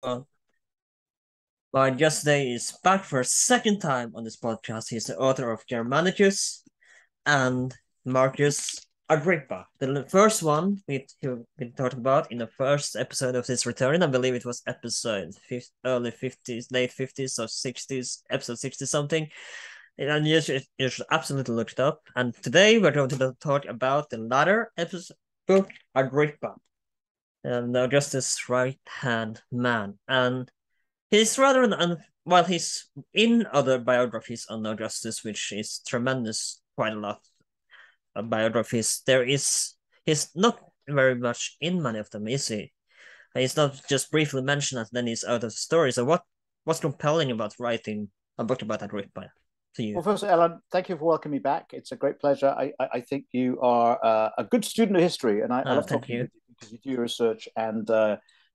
My guest today is back for a second time on this podcast. He's the author of Germanicus and Marcus Agrippa. The first one we talked about in the first episode of this return. I believe it was episode early 50s, late 50s or 60s, episode 60 something. And you should absolutely look it up. And today we're going to talk about the latter episode book, Agrippa, and Augustus' right hand man. And he's rather while he's in other biographies on Augustus, which is tremendous, quite a lot of biographies. He's not very much in many of them, is he? He's not just briefly mentioned and then he's out of the story. So what's compelling about writing a book about Agrippa to you? Well, first, Ellen, thank you for welcoming me back. It's a great pleasure. I think you are a good student of history, and I love Thank talking you. with you because you do your research and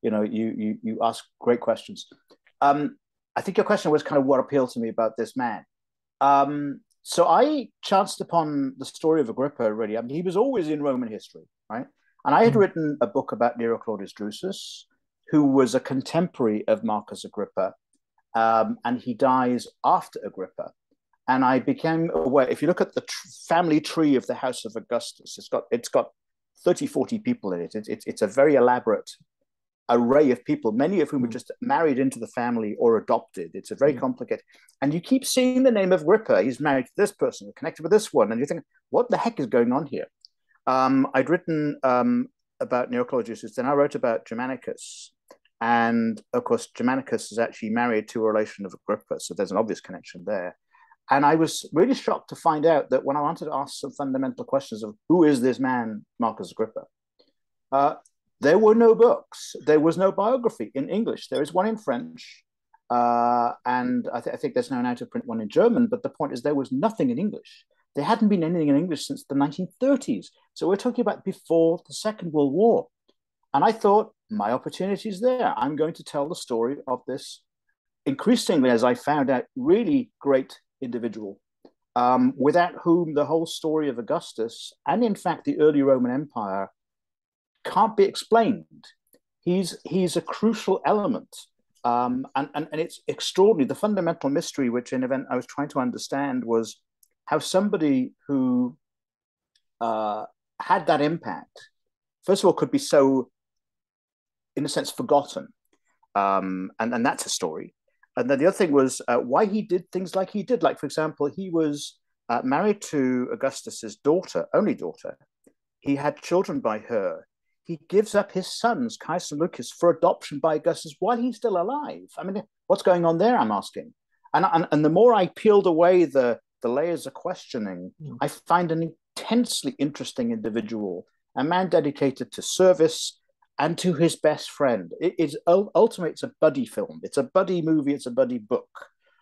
you ask great questions. I think your question was kind of what appealed to me about this man. So I chanced upon the story of Agrippa. Really, I mean, he was always in Roman history, right? And I had written a book about Nero Claudius Drusus, who was a contemporary of Marcus Agrippa, and he dies after Agrippa. And I became aware, if you look at the family tree of the House of Augustus, it's got 30, 40 people in it. It's a very elaborate array of people, many of whom are just married into the family or adopted. It's a very complicated. And you keep seeing the name of Agrippa. He's married to this person, connected with this one. And you think, what the heck is going on here? I'd written about Nero Claudius, then I wrote about Germanicus. And of course, Germanicus is actually married to a relation of Agrippa. So there's an obvious connection there. And I was really shocked to find out that when I wanted to ask some fundamental questions of who is this man, Marcus Agrippa, there were no books. There was no biography in English. There is one in French, and I think there's now an out of print one in German. But the point is, there was nothing in English. There hadn't been anything in English since the 1930s. So we're talking about before the Second World War. And I thought, my opportunity is there. I'm going to tell the story of this increasingly, as I found out, really great individual, without whom the whole story of Augustus and, in fact, the early Roman Empire can't be explained. He's a crucial element, and it's extraordinary. The fundamental mystery, which in event I was trying to understand, was how somebody who had that impact, first of all, could be so, in a sense, forgotten, and that's a story. And then the other thing was why he did things like he did. Like, for example, he was married to Augustus's daughter, only daughter. He had children by her. He gives up his sons, Caius and Lucas, for adoption by Augustus while he's still alive. I mean, what's going on there, I'm asking. And the more I peeled away the layers of questioning, I find an intensely interesting individual, a man dedicated to service, and to his best friend. Ultimately, it's a buddy film. It's a buddy movie. It's a buddy book.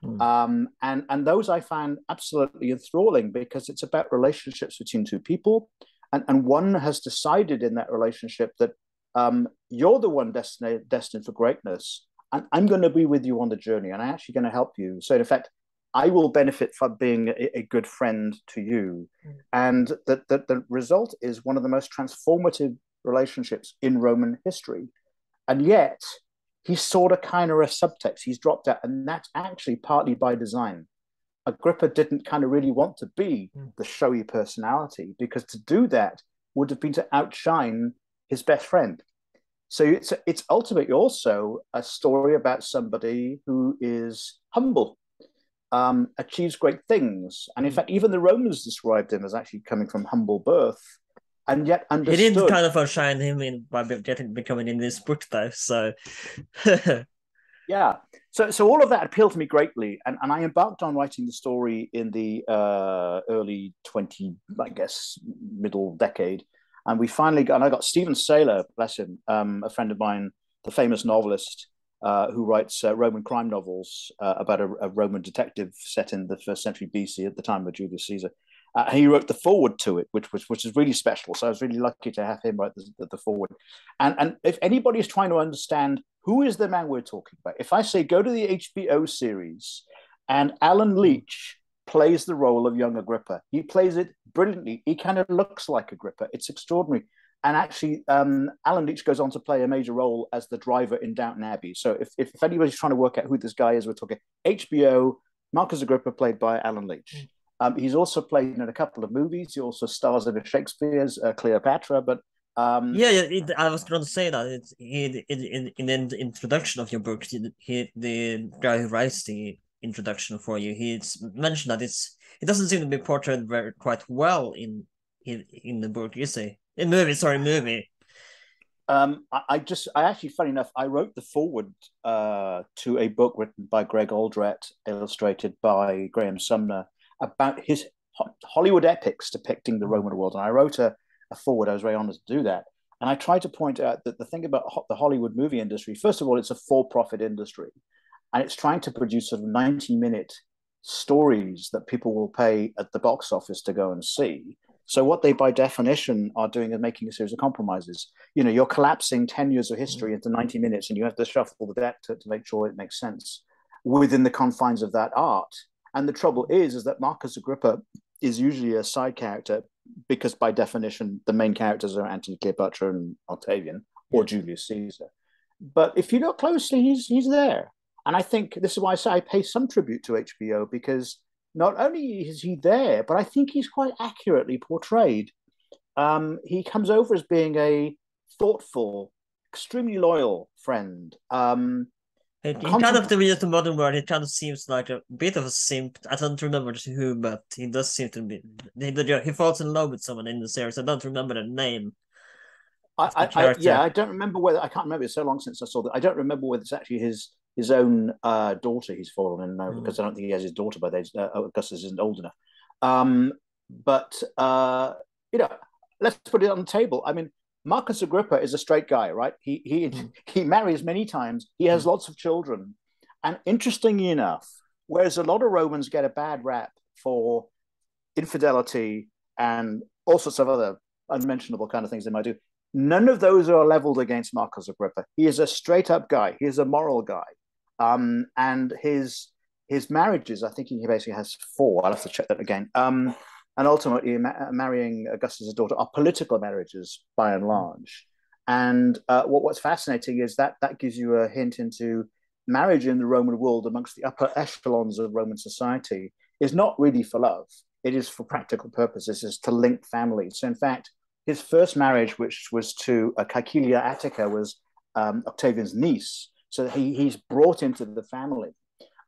And those I find absolutely enthralling because it's about relationships between two people. And one has decided in that relationship that you're the one destined for greatness. And I'm going to be with you on the journey. And I'm actually going to help you. So, in fact, I will benefit from being a good friend to you. And the result is one of the most transformative relationships in Roman history. And yet, he's sort of kind of a subtext. He's dropped out. And that's actually partly by design. Agrippa didn't kind of really want to be the showy personality because to do that would have been to outshine his best friend. So it's ultimately also a story about somebody who is humble, achieves great things. And in fact, even the Romans described him as actually coming from humble birth and yet He did understood. kind of outshine him in by becoming in this book though. So Yeah. So all of that appealed to me greatly. And I embarked on writing the story in the early 20, I guess, middle decade. And I got Stephen Saylor, bless him, a friend of mine, the famous novelist who writes Roman crime novels about a Roman detective set in the first century BC at the time of Julius Caesar. He wrote the foreword to it, which is really special. So I was really lucky to have him write the foreword. And if anybody is trying to understand who is the man we're talking about, if I say go to the HBO series, and Alan Leach plays the role of young Agrippa, he plays it brilliantly. He kind of looks like Agrippa. It's extraordinary. and actually, Alan Leach goes on to play a major role as the driver in Downton Abbey. So if anybody's trying to work out who this guy is, we're talking HBO. Marcus Agrippa, played by Alan Leach. He's also played in a couple of movies. He also stars in Shakespeare's Cleopatra. But I was going to say that in the introduction of your book, the guy who writes the introduction for you, he's mentioned that it doesn't seem to be portrayed very quite well in the book, is it? In movie. I actually, funny enough, I wrote the foreword to a book written by Greg Aldrett, illustrated by Graham Sumner, about his Hollywood epics depicting the Roman world. And I wrote a forward. I was very honored to do that. And I tried to point out that the thing about the Hollywood movie industry, first of all, it's a for-profit industry, and it's trying to produce sort of 90-minute stories that people will pay at the box office to go and see. So what they, by definition, are doing is making a series of compromises. You know, you're collapsing 10 years of history into 90 minutes, and you have to shuffle the deck to make sure it makes sense within the confines of that art. And the trouble is that Marcus Agrippa is usually a side character because, by definition, the main characters are Antony, Cleopatra, and Octavian, or Julius Caesar. But if you look closely, he's there. And I think this is why I say I pay some tribute to HBO, because not only is he there, but I think he's quite accurately portrayed. He comes over as being a thoughtful, extremely loyal friend. He kind of, to use the modern word, it kind of seems like a bit of a simp. I don't remember who, but he does seem to be. He falls in love with someone in the series. I don't remember the name. I don't remember whether, I can't remember. It's so long since I saw that. I don't remember whether it's actually his own daughter he's fallen in love, because I don't think he has his daughter by the age. Augustus isn't old enough. Let's put it on the table. I mean, Marcus Agrippa is a straight guy, right? He marries many times. He has lots of children. And interestingly enough, whereas a lot of Romans get a bad rap for infidelity and all sorts of other unmentionable kind of things they might do, none of those are leveled against Marcus Agrippa. He is a straight up guy. He is a moral guy. And his marriages, I think he basically has 4. I'll have to check that again. And ultimately, marrying Augustus' daughter are political marriages by and large. And what's fascinating is that gives you a hint into marriage in the Roman world amongst the upper echelons of Roman society is not really for love. It is for practical purposes, is to link families. So in fact, his first marriage, which was to Caecilia Attica, was Octavian's niece. So he's brought into the family.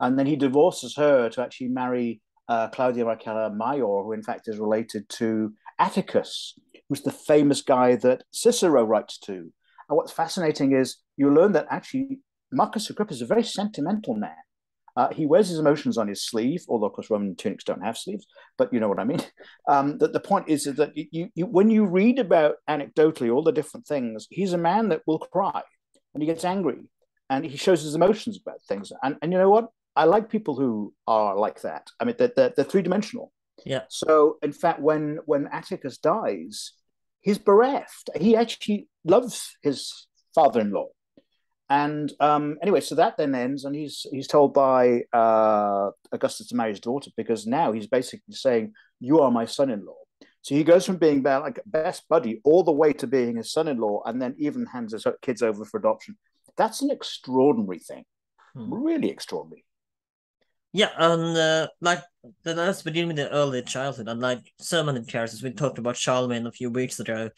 And then he divorces her to actually marry Claudia Marcella Maior, who in fact is related to Atticus, who's the famous guy that Cicero writes to. And what's fascinating is you learn that actually Marcus Agrippa is a very sentimental man. He wears his emotions on his sleeve, although of course Roman tunics don't have sleeves, but you know what I mean. The point is that you when you read about anecdotally all the different things, he's a man that will cry and he gets angry and he shows his emotions about things. And you know what? I like people who are like that. I mean, they're three-dimensional. Yeah. So, in fact, when Atticus dies, he's bereft. He actually loves his father-in-law. And anyway, so that then ends, and he's told by Augustus to marry his daughter, because now he's basically saying, "You are my son-in-law." So he goes from being like best buddy all the way to being his son-in-law, and then even hands his kids over for adoption. That's an extraordinary thing, really extraordinary. Yeah, and let's begin with the early childhood. And like so many characters, we talked about Charlemagne a few weeks ago,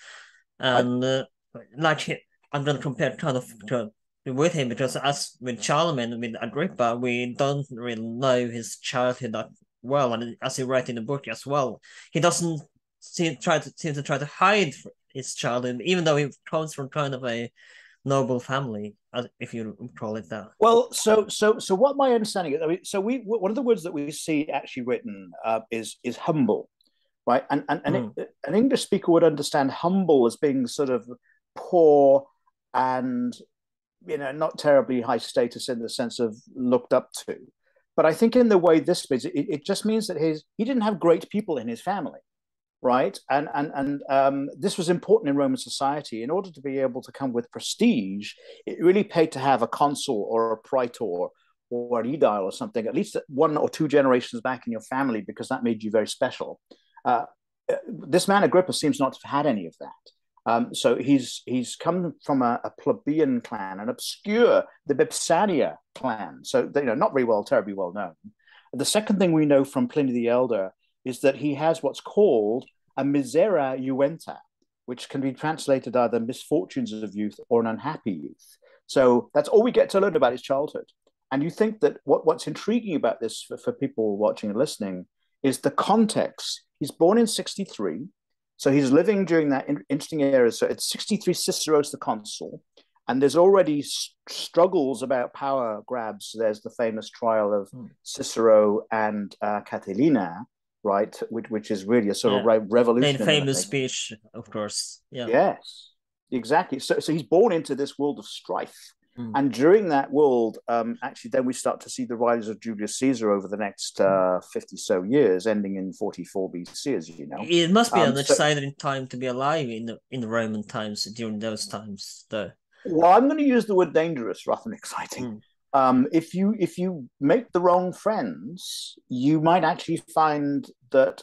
and I'm gonna compare kind of with him, because as with Charlemagne, with Agrippa, we don't really know his childhood that well, and as he writes in the book as well, he doesn't seem to try to hide his childhood, even though he comes from kind of a noble family, if you call it that. Well, so what my understanding is, I mean, so one of the words that we see actually written is humble, right? And an English speaker would understand humble as being sort of poor and, you know, not terribly high status in the sense of looked up to. But I think in the way this speaks, it just means that he didn't have great people in his family. Right, and this was important in Roman society. In order to be able to come with prestige, it really paid to have a consul or a praetor or an aedile or something, at least 1 or 2 generations back in your family, because that made you very special. This man Agrippa seems not to have had any of that. So he's come from a plebeian clan, an obscure, the Vipsania clan. So not very well, terribly well known. The second thing we know from Pliny the Elder is that he has what's called a misera iuenta, which can be translated either misfortunes of youth or an unhappy youth. So that's all we get to learn about his childhood. And you think that what's intriguing about this for people watching and listening is the context. He's born in 63. So he's living during that interesting era. So it's 63, Cicero's the consul. And there's already struggles about power grabs. There's the famous trial of Cicero and Catilina, right? Which is really a sort of revolution. The famous speech, of course. Yeah. Yes, exactly. So he's born into this world of strife. And during that world, actually, then we start to see the rise of Julius Caesar over the next 50 so years, ending in 44 BC, as you know. It must be an exciting time to be alive in the Roman times during those times, though. Well, I'm going to use the word dangerous rather than exciting. If you make the wrong friends, you might actually find that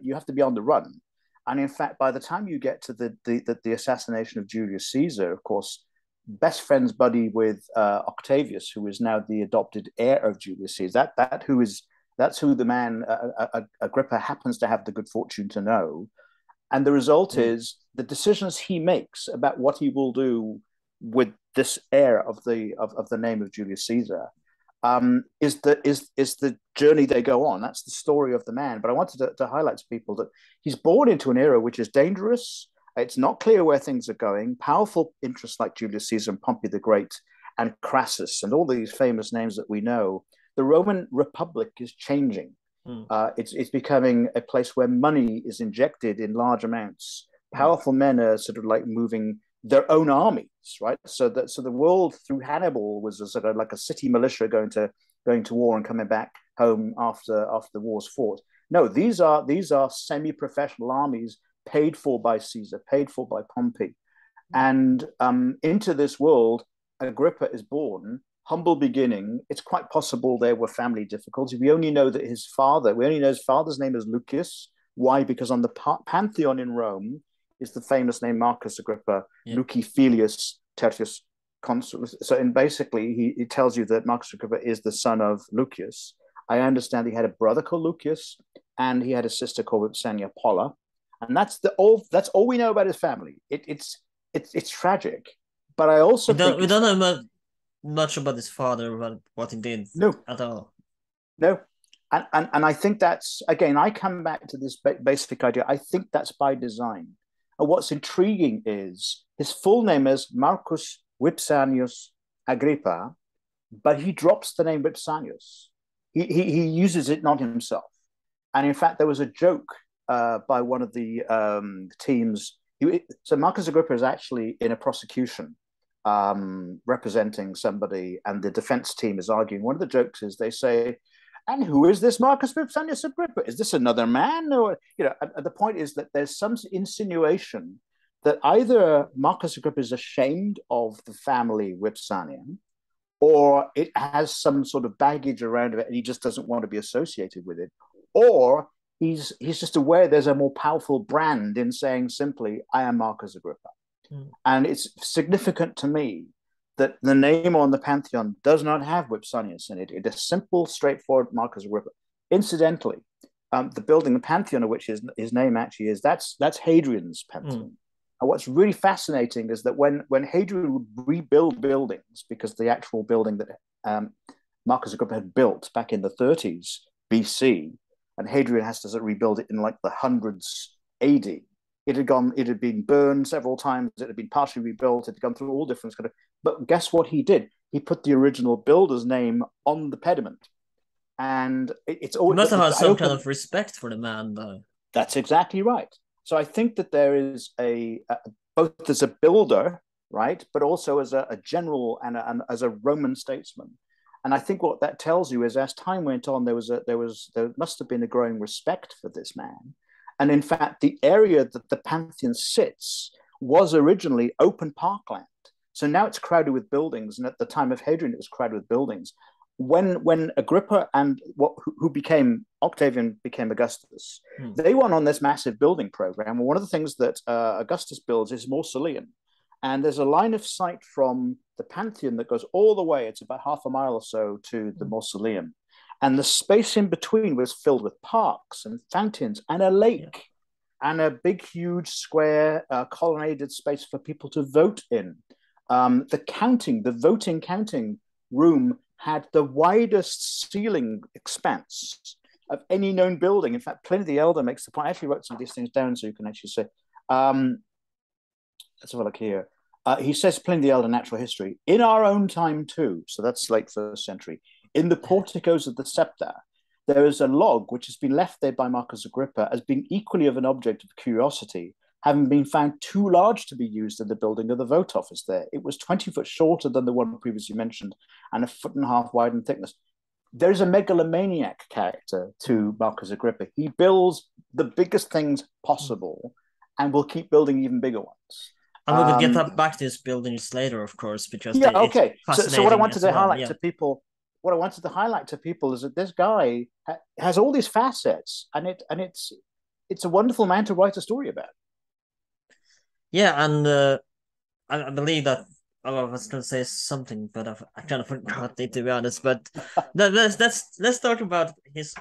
you have to be on the run. And in fact, by the time you get to the assassination of Julius Caesar, of course, best friends buddy with Octavius, who is now the adopted heir of Julius Caesar. That's who the man Agrippa happens to have the good fortune to know. And the result is the decisions he makes about what he will do with this heir of the name of Julius Caesar is the journey they go on. That's the story of the man. But I wanted to highlight to people that he's born into an era which is dangerous. It's not clear where things are going. Powerful interests like Julius Caesar and Pompey the Great and Crassus and all these famous names that we know. The Roman Republic is changing. It's becoming a place where money is injected in large amounts. Powerful men are sort of like moving their own armies, right? So the world through Hannibal was a sort of like a city militia going to war and coming back home after the war's fought. No, these are semi-professional armies paid for by Caesar, paid for by Pompey. And into this world, Agrippa is born, humble beginning. It's quite possible there were family difficulties. We only know that his father's name is Lucius. Why? Because on the Pantheon in Rome is the famous name Marcus Agrippa, Luci Filius Tertius Consulus. So basically, he tells you that Marcus Agrippa is the son of Lucius. I understand he had a brother called Lucius, and he had a sister called Vipsania Polla. And that's all we know about his family. It's tragic, but I also we don't know much about his father, about what he did. No, at all. No, and I think that's, again, I come back to this basic idea. I think that's by design. And what's intriguing is his full name is Marcus Vipsanius Agrippa, but he drops the name Vipsanius. He uses it not himself. And in fact, there was a joke by one of the teams. So Marcus Agrippa is actually in a prosecution representing somebody, and the defense team is arguing. One of the jokes is they say, "And who is this Marcus Vipsanius Agrippa? Is this another man?" Or, the point is that there's some insinuation that either Marcus Agrippa is ashamed of the family Vipsanian, or it has some sort of baggage around it and he just doesn't want to be associated with it, or he's just aware there's a more powerful brand in saying simply, "I am Marcus Agrippa." And it's significant to me that the name on the Pantheon does not have Vipsanius in it. It is simple, straightforward Marcus Agrippa. Incidentally, the building, the Pantheon, of which his name actually is, that's Hadrian's Pantheon. And what's really fascinating is that when Hadrian would rebuild buildings, because the actual building that Marcus Agrippa had built back in the 30s BC, and Hadrian has to rebuild it in like the hundreds AD. It had been burned several times. It had been partially rebuilt. It had gone through all different kind of. But guess what he did? He put the original builder's name on the pediment, and it's always. You must have had some kind of respect for the man, though. That's exactly right. So I think that there is both as a builder, right, but also as a general and as a Roman statesman. And I think what that tells you is, as time went on, there must have been a growing respect for this man. And in fact, the area that the Pantheon sits was originally open parkland. So now it's crowded with buildings. And at the time of Hadrian, it was crowded with buildings. when Agrippa and who became Octavian became Augustus, Hmm. they went on this massive building program. And one of the things that Augustus builds is Mausoleum, and there's a line of sight from the Pantheon that goes all the way. It's about half a mile or so to the Mausoleum, and the space in between was filled with parks and fountains and a lake. And a big, huge square colonnaded space for people to vote in. The voting counting room had the widest ceiling expanse of any known building. In fact, Pliny the Elder makes the point. I actually wrote some of these things down so you can actually see. Let's have a look here. He says, Pliny the Elder, Natural History, in our own time too, so that's late first century, in the porticos of the Septa, there is a log which has been left there by Marcus Agrippa as being equally of an object of curiosity, having been found too large to be used in the building of the vote office there. It was 20 foot shorter than the one previously mentioned and a foot and a half wide in thickness. There's a megalomaniac character to Marcus Agrippa. He builds the biggest things possible and will keep building even bigger ones. And we will get back to these buildings later, of course, because okay. So what I wanted to highlight to people is that this guy has all these facets, and it's a wonderful man to write a story about. Yeah, and I believe that I was going to say something, but I kind of forgot it, to be honest. But let's talk about his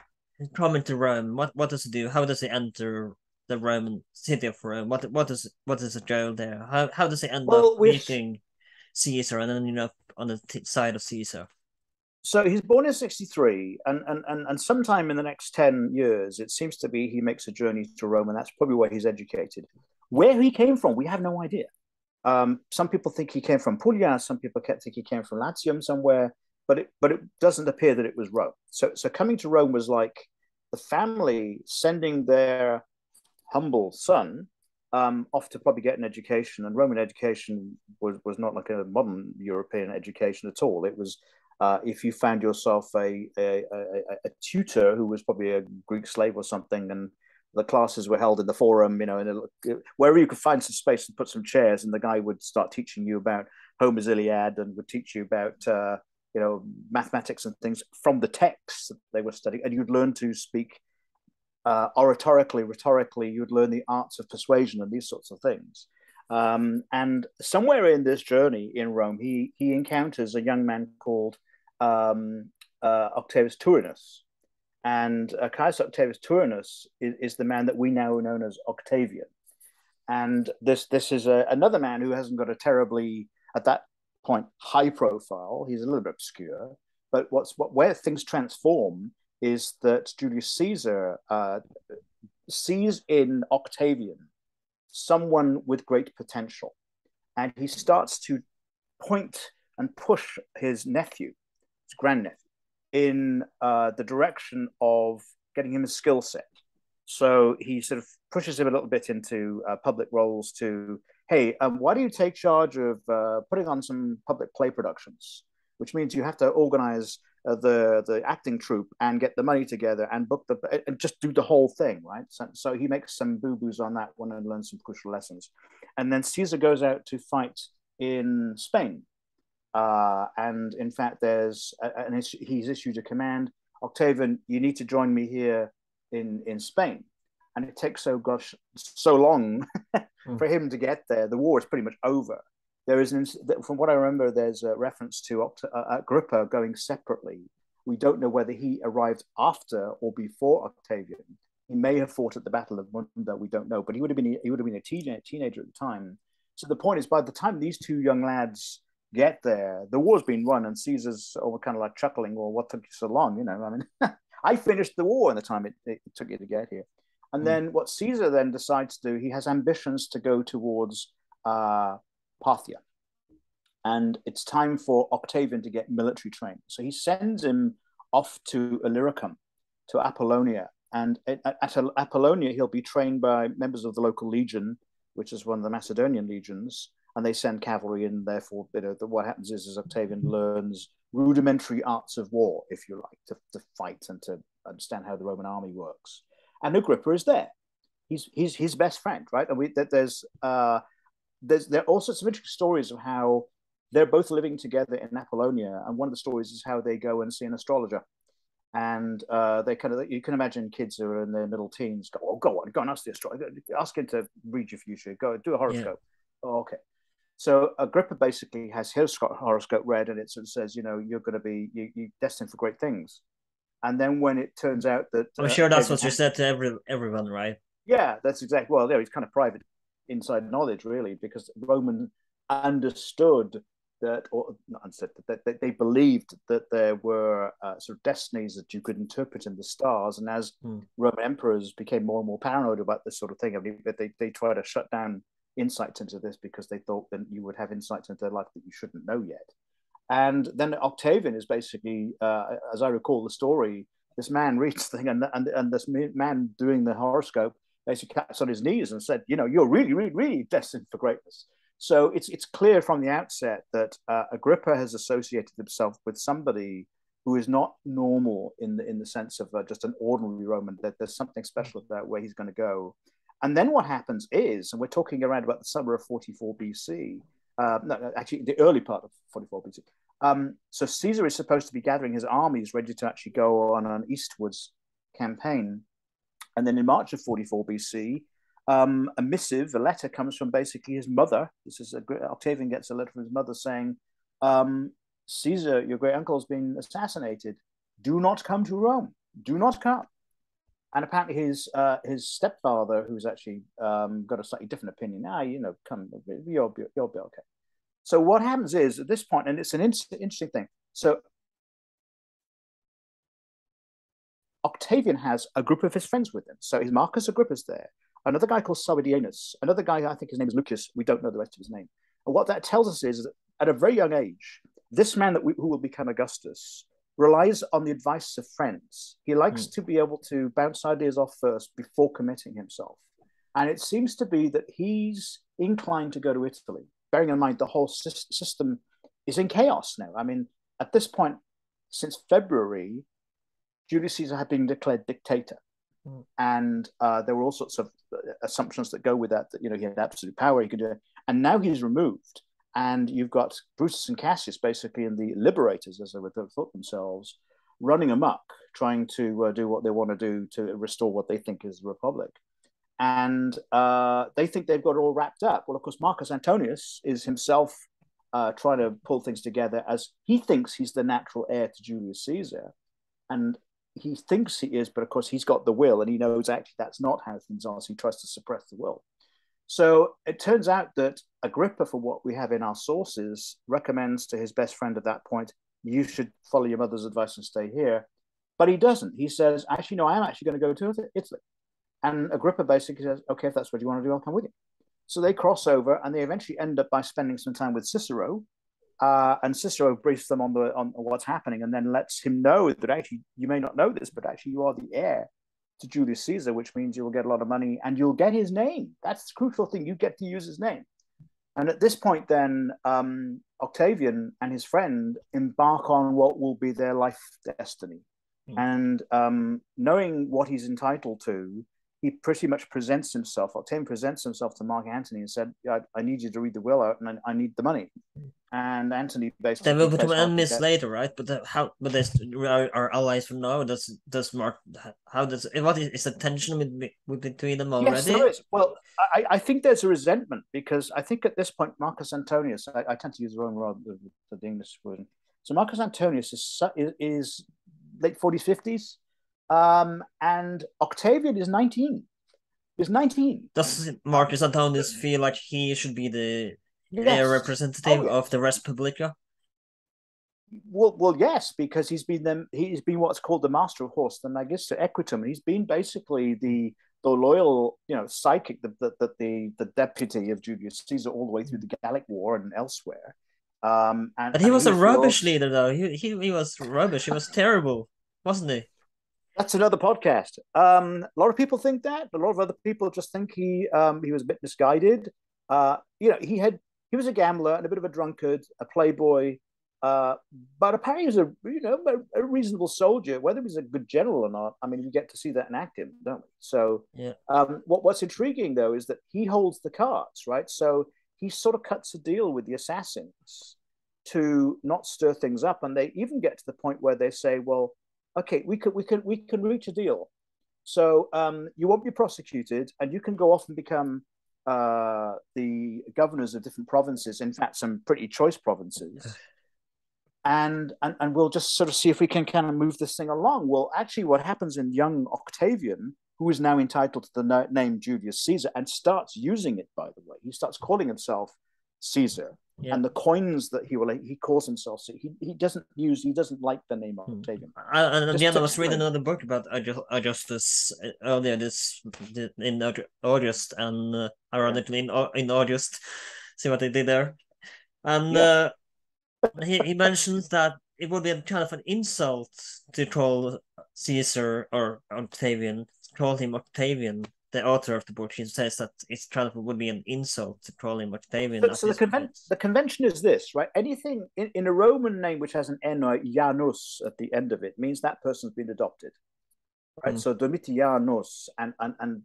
coming to Rome. What does he do? How does he enter the Roman city of Rome? What is the jail there? How does he end up meeting Caesar and then on the side of Caesar? So he's born in 63, and sometime in the next 10 years, it seems to be he makes a journey to Rome, and that's probably where he's educated. Where he came from, we have no idea. Some people think he came from Puglia, some people think he came from Latium somewhere, but it doesn't appear that it was Rome. So coming to Rome was like the family sending their humble son off to probably get an education, and Roman education was not like a modern European education at all. It was if you found yourself a tutor who was probably a Greek slave or something, and the classes were held in the forum, wherever you could find some space and put some chairs, and the guy would start teaching you about Homer's Iliad and would teach you about mathematics and things from the texts that they were studying, and you'd learn to speak oratorically, rhetorically. You'd learn the arts of persuasion and these sorts of things. And somewhere in this journey in Rome, he encounters a young man called Octavius Turnus. And Caius Octavius Turnus is the man that we now know as Octavian. And this is another man who hasn't got a terribly, at that point, high profile. He's a little bit obscure. But where things transform is that Julius Caesar sees in Octavian someone with great potential. And he starts to point and push his nephew, his grandnephew, in the direction of getting him a skill set. So he sort of pushes him a little bit into public roles to, hey, why do you take charge of putting on some public play productions, which means you have to organize the acting troupe and get the money together and book and just do the whole thing, right? So he makes some boo-boos on that one and learns some crucial lessons. And then Caesar goes out to fight in Spain. And in fact, he's issued a command, Octavian, you need to join me here in Spain. And it takes so long for him to get there. The war is pretty much over. There is, from what I remember, there's a reference to Agrippa going separately. We don't know whether he arrived after or before Octavian. He may have fought at the Battle of Munda. We don't know, but he would have been a teenager at the time. So the point is, by the time these two young lads get there, the war's been won, and Caesar's kind of like chuckling, well, what took you so long? I mean, I finished the war in the time it took you to get here. And then what Caesar then decides to do, he has ambitions to go towards Pantheon. And it's time for Octavian to get military training. So he sends him off to Illyricum, to Apollonia. And at Apollonia, he'll be trained by members of the local legion, which is one of the Macedonian legions. And they send cavalry in. Therefore, what happens is Octavian learns rudimentary arts of war, if you like, to fight and to understand how the Roman army works. And Agrippa is there. He's his best friend, right? And there are all sorts of interesting stories of how they're both living together in Apollonia, and one of the stories is how they go and see an astrologer. And they kind of, you can imagine kids who are in their middle teens go, oh, go on, ask the astrologer, ask him to read your future, go do a horoscope. Yeah. Oh, okay. So Agrippa basically has his horoscope read, and it sort of says, you're going to be you destined for great things. And then when it turns out that I'm sure that's what you said to everyone, right? Yeah, that's exactly. Well, there it's kind of private inside knowledge, really, because Roman understood that, or not understood, that they believed that there were sort of destinies that you could interpret in the stars. And as Roman emperors became more and more paranoid about this sort of thing, I mean, they try to shut down insights into this because they thought that you would have insights into their life that you shouldn't know yet. And then Octavian is basically, as I recall the story, this man reads the thing, and this man doing the horoscope basically gets on his knees and said, you're really, really, really destined for greatness. So it's clear from the outset that Agrippa has associated himself with somebody who is not normal in the sense of just an ordinary Roman, that there's something special about where he's going to go. And then what happens is, and we're talking around about the summer of 44 BC, no, actually the early part of 44 BC. So Caesar is supposed to be gathering his armies ready to actually go on an eastwards campaign. And then in March of 44 BC, a missive, a letter comes from basically his mother. Octavian gets a letter from his mother saying, Caesar, your great uncle, has been assassinated. Do not come to Rome. Do not come. And apparently his stepfather, who's actually got a slightly different opinion, come, you'll be okay. So what happens is, at this point, and it's an interesting thing. So Octavian has a group of his friends with him. So his Marcus Agrippa's there. Another guy called Sabidianus. Another guy, I think his name is Lucius. We don't know the rest of his name. And what that tells us is that at a very young age, this man who will become Augustus relies on the advice of friends. He likes to be able to bounce ideas off first before committing himself. And it seems to be that he's inclined to go to Italy, bearing in mind the whole system is in chaos now. I mean, at this point, since February, Julius Caesar had been declared dictator. And there were all sorts of assumptions that go with that, he had absolute power, he could do it. And now he's removed. And you've got Brutus and Cassius, basically, and the liberators, as they would have thought themselves, running amok, trying to do what they want to do to restore what they think is the Republic. And they think they've got it all wrapped up. Well, of course, Marcus Antonius is himself trying to pull things together, as he thinks he's the natural heir to Julius Caesar. And he thinks he is, but of course, he's got the will, and he knows actually that's not how things are, so he tries to suppress the will. So it turns out that Agrippa, for what we have in our sources, recommends to his best friend at that point, you should follow your mother's advice and stay here. But he doesn't. He says, actually, no, I'm actually going to go to Italy. And Agrippa basically says, okay, if that's what you want to do, I'll come with you. So they cross over, and they eventually end up by spending some time with Cicero. And Cicero briefs them on what's happening, and then lets him know that actually, you may not know this, but actually you are the heir to Julius Caesar, which means you will get a lot of money and you'll get his name. That's the crucial thing. You get to use his name. And at this point, then Octavian and his friend embark on what will be their life destiny. And knowing what he's entitled to, he pretty much presents himself. Octavian presents himself to Marc Anthony and said, I need you to read the will out, and I need the money. And Antony basically. They will become enemies later, right? But how? But our allies from now. Does Mark? How does? What is the tension between them already? Yes, there is. Well, I think there's a resentment, because I think at this point Marcus Antonius. I tend to use the wrong rather than the English version. So Marcus Antonius is late 40s, 50s, and Octavian is 19. He's 19. Does Marcus Antonius feel like he should be the representative of the Res Publica? Well, yes, because he's been what's called the master of horse, the magister equitum. He's been basically the loyal, psychic, the deputy of Julius Caesar all the way through the Gallic War and elsewhere. But he was a rubbish leader, though. He was rubbish. He was terrible, wasn't he? That's another podcast. A lot of people think that. A lot of other people just think he was a bit misguided. He was a gambler and a bit of a drunkard, a playboy, but apparently he was a reasonable soldier. Whether he was a good general or not, I mean, we get to see that in action, don't we? So, yeah. What's intriguing though is that he holds the cards, right? So he sort of cuts a deal with the assassins, to not stir things up, and they even get to the point where they say, well, okay, we can reach a deal. So you won't be prosecuted, and you can go off and become the governors of different provinces, in fact some pretty choice provinces, and we'll just sort of see if we can kind of move this thing along. Well, actually what happens in young Octavian, who is now entitled to the name Julius Caesar and starts using it, by the way, he starts calling himself Caesar. Yeah. And the coins that he calls himself, he doesn't like the name Octavian. And again, I was reading another book about Augustus earlier in August, and ironically in August, see what they did there, and he mentions that it would be a kind of an insult to call Caesar or Octavian, call him Octavian. The author of the book, he says that it's kind of would be an insult to call him Octavian. So the convention is this, right? Anything in a Roman name which has an N or Janus at the end of it means that person's been adopted, right? So Domitianus and I'm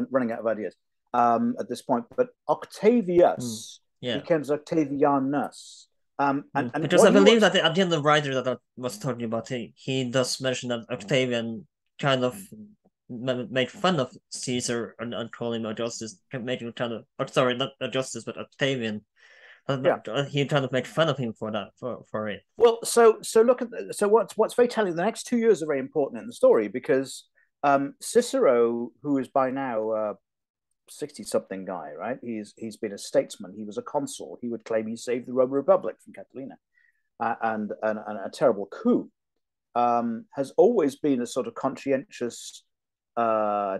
running out of ideas at this point, but Octavius becomes Octavianus. And because I believe that at the end, the writer that I was talking about, he does mention that Octavian kind of made fun of Caesar and call him Augustus, making kind of sorry, not Augustus but Octavian. He kind of made fun of him for that for it. Well, so look at what's very telling. The next 2 years are very important in the story because Cicero, who is by now 60-something guy, right? He's been a statesman. He was a consul. He would claim he saved the Roman Republic from Catalina and a terrible coup. Has always been a sort of conscientious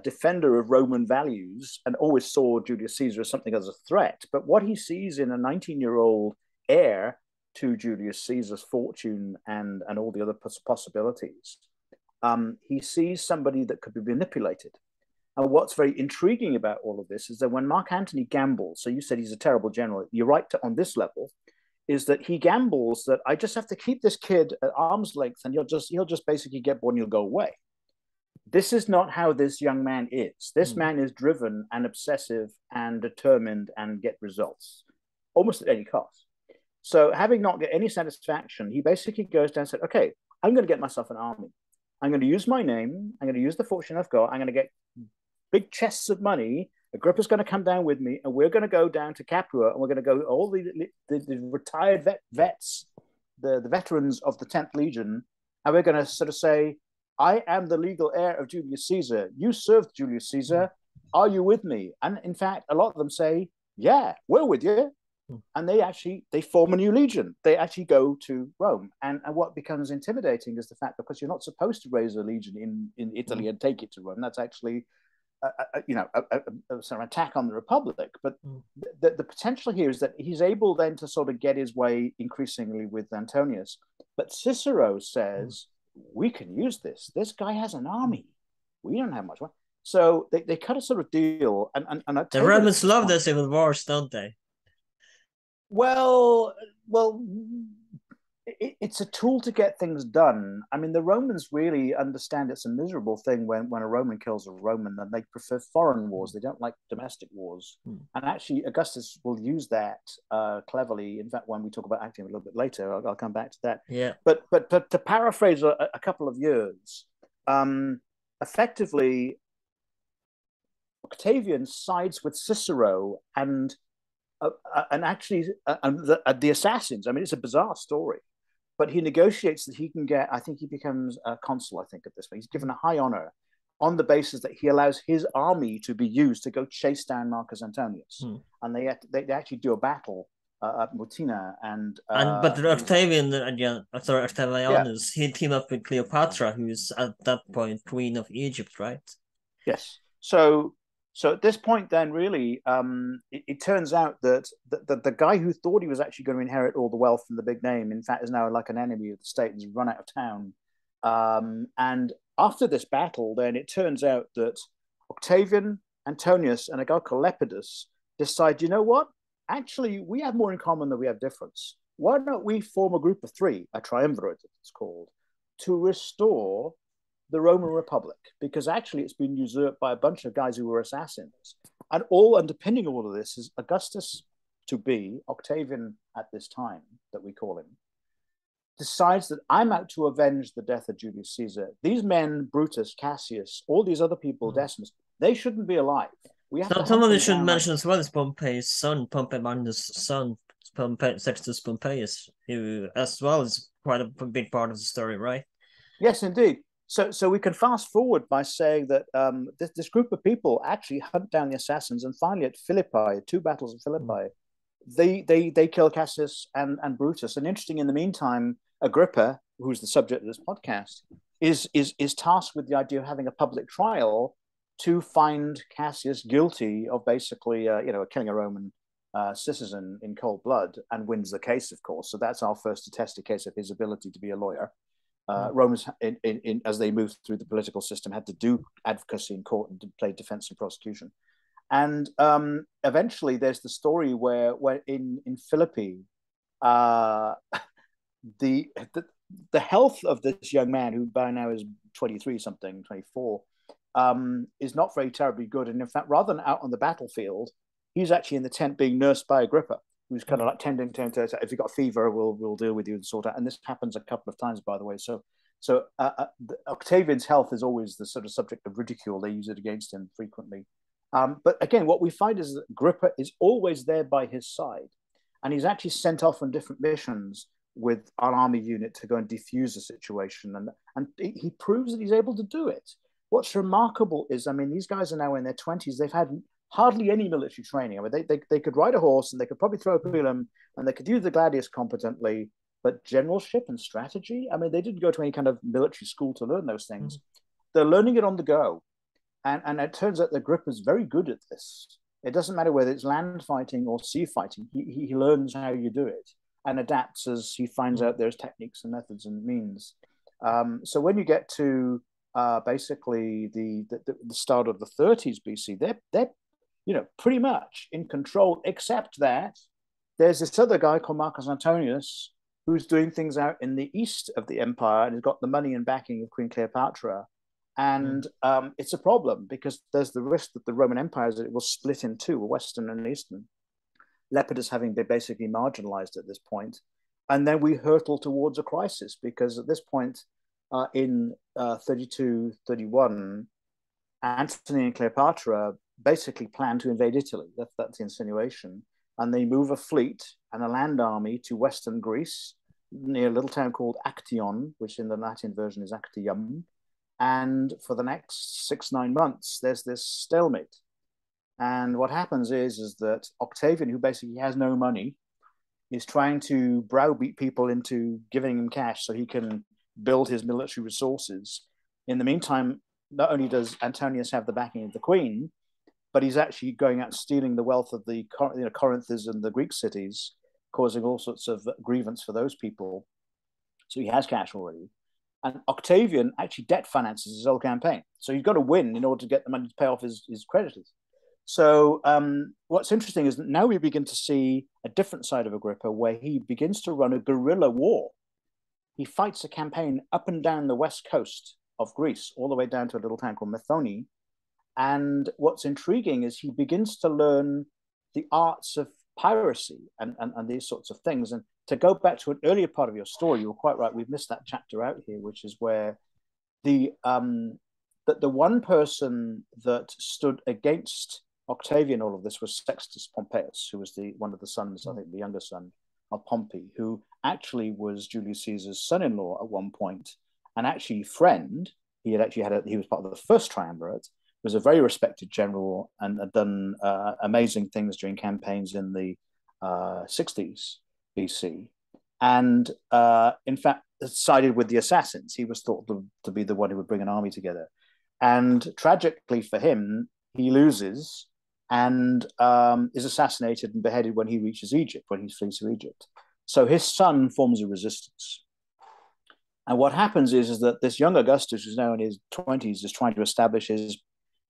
defender of Roman values and always saw Julius Caesar as something as a threat. But what he sees in a 19-year-old heir to Julius Caesar's fortune and all the other possibilities, he sees somebody that could be manipulated. And what's very intriguing about all of this is that when Marc Anthony gambles, so you said he's a terrible general, you're right on this level, is that he gambles that I just have to keep this kid at arm's length and he'll just basically get born and he'll go away. This is not how this young man is. This man is driven and obsessive and determined and get results, almost at any cost. So having not get any satisfaction, he basically goes down and said, okay, I'm going to get myself an army. I'm going to use my name. I'm going to use the fortune I've got. I'm going to get big chests of money. Agrippa's going to come down with me, and we're going to go down to Capua, and we're going to go all the retired vets, the veterans of the 10th Legion, and we're going to sort of say, I am the legal heir of Julius Caesar. You served Julius Caesar. Are you with me? And in fact, a lot of them say, yeah, we're with you. And they form a new legion. They actually go to Rome. And what becomes intimidating is the fact, because you're not supposed to raise a legion in Italy and take it to Rome. That's actually a sort of attack on the Republic. But the potential here is that he's able then to sort of get his way increasingly with Antonius. But Cicero says, we can use this. This guy has an army. We don't have much money. So they cut a sort of deal. And the Romans love their civil wars, don't they? Well, it's a tool to get things done. I mean, the Romans really understand it's a miserable thing when a Roman kills a Roman, and they prefer foreign wars. They don't like domestic wars. And actually, Augustus will use that cleverly. In fact, when we talk about Actium a little bit later, I'll come back to that. Yeah. But to paraphrase a couple of years, effectively, Octavian sides with Cicero and actually the assassins. I mean, it's a bizarre story. But he negotiates that he can get, I think he becomes a consul, I think, at this point. He's given a high honor on the basis that he allows his army to be used to go chase down Marcus Antonius. And they actually do a battle at Mutina. But Octavianus, he teamed up with Cleopatra, who's at that point Queen of Egypt, right? Yes. So at this point, then, really, it turns out that the guy who thought he was actually going to inherit all the wealth from the big name, in fact, is now like an enemy of the state and is run out of town. And after this battle, then it turns out that Octavian, Antonius, and a guy called Lepidus decide, you know what? Actually, we have more in common than we have difference. Why don't we form a group of three, a triumvirate, it's called, to restore the Roman Republic, because actually it's been usurped by a bunch of guys who were assassins. And all underpinning all of this is Augustus to be, Octavian at this time that we call him, decides that I'm out to avenge the death of Julius Caesar. These men, Brutus, Cassius, all these other people, Decimus, they shouldn't be alive. We have to someone should mention as well is Pompey's son, Pompey Magnus' son, Sextus Pompeius, who as well is quite a big part of the story, right? Yes, indeed. So we can fast forward by saying that this group of people actually hunt down the assassins, and finally at Philippi, 2 battles of Philippi, they kill Cassius and Brutus. And interesting, in the meantime, Agrippa, who's the subject of this podcast, is tasked with the idea of having a public trial to find Cassius guilty of basically, killing a Roman citizen in cold blood, and wins the case, of course. So that's our first attested case of his ability to be a lawyer. Romans, as they moved through the political system, had to do advocacy in court and to play defense and prosecution. And eventually, there's the story where in Philippi, the health of this young man, who by now is 23 something, 24, is not very terribly good. And in fact, rather than out on the battlefield, he's actually in the tent being nursed by Agrippa, who's kind of like tending to, if you've got a fever, we'll deal with you and sort out. And this happens a couple of times, by the way. So Octavian's health is always the sort of subject of ridicule. They use it against him frequently. But again, what we find is that Agrippa is always there by his side. And he's actually sent off on different missions with an army unit to go and defuse the situation. And he proves that he's able to do it. What's remarkable is, I mean, these guys are now in their 20s. They've had hardly any military training. I mean, they could ride a horse, and they could probably throw a pilum, and they could use the gladius competently, but generalship and strategy, I mean, they didn't go to any kind of military school to learn those things. They're learning it on the go. And it turns out that Agrippa's very good at this. It doesn't matter whether it's land fighting or sea fighting. He learns how you do it and adapts as he finds out there's techniques and methods and means. So when you get to basically the start of the 30s BC, they're pretty much in control, except that there's this other guy called Marcus Antonius who's doing things out in the east of the empire, and has got the money and backing of Queen Cleopatra. And it's a problem because there's the risk that the Roman Empire it will split in two, Western and Eastern. Lepidus having been basically marginalized at this point. And then we hurtle towards a crisis because at this point in 32, 31, Antony and Cleopatra basically plan to invade Italy. That's the insinuation. And they move a fleet and a land army to Western Greece near a little town called Actium, which in the Latin version is Actium. And for the next 6-9 months, there's this stalemate. And what happens is that Octavian, who basically has no money, is trying to browbeat people into giving him cash so he can build his military resources. In the meantime, not only does Antonius have the backing of the queen, but he's actually going out stealing the wealth of the Corinths and the Greek cities, causing all sorts of grievance for those people. So he has cash already. And Octavian actually debt finances his whole campaign. So he's got to win in order to get the money to pay off his creditors. So what's interesting is that now we begin to see a different side of Agrippa where he begins to run a guerrilla war. He fights a campaign up and down the west coast of Greece, all the way down to a little town called Methone. And what's intriguing is he begins to learn the arts of piracy and these sorts of things. And to go back to an earlier part of your story, you were quite right. We've missed that chapter out here, which is where the one person that stood against Octavian, all of this, was Sextus Pompeius, who was one of the sons, I think the younger son of Pompey, who actually was Julius Caesar's son-in-law at one point, and actually friend. He was part of the first triumvirate. Was a very respected general and had done amazing things during campaigns in the 60s BC. And in fact, sided with the assassins. He was thought to be the one who would bring an army together. And tragically for him, he loses and is assassinated and beheaded when he reaches Egypt, when he flees to Egypt. So his son forms a resistance. And what happens is that this young Augustus, who's now in his 20s, is trying to establish his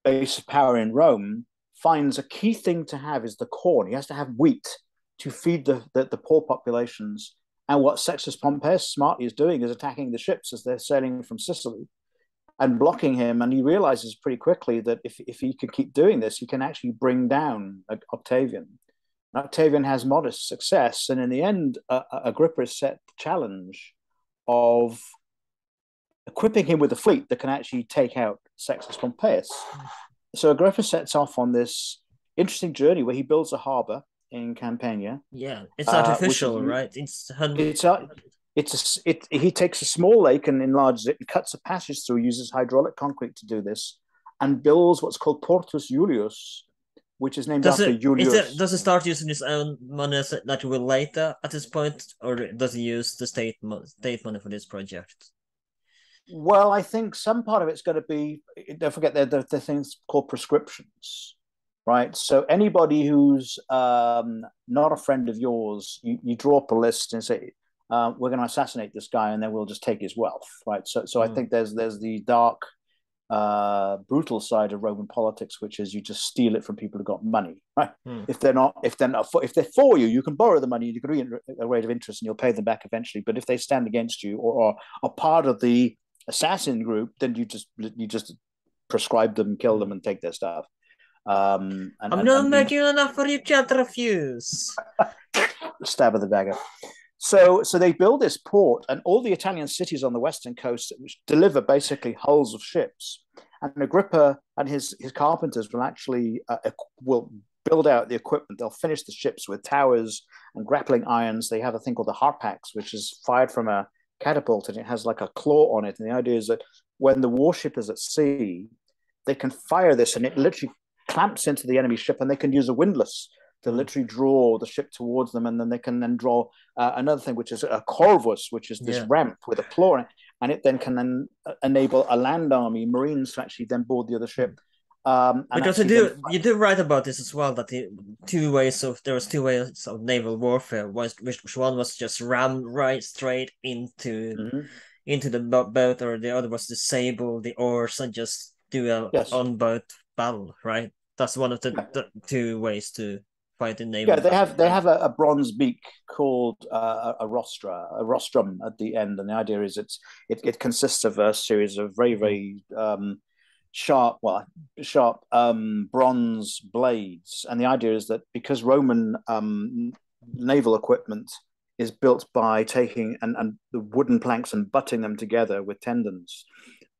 base of power in Rome, finds a key thing to have is the corn. He has to have wheat to feed the poor populations. And what Sextus Pompeius smartly is doing is attacking the ships as they're sailing from Sicily and blocking him. And he realizes pretty quickly that if he could keep doing this, he can actually bring down Octavian. Octavian has modest success, and in the end, Agrippa is set the challenge of equipping him with a fleet that can actually take out Sextus Pompeius. So Agrippa sets off on this interesting journey where he builds a harbor in Campania. Yeah, it's artificial, right? He takes a small lake and enlarges it, and cuts a passage through, uses hydraulic concrete to do this, and builds what's called Portus Julius, which is named after Julius. Does it start using its own money that will later at this point, or does it use the state money for this project? Well, I think some part of it's going to be, don't forget, there are things called prescriptions, right? So anybody who's not a friend of yours, you draw up a list and say, we're going to assassinate this guy and then we'll just take his wealth, right? So I think there's the dark, brutal side of Roman politics, which is you just steal it from people who got money, right? If they're for you, you can borrow the money, you can agree a rate of interest and you'll pay them back eventually. But if they stand against you or are part of the assassin group, then you just prescribe them, kill them, and take their stuff. I'm not making enough for you to refuse. Stab of the dagger. So they build this port, and all the Italian cities on the western coast which deliver basically hulls of ships. And Agrippa and his carpenters will actually will build out the equipment. They'll finish the ships with towers and grappling irons. They have a thing called the harpax, which is fired from a catapult, and it has like a claw on it. And the idea is that when the warship is at sea, they can fire this, and it literally clamps into the enemy ship, and they can use a windlass to literally draw the ship towards them, and then they can then draw another thing, which is a corvus, which is this ramp with a claw, and it then can enable a land army, marines, to actually then board the other ship. Because you do write about this as well, that there was two ways of naval warfare. Which one was just ram right straight into the boat, or the other was disable the oars and just do a on boat battle, right? That's one of the two ways to fight in naval. Yeah, they have a bronze beak called a rostrum at the end, and the idea is it consists of a series of very sharp bronze blades, and the idea is that because Roman naval equipment is built by taking and the wooden planks and butting them together with tendons,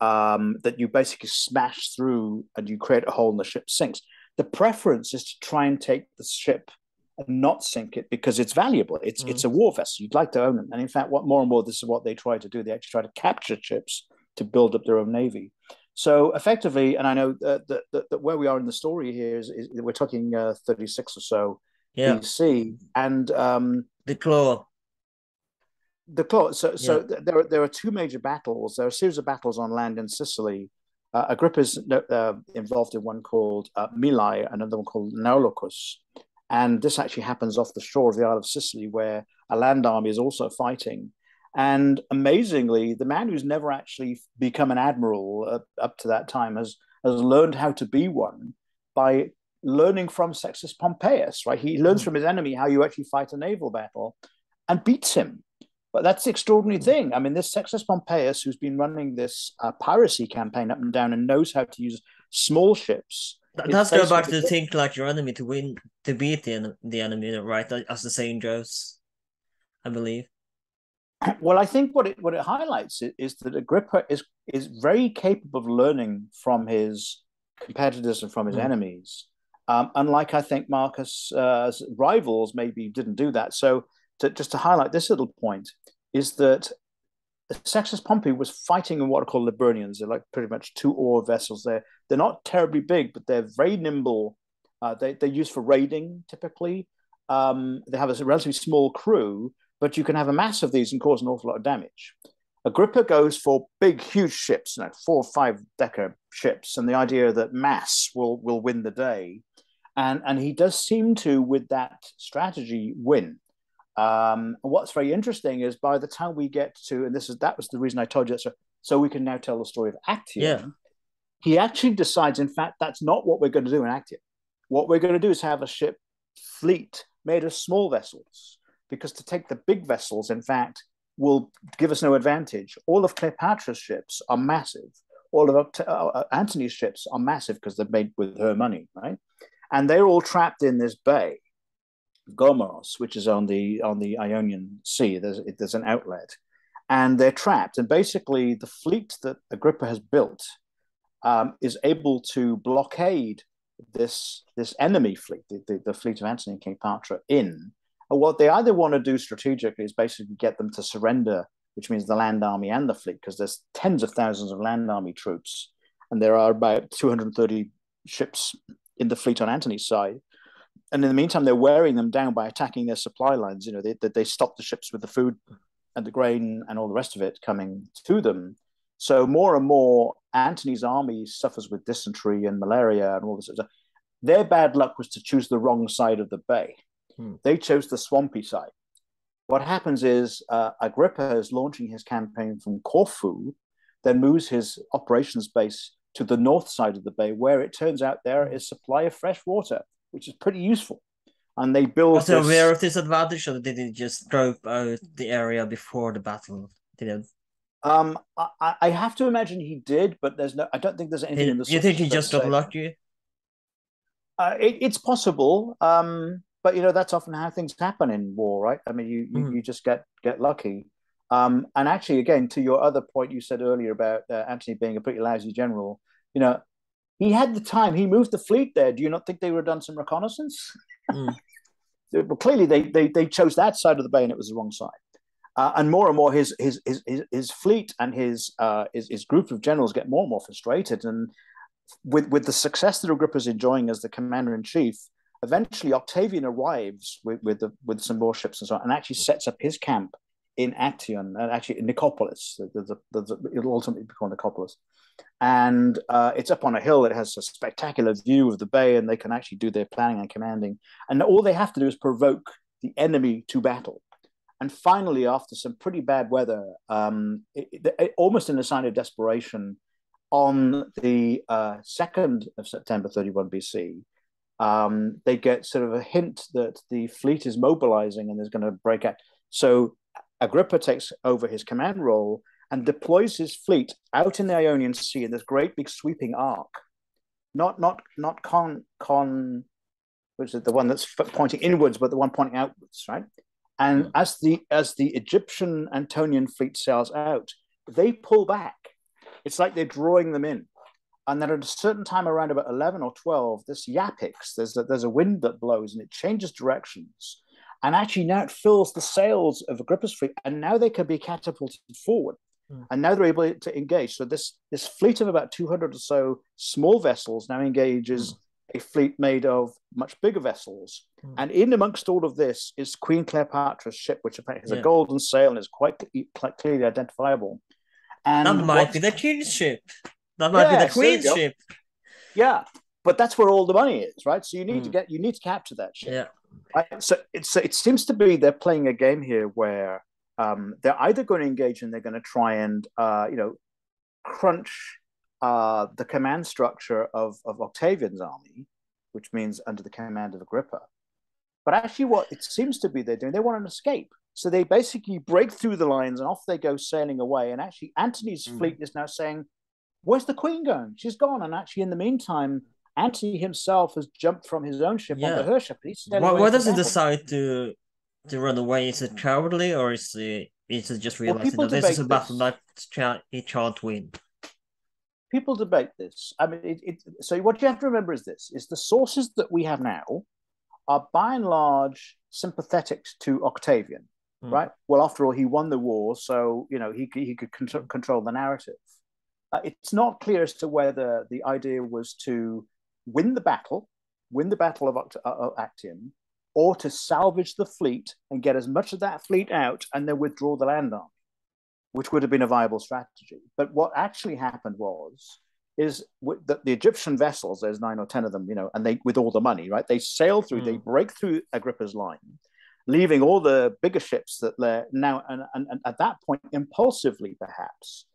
that you basically smash through and you create a hole and the ship sinks. The preference is to try and take the ship and not sink it because it's valuable. It's a war vessel. You'd like to own them. And in fact, more and more, this is what they try to do. They actually try to capture ships to build up their own navy. So effectively, and I know that where we are in the story here is we're talking 36 or so BC, and the claw. So there are two major battles. There are a series of battles on land in Sicily. Agrippa's involved in one called Mylae, another one called Naulochus. And this actually happens off the shore of the Isle of Sicily, where a land army is also fighting. And amazingly, the man who's never actually become an admiral up to that time has learned how to be one by learning from Sextus Pompeius, right? He learns from his enemy how you actually fight a naval battle and beats him. But that's the extraordinary thing. I mean, this Sextus Pompeius, who's been running this piracy campaign up and down and knows how to use small ships. That's go back to think like your enemy to beat the enemy, right? As the saying goes, I believe. Well, I think what it highlights is that Agrippa is very capable of learning from his competitors and from his enemies. Unlike, I think, Marcus' rivals maybe didn't do that. So just to highlight this little point is that Sextus Pompey was fighting in what are called Liburnians. They're like pretty much two-oar vessels. They're not terribly big, but they're very nimble. They're used for raiding typically. They have a relatively small crew, but you can have a mass of these and cause an awful lot of damage. Agrippa goes for big, huge ships, 4 or 5 decker ships, and the idea that mass will win the day. And he does seem to, with that strategy, win. What's very interesting is by the time we get to, and that was the reason I told you that, so we can now tell the story of Actium. He actually decides, in fact, that's not what we're going to do in Actium. What we're going to do is have a ship fleet made of small vessels, because to take the big vessels, in fact, will give us no advantage. All of Cleopatra's ships are massive. All of Antony's ships are massive because they're made with her money, right? And they're all trapped in this bay. Gomoros, which is on the Ionian Sea. There's an outlet, and they're trapped. And basically, the fleet that Agrippa has built is able to blockade this enemy fleet, the fleet of Antony and Cleopatra, in. And what they either want to do strategically is basically get them to surrender, which means the land army and the fleet, because there's tens of thousands of land army troops, and there are about 230 ships in the fleet on Antony's side. And in the meantime, they're wearing them down by attacking their supply lines. You know, they stop the ships with the food and the grain and all the rest of it coming to them. So more and more, Antony's army suffers with dysentery and malaria and all this. Their bad luck was to choose the wrong side of the bay. They chose the swampy side. What happens is Agrippa is launching his campaign from Corfu, then moves his operations base to the north side of the bay, where it turns out there is supply of fresh water, which is pretty useful. And they build. Was he aware of this advantage, or did he just scope out the area before the battle? Did I have to imagine he did, but I don't think there's anything in the. You think he just got lucky? It's possible, but that's often how things happen in war, right? I mean, you just get lucky. And actually, again, to your other point you said earlier about Antony being a pretty lousy general, he had the time. He moved the fleet there. Do you not think they would have done some reconnaissance? Well, clearly they chose that side of the bay, and it was the wrong side. And more, his fleet and his group of generals get more and more frustrated. And with the success that Agrippa's enjoying as the commander in chief, eventually Octavian arrives with some more ships and so on, and actually sets up his camp in Actium, and actually in Nicopolis. It'll ultimately become Nicopolis. And it's up on a hill. It has a spectacular view of the bay, and they can actually do their planning and commanding. And all they have to do is provoke the enemy to battle. And finally, after some pretty bad weather, almost in a sign of desperation, on the 2nd of September 31 BC, they get sort of a hint that the fleet is mobilizing and is going to break out. So Agrippa takes over his command role and deploys his fleet out in the Ionian Sea in this great big sweeping arc. Not which is the one that's pointing inwards, but the one pointing outwards, right? And as the Egyptian Antonian fleet sails out, they pull back. It's like they're drawing them in. And then at a certain time around about 11 or 12, this yapix, there's a wind that blows and it changes directions. And actually now it fills the sails of Agrippa's fleet, and now they can be catapulted forward. And now they're able to engage. So this fleet of about 200 or so small vessels now engages a fleet made of much bigger vessels. And in amongst all of this is Queen Cleopatra's ship, which apparently has a golden sail and is quite clearly identifiable. And that might be the king's ship. That might be the queen's ship. Yeah, but that's where all the money is, right? So you need to capture that ship. Yeah. Right? So it seems to be they're playing a game here where they're either going to engage and they're going to try and crunch the command structure of Octavian's army, which means under the command of Agrippa. But actually, what it seems to be they're doing, they want an escape. So they basically break through the lines and off they go sailing away. And actually, Antony's fleet is now saying, "Where's the queen going? She's gone." And actually, in the meantime, Antony himself has jumped from his own ship onto her ship. Why does he decide to run away? Is it cowardly, or is it just realizing that this is a battle that he can't win? People debate this. I mean, so what you have to remember is the sources that we have now are by and large sympathetic to Octavian, right? Well, after all, he won the war, so he could control the narrative. It's not clear as to whether the idea was to win the battle of Actium, or to salvage the fleet and get as much of that fleet out and then withdraw the land army, which would have been a viable strategy. But what actually happened is the Egyptian vessels, there's 9 or 10 of them, and they, with all the money, right, they sail through, they break through Agrippa's line, leaving all the bigger ships that they're now, and at that point, impulsively perhaps,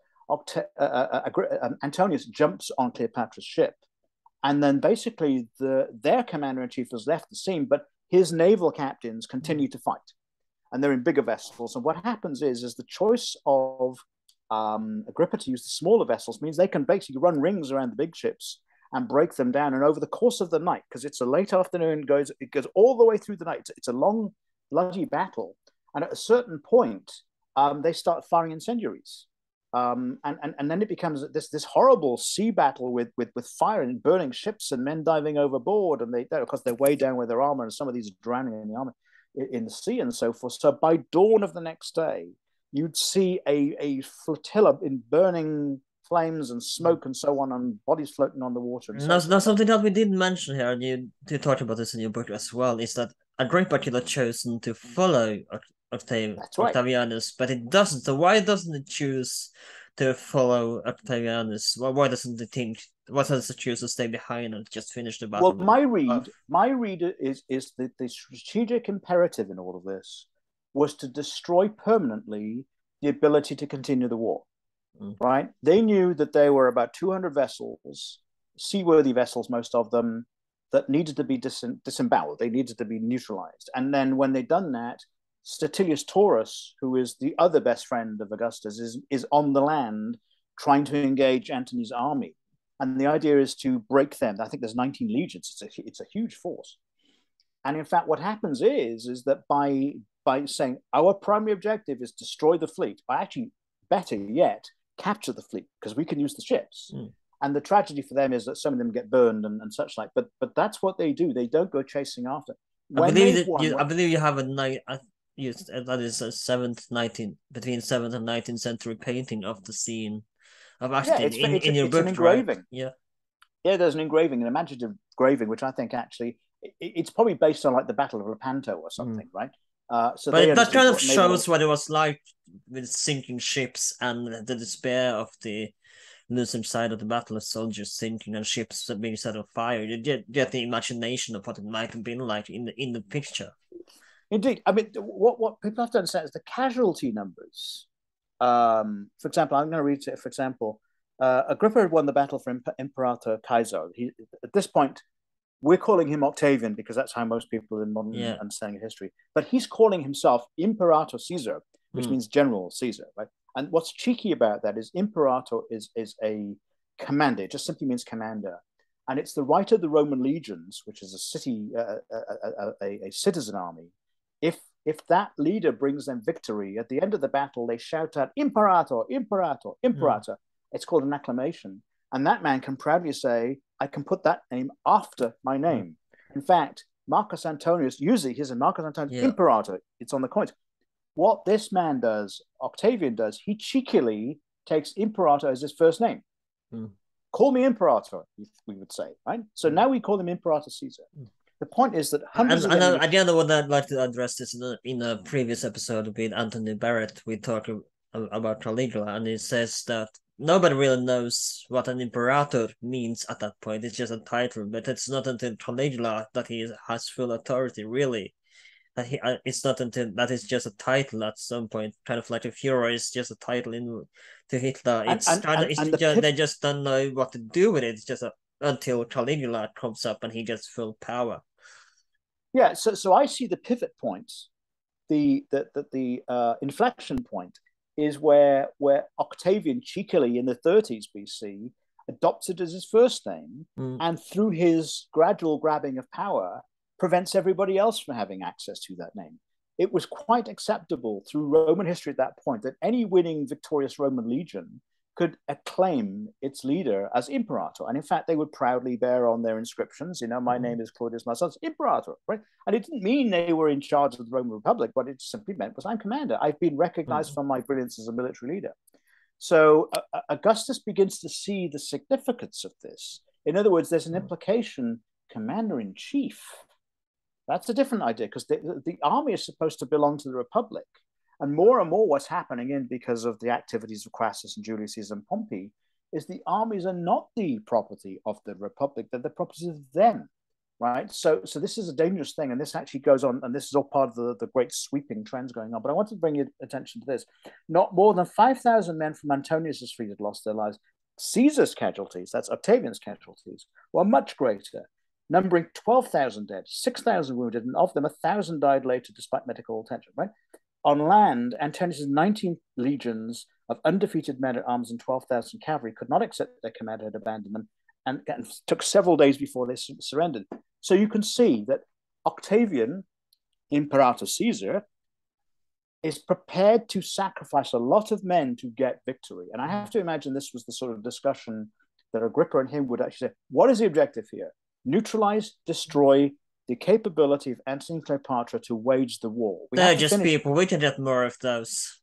Antonius jumps on Cleopatra's ship, and then basically their commander-in-chief has left the scene, but his naval captains continue to fight, and they're in bigger vessels. And what happens is the choice of Agrippa to use the smaller vessels means they can basically run rings around the big ships and break them down. And over the course of the night, because it's a late afternoon, it goes all the way through the night. It's a long, bloody battle. And at a certain point, they start firing incendiaries. And then it becomes this horrible sea battle with fire and burning ships and men diving overboard. And of course, they're way down with their armor, and some of these are drowning in the armor in the sea and so forth. So by dawn of the next day, you'd see a flotilla in burning flames and smoke and so on, and bodies floating on the water. And now, something that we didn't mention here, and you talked about this in your book as well, is that Agrippa could have chosen to follow Octavianus, but it doesn't. So why doesn't it choose to follow Octavianus? Why doesn't it think? Why does it choose to stay behind and just finish the battle? Well, my read is that the strategic imperative in all of this was to destroy permanently the ability to continue the war. Right? They knew that there were about 200 vessels, seaworthy vessels, most of them, that needed to be disemboweled. They needed to be neutralized. And then when they'd done that, Statilius Taurus, who is the other best friend of Augustus, is on the land trying to engage Antony's army. And the idea is to break them. I think there's 19 legions. It's a huge force. And in fact, what happens is that by saying our primary objective is destroy the fleet, by actually, better yet, capture the fleet, because we can use the ships. And the tragedy for them is that some of them get burned and such like. But that's what they do. They don't go chasing after. I believe you have that is a between 7th and 19th century painting of the scene of actually in your book, an engraving. Right? Yeah, there's an engraving, an imaginative engraving, which I think actually it's probably based on like the Battle of Lepanto or something, right? But that kind of shows what it was like with sinking ships and the despair of the losing side of the battle of soldiers sinking and ships being set on fire. You get the imagination of what it might have been like in the picture. Indeed. I mean, what people have to understand is the casualty numbers. For example, I'm going to read it. For example, Agrippa had won the battle for Imperator Kaiser. At this point, we're calling him Octavian because that's how most people in modern understanding of history. But he's calling himself Imperator Caesar, which means General Caesar, right? And what's cheeky about that is Imperator is a commander. It just simply means commander. And it's the right of the Roman legions, which is a citizen army. If that leader brings them victory, at the end of the battle, they shout out, Imperator, Imperator, Imperator. It's called an acclamation. And that man can proudly say, I can put that name after my name. In fact, Marcus Antonius, usually he's a Marcus Antonius Imperator. It's on the coins. What this man does, Octavian does, he cheekily takes Imperator as his first name. Call me Imperator, we would say, right? So now we call him Imperator Caesar. The point is that hundreds of the other one I'd like to address this in a previous episode with Anthony Barrett. We talk about Caligula, and he says that nobody really knows what an imperator means at that point. It's just a title, but it's not until Caligula that he has full authority, really. It's not until that is just a title at some point, kind of like a Führer is just a title to Hitler. They just don't know what to do with it. It's just until Caligula comes up and he gets full power. Yeah, so I see the pivot point, the inflection point is where Octavian cheekily in the 30s BC adopts it as his first name, and through his gradual grabbing of power, prevents everybody else from having access to that name. It was quite acceptable through Roman history at that point that any winning victorious Roman legion could acclaim its leader as Imperator. And in fact, they would proudly bear on their inscriptions, my name is Claudius Marcellus, Imperator, right? And it didn't mean they were in charge of the Roman Republic. What it simply meant was, I'm commander. I've been recognized for my brilliance as a military leader. So Augustus begins to see the significance of this. In other words, there's an implication, commander-in-chief. That's a different idea, because the army is supposed to belong to the Republic. And more what's happening because of the activities of Crassus and Julius Caesar and Pompey is the armies are not the property of the Republic, they're the property of them, right? So this is a dangerous thing, and this actually goes on, and this is all part of the great sweeping trends going on. But I want to bring your attention to this. Not more than 5,000 men from Antonius's fleet had lost their lives. Caesar's casualties, that's Octavian's casualties, were much greater, numbering 12,000 dead, 6,000 wounded, and of them 1,000 died later despite medical attention, right? On land, Antonius's 19 legions of undefeated men at arms and 12,000 cavalry could not accept their commander had abandoned them, and took several days before they surrendered. So you can see that Octavian, Imperator Caesar, is prepared to sacrifice a lot of men to get victory. And I have to imagine this was the sort of discussion that Agrippa and him would actually say, what is the objective here? Neutralize, destroy the capability of Antony and Cleopatra to wage the war. They're just people. We can get more of those.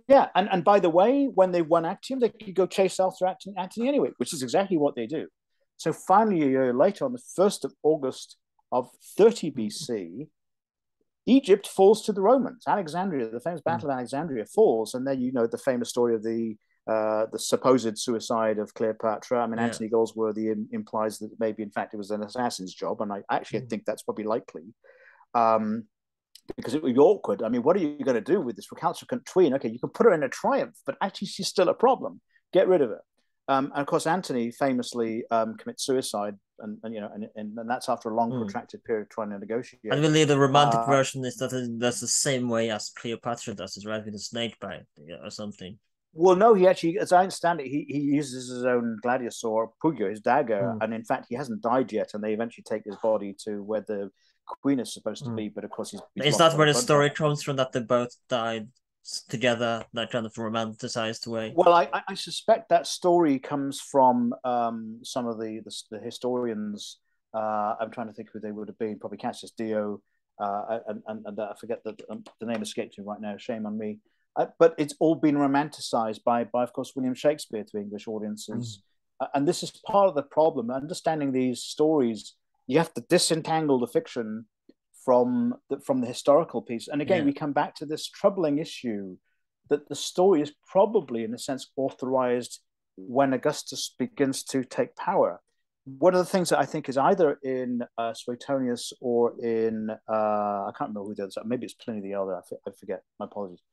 Yeah, and by the way, when they won Actium, they could go chase after Antony anyway, which is exactly what they do. So finally, a year later, on the 1st of August of 30 BC, Egypt falls to the Romans. Alexandria, the famous Battle of Alexandria, falls, and then you know the famous story of the supposed suicide of Cleopatra. I mean, Anthony Goldsworthy implies that maybe, in fact, it was an assassin's job, and I actually think that's probably likely. Because it would be awkward. I mean, what are you going to do with this recalcitrant queen? Okay, you can put her in a triumph, but actually she's still a problem. Get rid of her. And of course, Antony famously commits suicide, and that's after a long, protracted period of trying to negotiate. I believe the romantic version is that that's the same way as Cleopatra does it, right, with a snake bite or something. Well, no, he actually, as I understand it, he uses his own gladiator, Pugio, his dagger, and in fact, he hasn't died yet, and they eventually take his body to where the queen is supposed to be, but of course he's is that where the story comes from, that they both died together, that kind of romanticized way? Well, I suspect that story comes from some of the historians. I'm trying to think who they would have been. Probably Cassius Dio, and I forget the name escapes me right now. Shame on me. But it's all been romanticized by of course William Shakespeare to English audiences, and this is part of the problem. Understanding these stories, you have to disentangle the fiction from the historical piece. And again, we come back to this troubling issue that the story is probably, in a sense, authorized when Augustus begins to take power. One of the things that I think is either in Suetonius or in, I can't remember who the other, maybe it's Pliny the Elder, I forget, my apologies.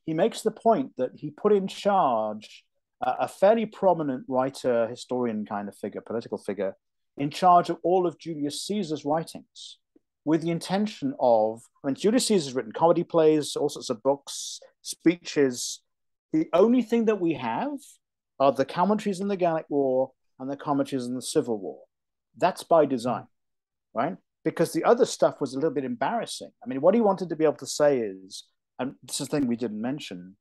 He makes the point that he put in charge a fairly prominent writer, historian kind of figure, political figure, in charge of all of Julius Caesar's writings, with the intention of, I mean, Julius Caesar's written comedy plays, all sorts of books, speeches. The only thing that we have are the commentaries in the Gallic War and the commentaries in the Civil War. That's by design, right? Because the other stuff was a little bit embarrassing. I mean, what he wanted to be able to say is, and this is the thing we didn't mention,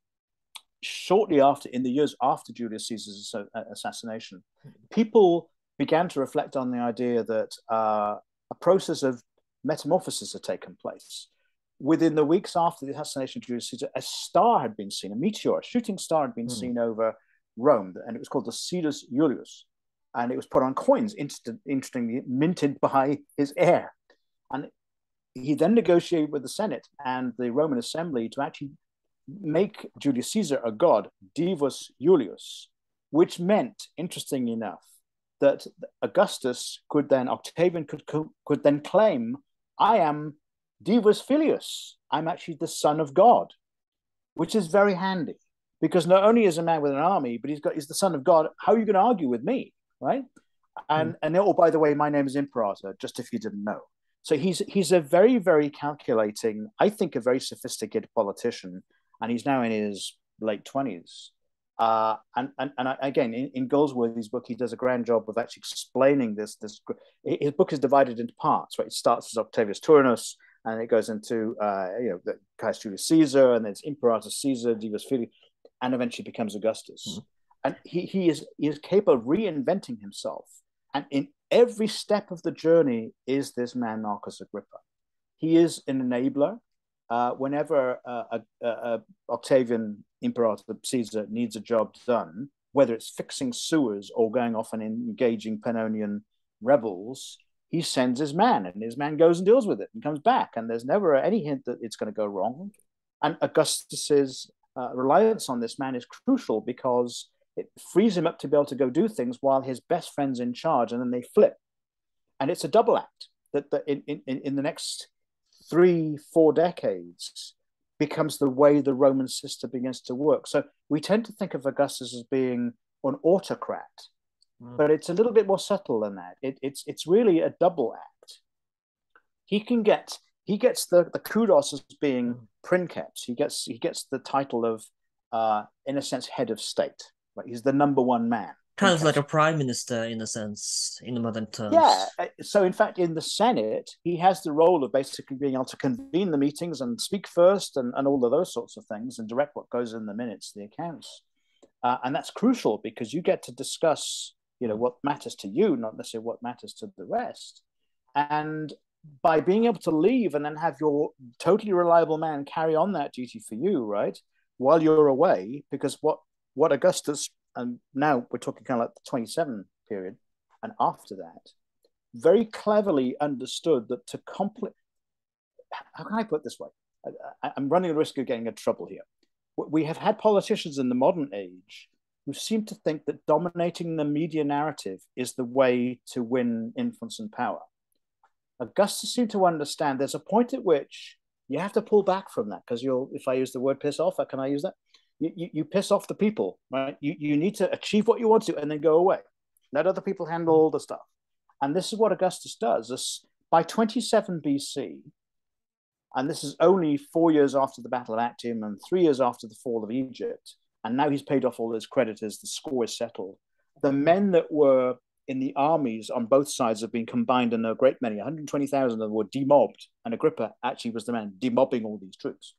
shortly after, in the years after Julius Caesar's assassination, people began to reflect on the idea that a process of metamorphosis had taken place. Within the weeks after the assassination of Julius Caesar, a star had been seen, a meteor, a shooting star had been seen over Rome, and it was called the Sidus Iulius, and it was put on coins, interestingly minted by his heir. And he then negotiated with the Senate and the Roman Assembly to actually make Julius Caesar a god, Divus Iulius, which meant, interestingly enough, that Augustus could then, Octavian could then claim, I am Divus Filius. I'm actually the son of God, which is very handy, because not only is a man with an army, but he's the son of God. How are you going to argue with me, right? And oh, by the way, my name is Imperator, just if you didn't know. So he's a very, very calculating, I think, a very sophisticated politician, and he's now in his late 20s. And again, in Goldsworthy's book, he does a grand job of actually explaining this. His book is divided into parts, right? It starts as Octavius Turnus, and it goes into the Caius Julius Caesar, and then it's Imperator Caesar, Divus Filius, and eventually becomes Augustus. And he is capable of reinventing himself. And in every step of the journey is this man, Marcus Agrippa. He is an enabler. Whenever Octavian, Imperator Caesar, needs a job done, whether it's fixing sewers or going off and engaging Pannonian rebels, he sends his man, and his man goes and deals with it and comes back. And there's never any hint that it's going to go wrong. And Augustus's reliance on this man is crucial, because it frees him up to be able to go do things while his best friend's in charge, and then they flip. And it's a double act that in the next 3-4 decades becomes the way the Roman system begins to work. So we tend to think of Augustus as being an autocrat, but it's a little bit more subtle than that. It's really a double act. He gets the kudos as being princeps. He gets the title of, in a sense, head of state. Right? He's the number one man. Kind of like a prime minister in a sense, in the modern terms. Yeah. So in fact, in the Senate, he has the role of basically being able to convene the meetings and speak first and all of those sorts of things and direct what goes in the minutes, the accounts. And that's crucial because you get to discuss, what matters to you, not necessarily what matters to the rest. And by being able to leave and then have your totally reliable man carry on that duty for you, right, while you're away, because what Augustus, and now we're talking kind of like the 27 period, and after that, very cleverly understood that to complete, how can I put it this way? I'm running the risk of getting into trouble here. We have had politicians in the modern age who seem to think that dominating the media narrative is the way to win influence and power. Augustus seemed to understand there's a point at which you have to pull back from that because if I use the word piss off, can I use that? You piss off the people, right? You need to achieve what you want to and then go away. Let other people handle all the stuff. And this is what Augustus does. By 27 BC, and this is only 4 years after the Battle of Actium and 3 years after the fall of Egypt, and now he's paid off all his creditors, the score is settled. The men that were in the armies on both sides have been combined, and a great many, 120,000 of them were demobbed, and Agrippa actually was the man demobbing all these troops.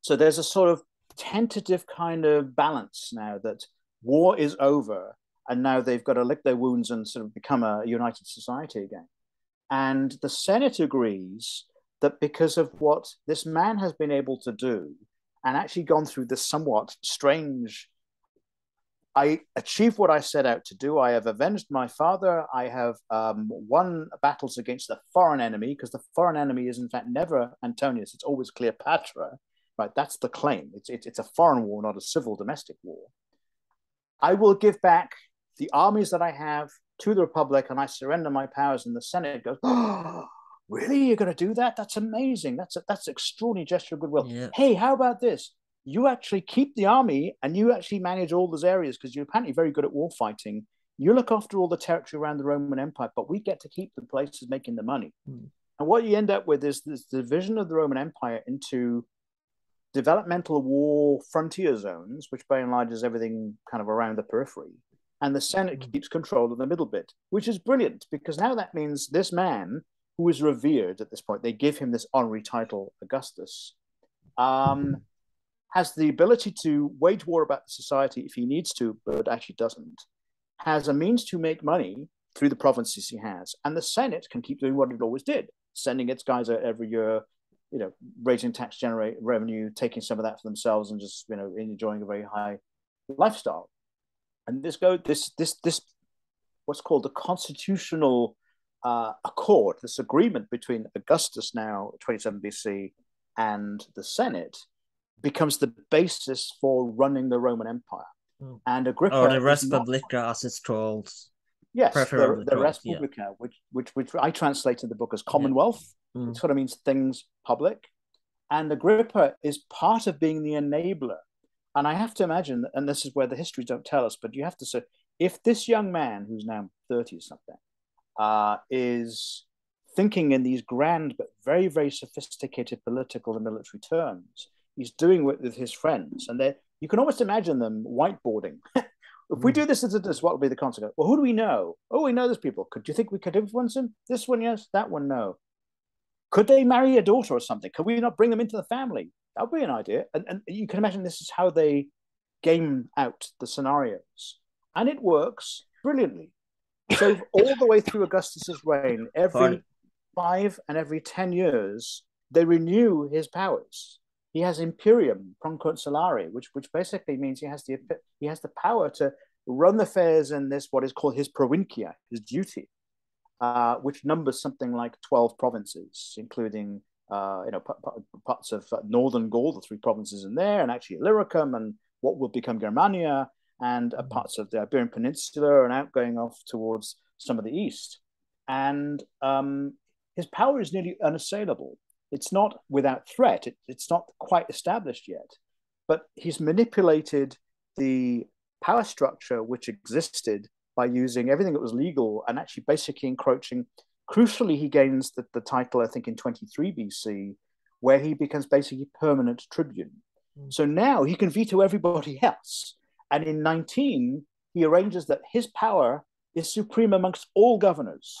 So there's a sort of tentative kind of balance now that war is over, and now they've got to lick their wounds and sort of become a united society again. And the Senate agrees that because of what this man has been able to do, and actually gone through this somewhat strange, I achieved what I set out to do. I have avenged my father. I have won battles against the foreign enemy, because the foreign enemy is in fact never Antonius. It's always Cleopatra, right? That's the claim. It's a foreign war, not a civil domestic war. I will give back the armies that I have to the Republic, and I surrender my powers. And the Senate goes, oh, really? You're going to do that? That's amazing. That's an extraordinary gesture of goodwill. Yeah. Hey, how about this? You actually keep the army and you actually manage all those areas because you're apparently very good at war fighting. You look after all the territory around the Roman Empire, but we get to keep the places making the money. And what you end up with is this division of the Roman Empire into developmental war frontier zones, which by and large is everything kind of around the periphery. And the Senate keeps control of the middle bit, which is brilliant because now that means this man, who is revered at this point, they give him this honorary title, Augustus, has the ability to wage war about the society if he needs to, but actually doesn't, has a means to make money through the provinces he has. And the Senate can keep doing what it always did, sending its guys out every year, raising tax generate revenue, taking some of that for themselves and just, enjoying a very high lifestyle. And this what's called the constitutional accord, this agreement between Augustus now, 27 BC, and the Senate becomes the basis for running the Roman Empire. And Agrippa, or the Respublica, as it's called. Yes, the Respublica, yeah. which I translate in the book as Commonwealth. It sort of means things public. And Agrippa is part of being the enabler. And I have to imagine, and this is where the histories don't tell us, but you have to say, if this young man, who's now 30 or something, is thinking in these grand but very, very sophisticated political and military terms, he's doing it with his friends. And you can almost imagine them whiteboarding. If we do this, what will be the consequence? Well, who do we know? Oh, we know those people. Do you think we could influence them? This one, yes. That one, no. Could they marry a daughter or something? Could we not bring them into the family? That would be an idea. And you can imagine this is how they game out the scenarios. And it works brilliantly. So all the way through Augustus's reign, every 5 and every 10 years, they renew his powers. He has imperium proconsulare, which basically means he has the power to run the affairs in this, what is called his provincia, his duty, which numbers something like 12 provinces, including parts of northern Gaul, the 3 provinces in there, and actually Illyricum and what will become Germania, and parts of the Iberian Peninsula, and out going off towards some of the east. And his power is nearly unassailable. It's not without threat. It's not quite established yet, but he's manipulated the power structure which existed by using everything that was legal and actually basically encroaching. Crucially, he gains the title, I think, in 23 BC, where he becomes basically permanent tribune. So now he can veto everybody else. And in 19, he arranges that his power is supreme amongst all governors.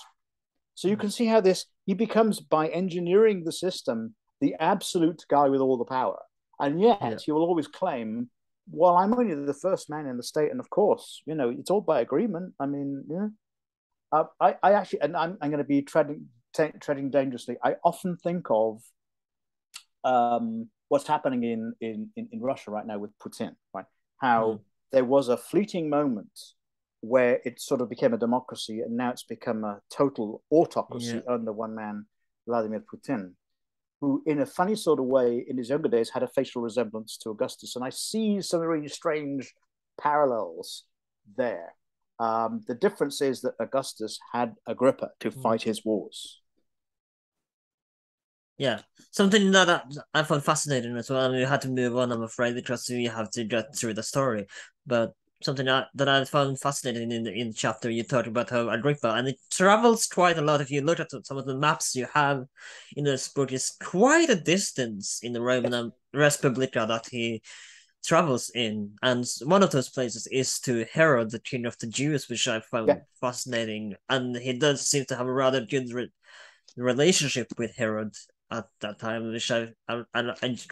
So you can see how he becomes, by engineering the system, the absolute guy with all the power. And yet he will always claim, well, I'm only the first man in the state. And of course, it's all by agreement. I mean, I actually, and I'm going to be treading dangerously. I often think of what's happening in Russia right now with Putin, right? How there was a fleeting moment where it sort of became a democracy, and now it's become a total autocracy under one man, Vladimir Putin, who, in a funny sort of way, in his younger days, had a facial resemblance to Augustus. And I see some really strange parallels there. The difference is that Augustus had Agrippa to fight his wars. Yeah, something that I found fascinating as well. And we had to move on, I'm afraid, because we have to get through the story. But something that I found fascinating in the chapter, you talked about how Agrippa, and it travels quite a lot. If you look at some of the maps you have in this book, it's quite a distance in the Roman Respublica that he travels in. And one of those places is to Herod, the king of the Jews, which I found fascinating. And he does seem to have a rather good relationship with Herod at that time, which I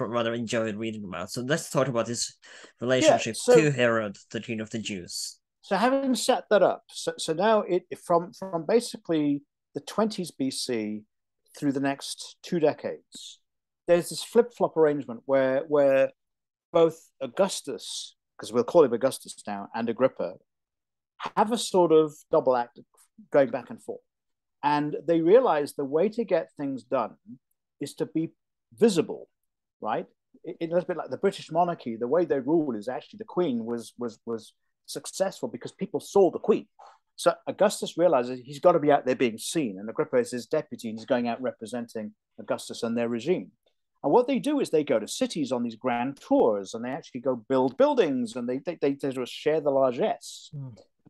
rather enjoyed reading about. So let's talk about his relationship to Herod, the king of the Jews. So having set that up, so now from basically the 20s BC through the next 2 decades, there's this flip-flop arrangement where both Augustus, because we'll call him Augustus now, and Agrippa have a sort of double act going back and forth. And they realize the way to get things done is to be visible, right? It's a bit like the British monarchy. The way they rule is actually the Queen was successful because people saw the Queen. So Augustus realizes he's got to be out there being seen, and Agrippa is his deputy, and he's going out representing Augustus and their regime. And what they do is they go to cities on these grand tours, and they actually go build buildings, and they sort of share the largesse.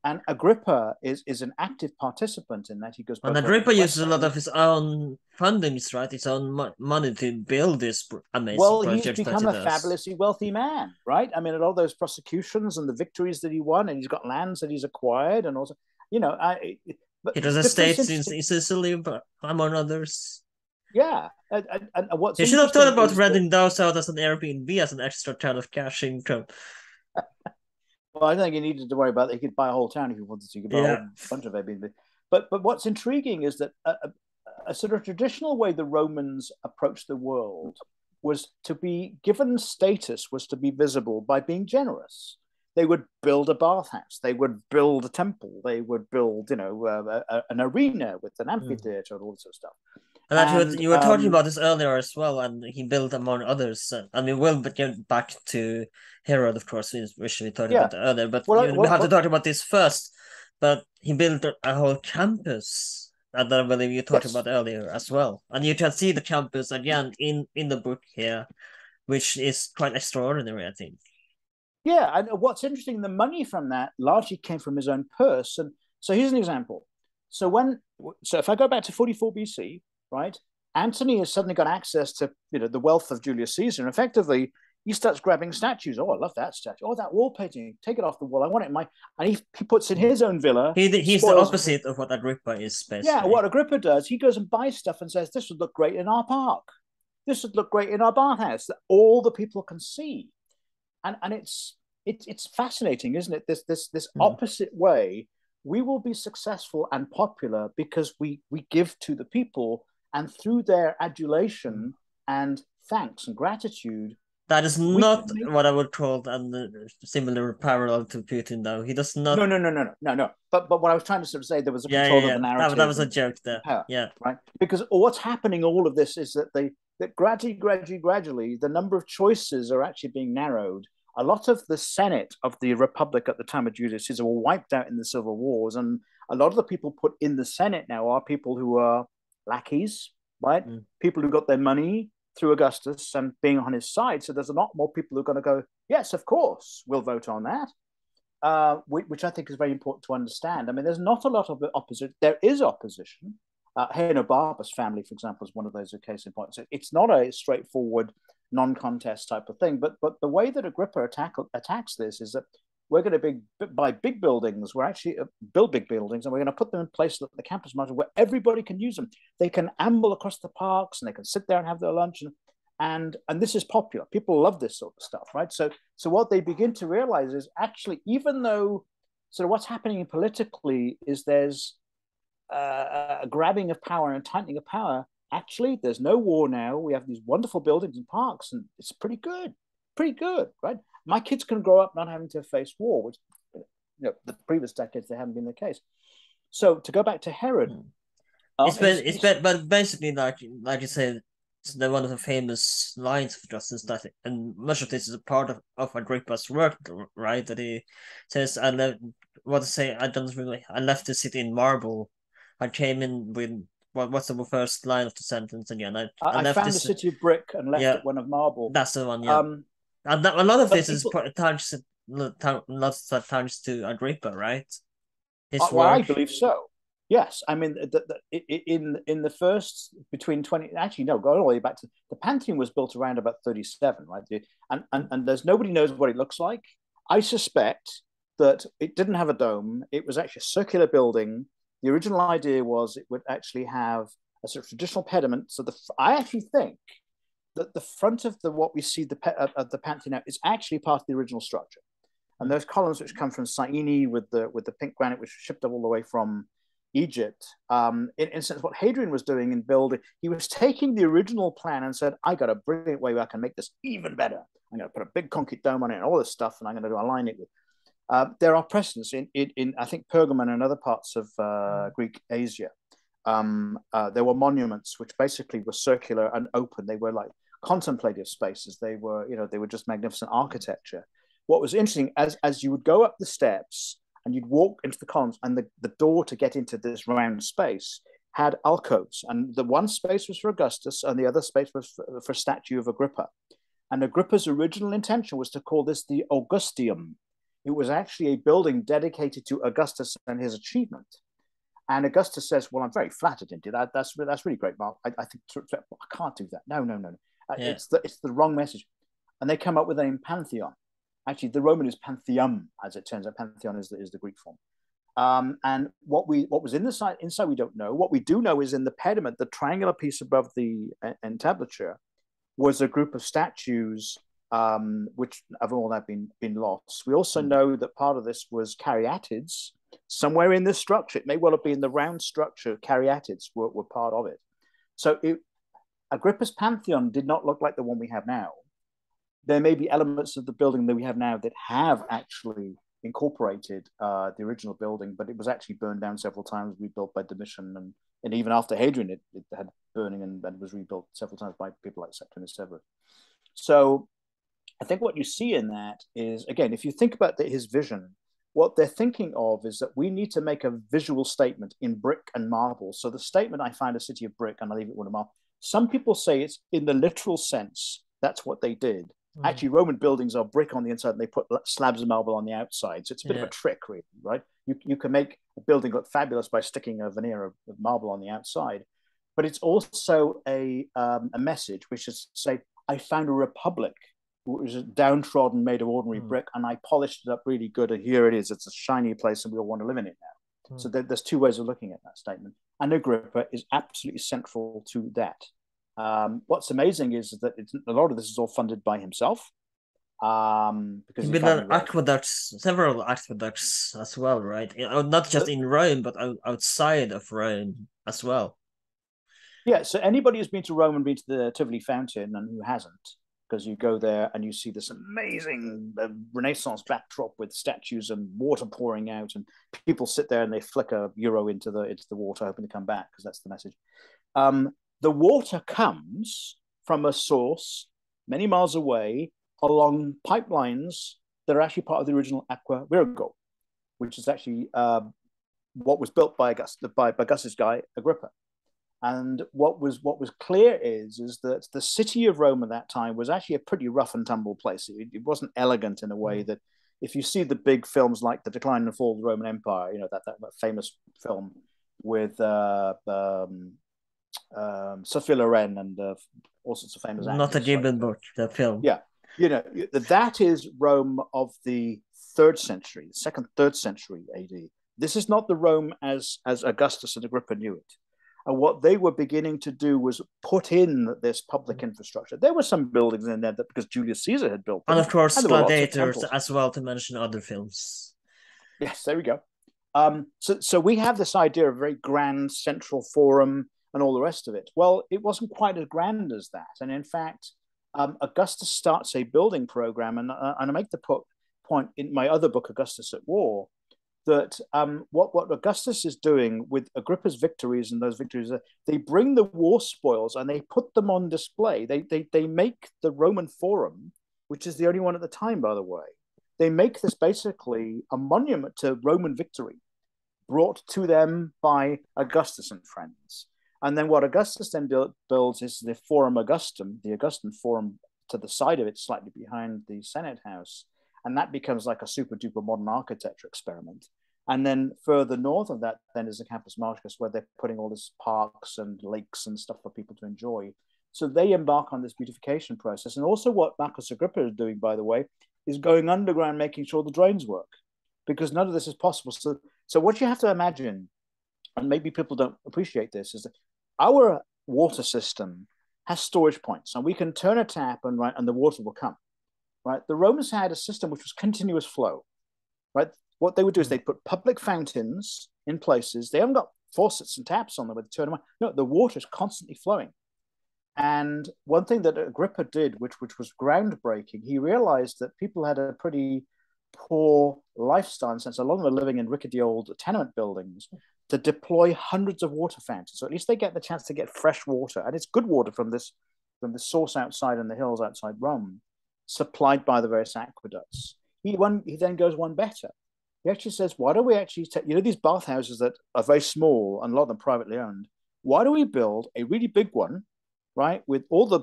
And Agrippa is an active participant in that. He goes. And Agrippa uses a lot of his own fundings, right? His own money to build this amazing project. Well, he's become a fabulously wealthy man, right? I mean, at all those prosecutions and the victories that he won, and he's got lands that he's acquired, and also, he does estates in Sicily, but among others. Yeah, and what's you should have thought about renting those out as an Airbnb as an extra kind of cash income. Well, I don't think he needed to worry about it. He could buy a whole town if he wanted to. He could buy a whole bunch of Airbnb. But what's intriguing is that a sort of traditional way the Romans approached the world was to be given status, was to be visible by being generous. They would build a bathhouse. They would build a temple. They would build, an arena with an amphitheater and all this sort of stuff. And you were talking about this earlier as well, and he built, among others, I mean, we'll get back to Herod, of course, which we talked about earlier, but we have to talk about this first. But he built a whole campus that I believe you talked about earlier as well. And you can see the campus again in the book here, which is quite extraordinary, I think. Yeah, and what's interesting, the money from that largely came from his own purse. And so here's an example. So if I go back to 44 BC, right, Antony has suddenly got access to the wealth of Julius Caesar, and effectively he starts grabbing statues. Oh, I love that statue. Oh, that wall painting, take it off the wall. I want it in my. And he puts in his own villa. He's the opposite of what Agrippa is, basically. Yeah, what Agrippa does, he goes and buys stuff and says, "This would look great in our park. This would look great in our bathhouse that all the people can see." And it's fascinating, isn't it? This opposite way, we will be successful and popular because we give to the people, and through their adulation and thanks and gratitude. That is not what I would call a similar parallel to Putin, though. He does not. No. But what I was trying to sort of say, there was a control of the narrative. That was a joke there. Right. Because what's happening, all of this, is that gradually, the number of choices are actually being narrowed. A lot of the Senate of the Republic at the time of Julius Caesar were wiped out in the civil wars, and a lot of the people put in the Senate now are people who are lackeys, right? People who got their money through Augustus and being on his side. So there's a lot more people who are going to go, yes, of course, we'll vote on that, which I think is very important to understand. I mean, there's not a lot of opposition. There is opposition. Barba's family, for example, is one of those case in point. So it's not a straightforward non-contest type of thing. But the way that Agrippa attacks this is that we're going to buy big buildings. We're actually build big buildings, and we're going to put them in places like the campus margin where everybody can use them. They can amble across the parks, and they can sit there and have their lunch. And this is popular. People love this sort of stuff, right? So what they begin to realize is actually, even though sort of what's happening politically is there's a grabbing of power and tightening of power. Actually, there's no war now. We have these wonderful buildings and parks, and it's pretty good, right? My kids can grow up not having to face war, which the previous decades they haven't been the case. So to go back to Herod, but basically, like you said, it's one of the famous lines of justice that, and much of this is a part of Agrippa's work, right? That he says, I left the city in marble. I came in with what's the first line of the sentence again? I left found the city of brick and left it one of marble. That's the one, yeah. And a lot of this is thanks to Agrippa, right? I believe so. Yes, I mean, in the first between 20, actually no, go all the way back to the Pantheon was built around about 37, right? And there's nobody knows what it looks like. I suspect that it didn't have a dome. It was actually a circular building. The original idea was it would actually have a sort of traditional pediment. So I actually think that the front of what we see of the Pantheon now is actually part of the original structure. And those columns which come from Syene with the pink granite, which was shipped all the way from Egypt, in a sense, what Hadrian was doing in building, he was taking the original plan and said, I got a brilliant way where I can make this even better. I'm going to put a big concrete dome on it and all this stuff, and I'm going to align it with. There are precedents in I think Pergamon and other parts of Greek Asia. There were monuments which basically were circular and open. They were like contemplative spaces. They were just magnificent architecture. What was interesting, as you would go up the steps and you'd walk into the columns, and the door to get into this round space had alcoves, and the one space was for Augustus and the other space was for a statue of Agrippa. And Agrippa's original intention was to call this the Augusteum. It was actually a building dedicated to Augustus and his achievement. And Augustus says, well, I'm very flattered into that. That's really great, Mark. I think I can't do that. No. Yeah. It's the wrong message. And they come up with the name Pantheon. Actually, the Roman is Pantheon, as it turns out. Pantheon is the Greek form. And what was inside we don't know. What we do know is in the pediment, the triangular piece above the entablature, was a group of statues which have all now been lost. We also know that part of this was caryatids. Somewhere in this structure, it may well have been the round structure, caryatids were part of it. So Agrippa's Pantheon did not look like the one we have now. There may be elements of the building that we have now that have actually incorporated the original building, but it was actually burned down several times, rebuilt by Domitian, and even after Hadrian, it had burning and was rebuilt several times by people like Septimius Severus. So I think what you see in that is, again, if you think about his vision, what they're thinking of is that we need to make a visual statement in brick and marble. So the statement, I find a city of brick and I leave it with a marble. Some people say it's in the literal sense, that's what they did. Actually, Roman buildings are brick on the inside and they put slabs of marble on the outside. So it's a bit of a trick, really, right? You can make a building look fabulous by sticking a veneer of marble on the outside. But it's also a message, which is to say, I found a republic, which is downtrodden, made of ordinary brick, and I polished it up really good, and here it is. It's a shiny place and we all want to live in it now. So there's two ways of looking at that statement. And Agrippa is absolutely central to that. What's amazing is that a lot of this is all funded by himself. Because he built several aqueducts as well, right? Not just in Rome, but outside of Rome as well. Yeah, so anybody who's been to Rome and been to the Tivoli Fountain, and who hasn't, because you go there and you see this amazing Renaissance backdrop with statues and water pouring out, and people sit there and they flick a euro into the water, hoping to come back, because that's the message. The water comes from a source many miles away along pipelines that are actually part of the original Aqua Virgo, which is actually what was built by Augustus' guy, Agrippa. And what was clear is that the city of Rome at that time was actually a pretty rough and tumble place. It wasn't elegant in a way that, if you see the big films like The Decline and Fall of the Roman Empire, that famous film with Sophia Loren and all sorts of famous actors. Not a given book, the film. Yeah. That is Rome of the third century, second, third century AD. This is not the Rome as Augustus and Agrippa knew it. And what they were beginning to do was put in this public infrastructure. There were some buildings in there that because Julius Caesar had built them. And of course, and there were lots of gladiators temples. as well, to mention other films. Yes, there we go. So we have this idea of a very grand central forum and all the rest of it. Well, it wasn't quite as grand as that. And in fact, Augustus starts a building program. And I make the point in my other book, Augustus at War, that what Augustus is doing with Agrippa's victories and those victories, they bring the war spoils and they put them on display. They make the Roman Forum, which is the only one at the time, by the way, they make this basically a monument to Roman victory brought to them by Augustus and friends. And then what Augustus then builds is the Forum Augustum, the Augustan Forum to the side of it, slightly behind the Senate House. And that becomes like a super duper modern architecture experiment. And then further north of that, then is the Campus Martius, where they're putting all this parks and lakes and stuff for people to enjoy. So they embark on this beautification process. And also what Marcus Agrippa is doing, by the way, is going underground, making sure the drains work, because none of this is possible. So what you have to imagine, and maybe people don't appreciate this, is that our water system has storage points, and we can turn a tap and the water will come. Right? The Romans had a system which was continuous flow. Right? What they would do is they'd put public fountains in places. They haven't got faucets and taps on them where they turn them on. No, the water is constantly flowing. And one thing that Agrippa did, which was groundbreaking, he realized that people had a pretty poor lifestyle, in the sense a lot of them are living in rickety old tenement buildings, to deploy hundreds of water fountains. So at least they get the chance to get fresh water. And it's good water from the source outside in the hills outside Rome, supplied by the various aqueducts. He then goes one better. He actually says, why don't we actually take, these bathhouses that are very small and a lot of them privately owned, why do we build a really big one, right, with all the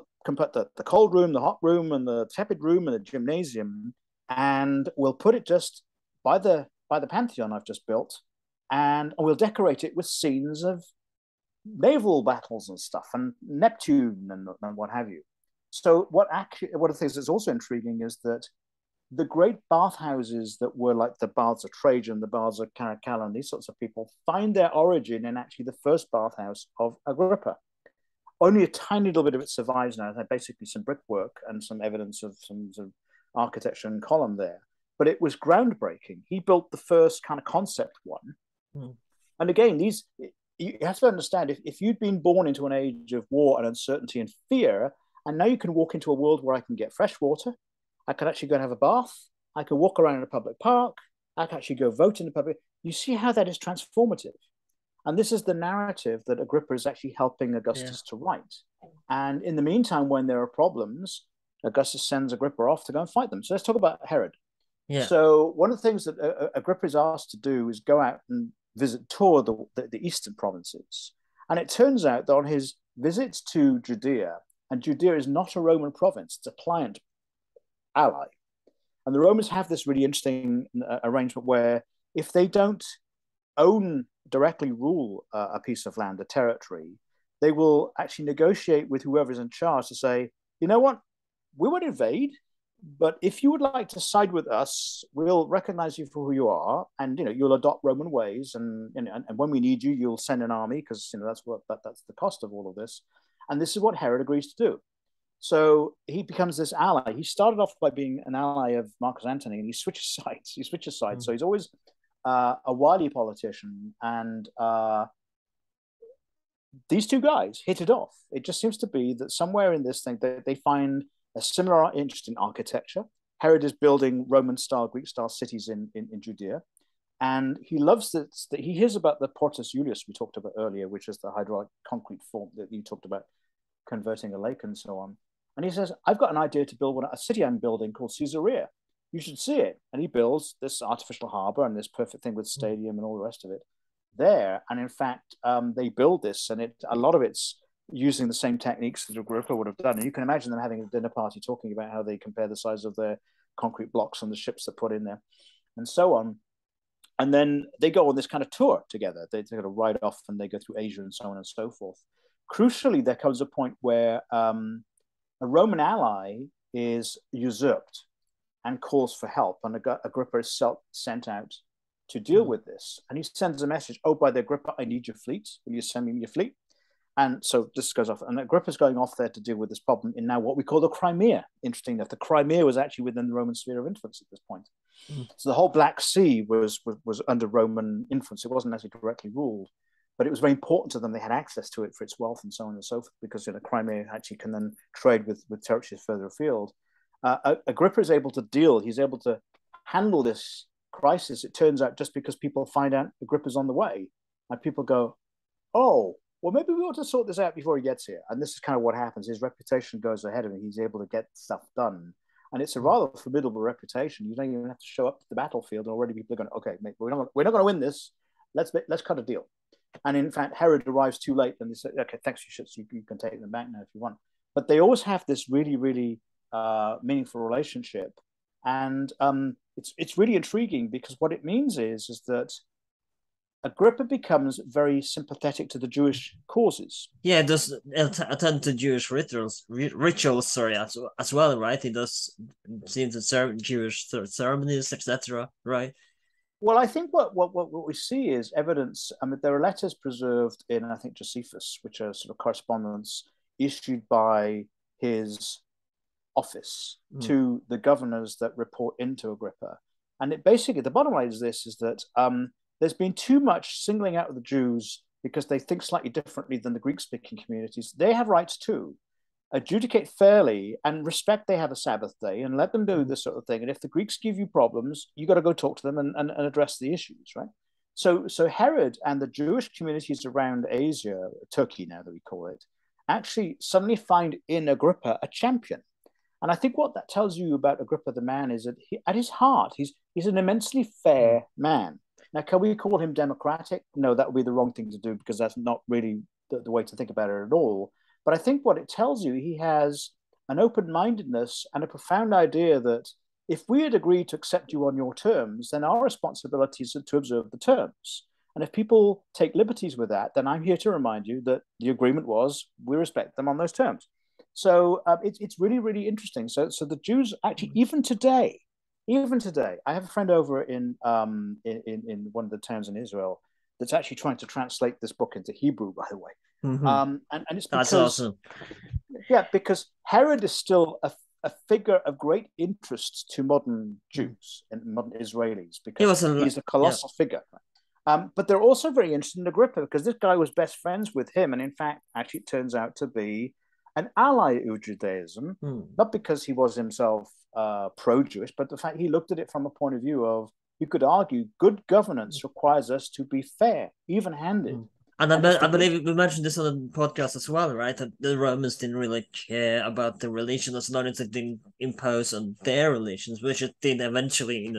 cold room, the hot room, and the tepid room, and the gymnasium, and we'll put it just by the Pantheon I've just built, and we'll decorate it with scenes of naval battles and stuff, and Neptune and what have you. So one of the things that's also intriguing is that the great bathhouses that were like the baths of Trajan, the baths of Caracalla, and these sorts of people find their origin in actually the first bathhouse of Agrippa. Only a tiny little bit of it survives now. There's basically some brickwork and some evidence of some sort of architecture and column there. But it was groundbreaking. He built the first kind of concept one. And again, you have to understand, if you'd been born into an age of war and uncertainty and fear, and now you can walk into a world where I can get fresh water, I can actually go and have a bath, I can walk around in a public park, I can actually go vote in the public. You see how that is transformative. And this is the narrative that Agrippa is actually helping Augustus to write. And in the meantime, when there are problems, Augustus sends Agrippa off to go and fight them. So let's talk about Herod. Yeah. So one of the things that Agrippa is asked to do is go out and tour the eastern provinces. And it turns out that on his visits to Judea, and Judea is not a Roman province, it's a client ally. And the Romans have this really interesting arrangement where if they don't directly rule a piece of land, a territory, they will actually negotiate with whoever's in charge to say, you know what, we won't invade, but if you would like to side with us, we'll recognize you for who you are, and you'll adopt Roman ways, and when we need you, you'll send an army, because that's the cost of all of this. And this is what Herod agrees to do. So he becomes this ally. He started off by being an ally of Marcus Anthony, and he switches sides. So he's always a wily politician, and these two guys hit it off. It just seems to be that somewhere in this thing they find a similar interest in architecture. Herod is building Roman-style, Greek-style cities in Judea, and he loves that. He hears about the Portus Iulius we talked about earlier, which is the hydraulic concrete form that you talked about, converting a lake and so on. And he says, I've got an idea to build a city I'm building called Caesarea. You should see it. And he builds this artificial harbor and this perfect thing with stadium and all the rest of it there. And in fact, they build this, and a lot of it's using the same techniques that Agrippa would have done. And you can imagine them having a dinner party talking about how they compare the size of their concrete blocks on the ships they put in there and so on. And then they go on this kind of tour together. They kind of ride off and they go through Asia and so on and so forth. Crucially, there comes a point where a Roman ally is usurped. and calls for help. And Agrippa is sent out to deal with this. And he sends a message, oh, by the Agrippa, I need your fleet. Will you send me your fleet? And so this goes off. And Agrippa's going off there to deal with this problem in now what we call the Crimea. Interesting enough, the Crimea was actually within the Roman sphere of influence at this point. So the whole Black Sea was under Roman influence. It wasn't necessarily directly ruled, but it was very important to them. They had access to it for its wealth and so on and so forth, because Crimea actually can then trade with territories further afield. Agrippa is able to deal. He's able to handle this crisis, it turns out, just because people find out Agrippa's on the way. And people go, oh, well, maybe we ought to sort this out before he gets here. And this is kind of what happens. His reputation goes ahead of him. He's able to get stuff done. And it's a rather formidable reputation. You don't even have to show up to the battlefield. And already people are going, okay, mate, we're not going to win this. Let's cut a deal. And in fact, Herod arrives too late. And they say, okay, thanks, you can take them back now if you want. But they always have this really, really meaningful relationship. And it's really intriguing, because what it means is that Agrippa becomes very sympathetic to the Jewish causes. Yeah, he does attend to Jewish rituals, as well, right? He does seem to serve Jewish ceremonies, etc., right? Well, I think what we see is evidence. I mean, there are letters preserved in, I think, Josephus, which are sort of correspondence issued by his office to the governors that report into Agrippa. And it basically, the bottom line is this, is that there's been too much singling out of the Jews because they think slightly differently than the Greek-speaking communities. They have rights too. Adjudicate fairly and respect they have a Sabbath day, and let them do this sort of thing. And if the Greeks give you problems, you got to go talk to them and address the issues, right? So Herod and the Jewish communities around Asia, Turkey now that we call it, actually suddenly find in Agrippa a champion. And I think what that tells you about Agrippa the man is that at his heart, he's an immensely fair man. Now, can we call him democratic? No, that would be the wrong thing to do, because that's not really the way to think about it at all. But I think what it tells you, he has an open-mindedness and a profound idea that if we had agreed to accept you on your terms, then our responsibility is to observe the terms. And if people take liberties with that, then I'm here to remind you that the agreement was we respect them on those terms. So it's really, really interesting. So the Jews actually, even today, I have a friend over in one of the towns in Israel that's actually trying to translate this book into Hebrew, by the way. And it's because, that's awesome. Yeah, because Herod is still a figure of great interest to modern Jews and modern Israelis, because he's a colossal figure. But they're also very interested in Agrippa, because this guy was best friends with him. And in fact, actually, it turns out to be an ally of Judaism, not because he was himself pro-Jewish, but the fact he looked at it from a point of view of, you could argue, good governance requires us to be fair, even-handed. And I believe we mentioned this on the podcast as well, right? That the Romans didn't really care about the religion as long as it didn't impose on their religions, which it did eventually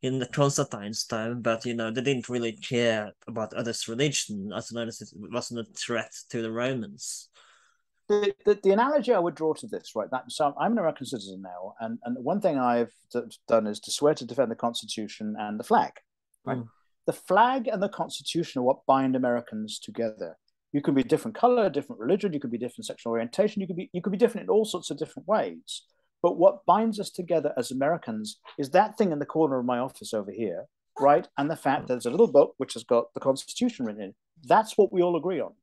in the Constantine's time. But they didn't really care about others' religion as long as it wasn't a threat to the Romans. The analogy I would draw to this, right? So I'm an American citizen now, and one thing I've done is to swear to defend the Constitution and the flag, right? The flag and the Constitution are what bind Americans together. You can be different color, different religion, you can be different sexual orientation, you could be different in all sorts of different ways. But what binds us together as Americans is that thing in the corner of my office over here, right? And the fact that there's a little book which has got the Constitution written in. That's what we all agree on.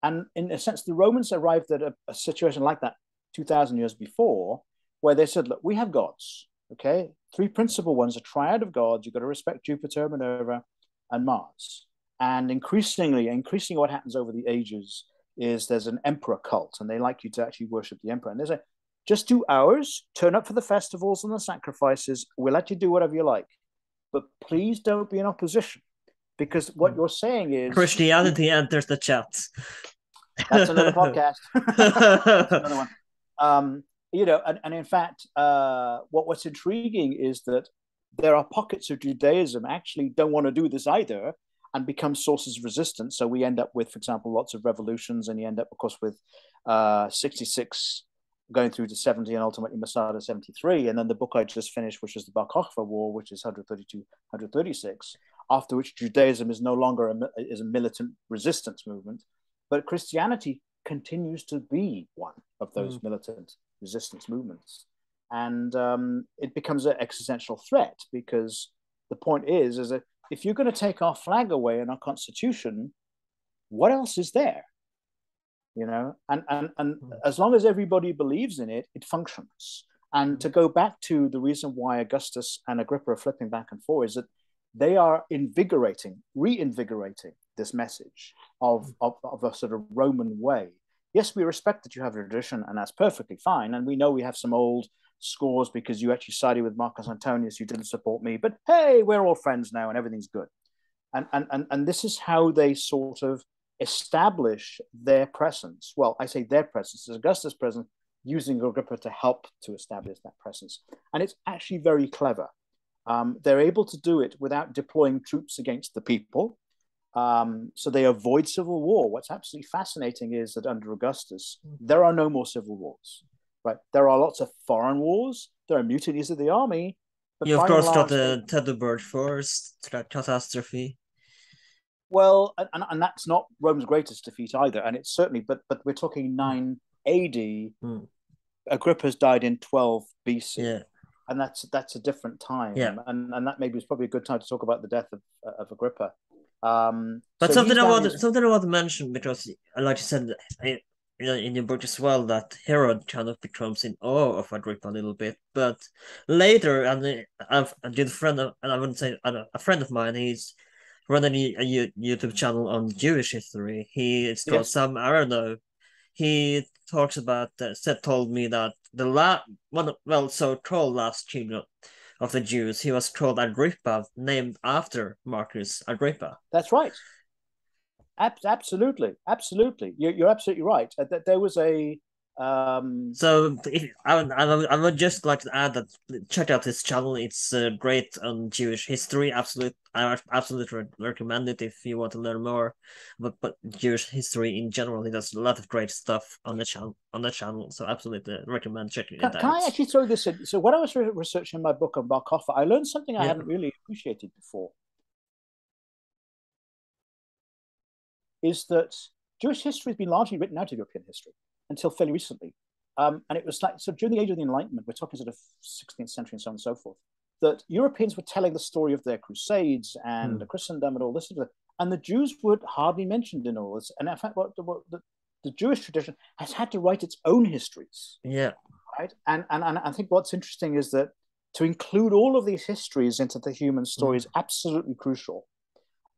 And in a sense, the Romans arrived at a situation like that 2,000 years before, where they said, look, we have gods, okay? Three principal ones, a triad of gods. You've got to respect Jupiter, Minerva, and Mars. And increasingly what happens over the ages is there's an emperor cult, and they like you to actually worship the emperor. And they say, just do ours, turn up for the festivals and the sacrifices. We'll let you do whatever you like. But please don't be in opposition. Because what you're saying is... Christianity enters the chat. That's another podcast. That's another one. And in fact, what's intriguing is that there are pockets of Judaism actually don't want to do this either and become sources of resistance. So we end up with, for example, lots of revolutions, and you end up, of course, with 66 going through to 70 and ultimately Masada 73. And then the book I just finished, which is the Bar Kokhba War, which is 132, 136, after which Judaism is no longer a militant resistance movement, but Christianity continues to be one of those militant resistance movements. and it becomes an existential threat, because the point is that if you're going to take our flag away and our constitution, what else is there? And as long as everybody believes in it, it functions. And to go back to the reason why Augustus and Agrippa are flipping back and forth is that they are reinvigorating this message of a sort of Roman way. Yes, we respect that you have a tradition, and that's perfectly fine. And we know we have some old scores because you actually sided with Marcus Antonius, you didn't support me. But hey, we're all friends now, and everything's good. And this is how they sort of establish their presence. Well, I say their presence, Augustus' presence, using Agrippa to help to establish that presence. And it's actually very clever. They're able to do it without deploying troops against the people. So they avoid civil war. What's absolutely fascinating is that under Augustus, there are no more civil wars. Right? There are lots of foreign wars. There are mutinies of the army. But you of course got the Hedegart first catastrophe. Well, and that's not Rome's greatest defeat either, and it's certainly. But we're talking 9 A.D. Agrippa's died in 12 B.C. Yeah. And that's a different time. Yeah. And that maybe is probably a good time to talk about the death of Agrippa. But so something I want to mention, because like you said in your book as well, that Herod kind of becomes in awe of Agrippa a little bit. But later, and I've a good friend of, and I wouldn't say a friend of mine, he's running a YouTube channel on Jewish history. It's called Sam Aronow. He talks about told me that so-called last king of the Jews, he was called Agrippa, named after Marcus Agrippa. That's right. Absolutely. You're absolutely right. There was a So I would just like to add that check out his channel. It's great on Jewish history. I absolutely recommend it if you want to learn more about Jewish history in general. He does a lot of great stuff on the channel. So absolutely recommend checking it out. Can I actually throw this in? So when I was researching my book on Bar Kokhba, I learned something I hadn't really appreciated before. Is that Jewish history has been largely written out of European history until fairly recently. And it was like, so during the age of the Enlightenment, we're talking sort of 16th century and so on and so forth, that Europeans were telling the story of their crusades and Christendom and all this, and the Jews were hardly mentioned in all this. And in fact, the Jewish tradition has had to write its own histories. Yeah. Right. And I think what's interesting is that to include all of these histories into the human story is absolutely crucial.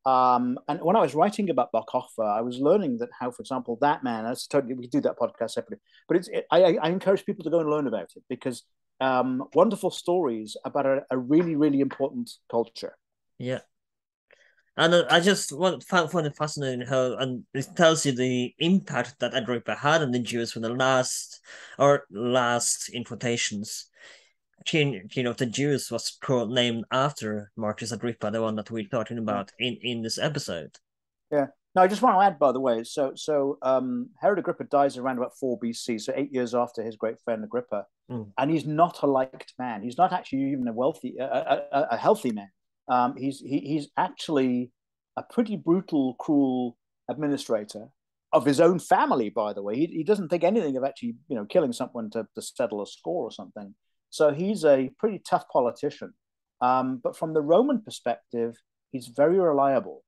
And when I was writing about Bar Kokhba, I was learning that how, for example, that man, we could do that podcast separately, but I encourage people to go and learn about it, because wonderful stories about a really, really important culture. Yeah. And I just found it fascinating how, and it tells you the impact that Agrippa had on the Jews when the last in quotations king of the Jews was named after Marcus Agrippa, the one that we're talking about in this episode. Yeah. Now, I just want to add, by the way, so Herod Agrippa dies around about 4 BC, so 8 years after his great friend Agrippa, and he's not a liked man. He's not actually even a healthy man. He's actually a pretty brutal, cruel administrator of his own family, by the way. He doesn't think anything of actually, killing someone to settle a score or something. So he's a pretty tough politician. But from the Roman perspective, he's very reliable.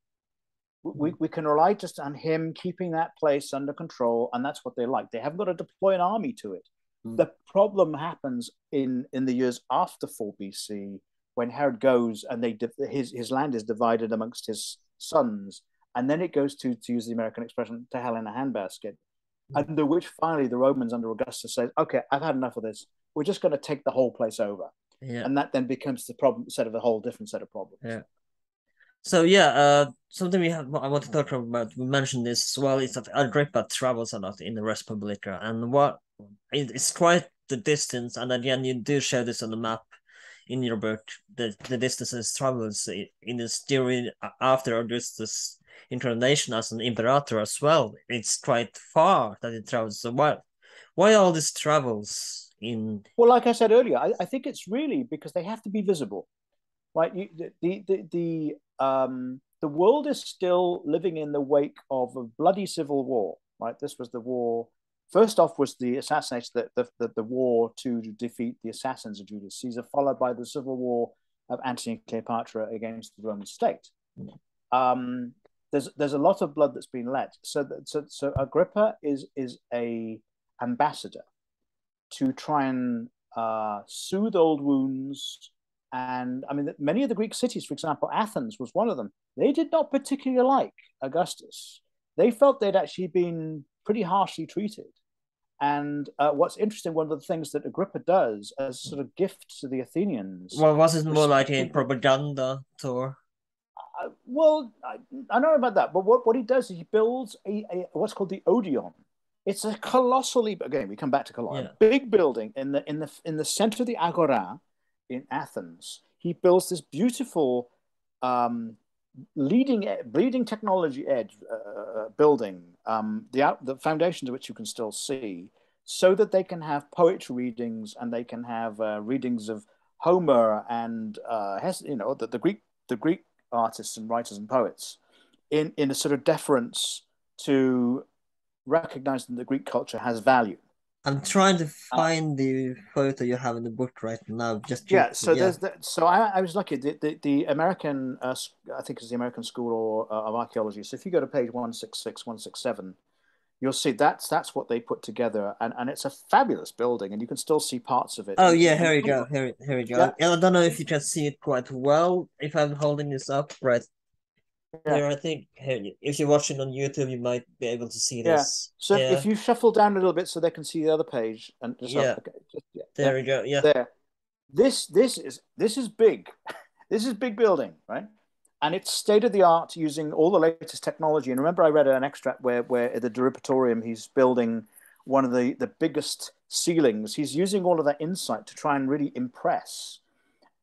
We can rely just on him keeping that place under control, and that's what they like. They haven't got to deploy an army to it. The problem happens in the years after 4 BC, when Herod goes and his land is divided amongst his sons, and then it goes to use the American expression, to hell in a handbasket, under which finally the Romans under Augustus says, okay, I've had enough of this. We're just going to take the whole place over. Yeah. And that then becomes the problem set of a whole different set of problems. Yeah. So something I want to talk about, we mentioned this as well, is that Agrippa travels a lot in the Respublica, and it's quite the distance, and again you do show this on the map in your book, the distances travels in this during after Augustus' incarnation as an imperator as well. It's quite far that it travels. So why all these travels in? Well, like I said earlier, I think it's really because they have to be visible, right? The world is still living in the wake of a bloody civil war, right? This was the war first off was the assassination, the war to defeat the assassins of Julius Caesar, followed by the civil war of Antony and Cleopatra against the Roman state. There's a lot of blood that's been let. So Agrippa is a ambassador to try and soothe old wounds. And I mean, many of the Greek cities, for example, Athens was one of them. They did not particularly like Augustus. They felt they'd actually been pretty harshly treated. And what's interesting, one of the things that Agrippa does as a sort of gift to the Athenians. Well, was it more like a propaganda tour? Well, I know about that, but what he does is he builds a what's called the Odeon. It's a colossally, again, we come back to Colossus, big building in the center of the Agora in Athens. He builds this beautiful bleeding technology edge building, the foundations of which you can still see, so that they can have poetry readings and they can have readings of Homer and the Greek artists and writers and poets in a sort of deference to recognizing that Greek culture has value. I'm trying to find the photo you have in the book right now. So I was lucky. The American, I think it's the American School of Archaeology. So if you go to page 166, 167, you'll see that's what they put together, and it's a fabulous building, and you can still see parts of it. Oh yeah, here we go. Here we go. Yeah. I don't know if you can see it quite well if I'm holding this up right. Here, I think if you're watching on YouTube, you might be able to see this. So if you shuffle down a little bit so they can see the other page, and there we go. Yeah, there. This is big. This is big building, right? And it's state of the art using all the latest technology. And remember, I read an extract where at the Diripatorium he's building one of the biggest ceilings. He's using all of that insight to try and really impress.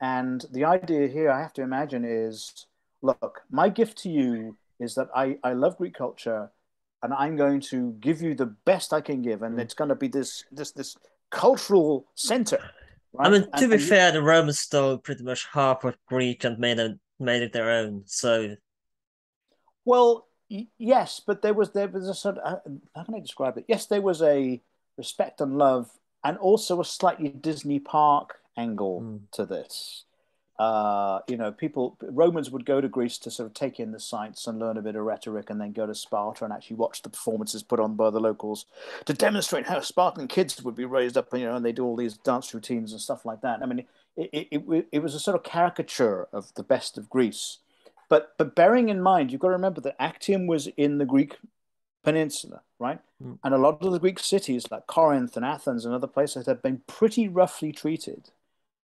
And the idea here, I have to imagine, is, look, my gift to you is that I love Greek culture, and I'm going to give you the best I can give, and it's going to be this cultural center. Right? I mean, to be fair, the Romans stole pretty much half of Greek and made it their own. So, well, yes, but there was a sort of, how can I describe it? Yes, there was a respect and love, and also a slightly Disney park angle to this. Romans would go to Greece to sort of take in the sights and learn a bit of rhetoric, and then go to Sparta and actually watch the performances put on by the locals to demonstrate how Spartan kids would be raised up, and they do all these dance routines and stuff like that. I mean, it was a sort of caricature of the best of Greece. But bearing in mind, you've got to remember that Actium was in the Greek peninsula, right? And a lot of the Greek cities like Corinth and Athens and other places have been pretty roughly treated.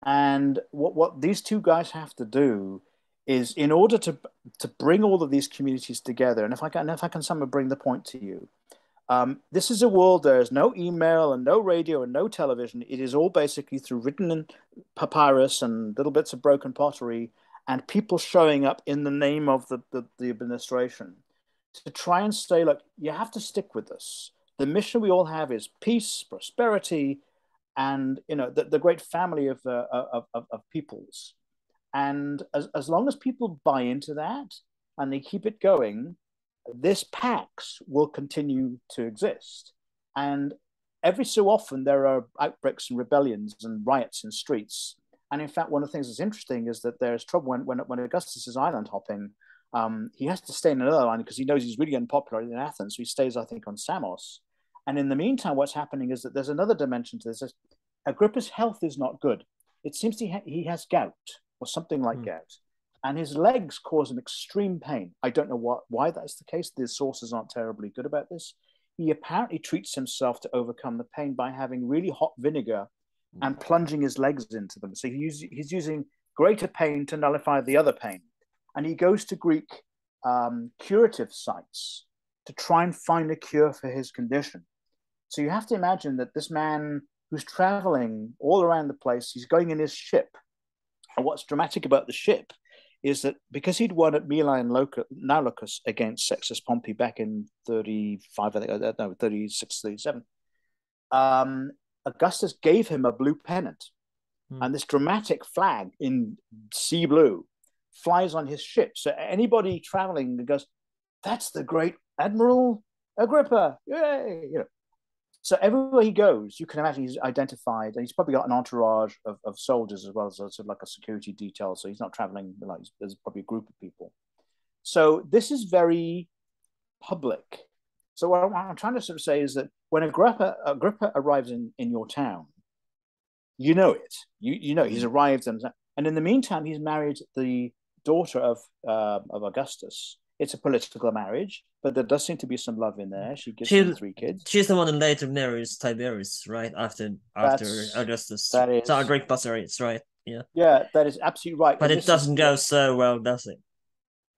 And what these two guys have to do is, in order to bring all of these communities together, and if I can somehow bring the point to you, this is a world there is no email and no radio and no television. It is all basically through written and papyrus and little bits of broken pottery and people showing up in the name of the administration to try and say, look, you have to stick with us. The mission we all have is peace, prosperity, and the great family of peoples. And as long as people buy into that and they keep it going, this pax will continue to exist. And every so often there are outbreaks and rebellions and riots in streets. And in fact, one of the things that's interesting is that there's trouble when Augustus is island hopping. He has to stay in another island because he knows he's really unpopular in Athens. So he stays, I think, on Samos. And in the meantime, what's happening is that there's another dimension to this. Agrippa's health is not good. It seems he has gout or something like gout. And his legs cause him extreme pain. I don't know why that's the case. The sources aren't terribly good about this. He apparently treats himself to overcome the pain by having really hot vinegar and plunging his legs into them. So he's using greater pain to nullify the other pain. And he goes to Greek curative sites to try and find a cure for his condition. So you have to imagine that this man who's traveling all around the place, he's going in his ship. And what's dramatic about the ship is that because he'd won at Milan Naulochus against Sextus Pompey back in 35, I think, no, 36, 37, Augustus gave him a blue pennant. And this dramatic flag in sea blue flies on his ship. So anybody traveling goes, that's the great Admiral Agrippa. Yay! So everywhere he goes, you can imagine he's identified, and he's probably got an entourage of soldiers as well as sort of like a security detail. So he's not traveling like there's probably a group of people. So this is very public. So what I'm trying to sort of say is that when Agrippa arrives in your town, you know it. You know he's arrived, and in the meantime, he's married the daughter of Augustus. It's a political marriage, but there does seem to be some love in there. She gives him 3 kids. She's the one who later marries Tiberius, right? After Augustus. That So is Agrippa, sorry, it's right. Yeah. Yeah, that is absolutely right. But And it this is doesn't go so well, does it?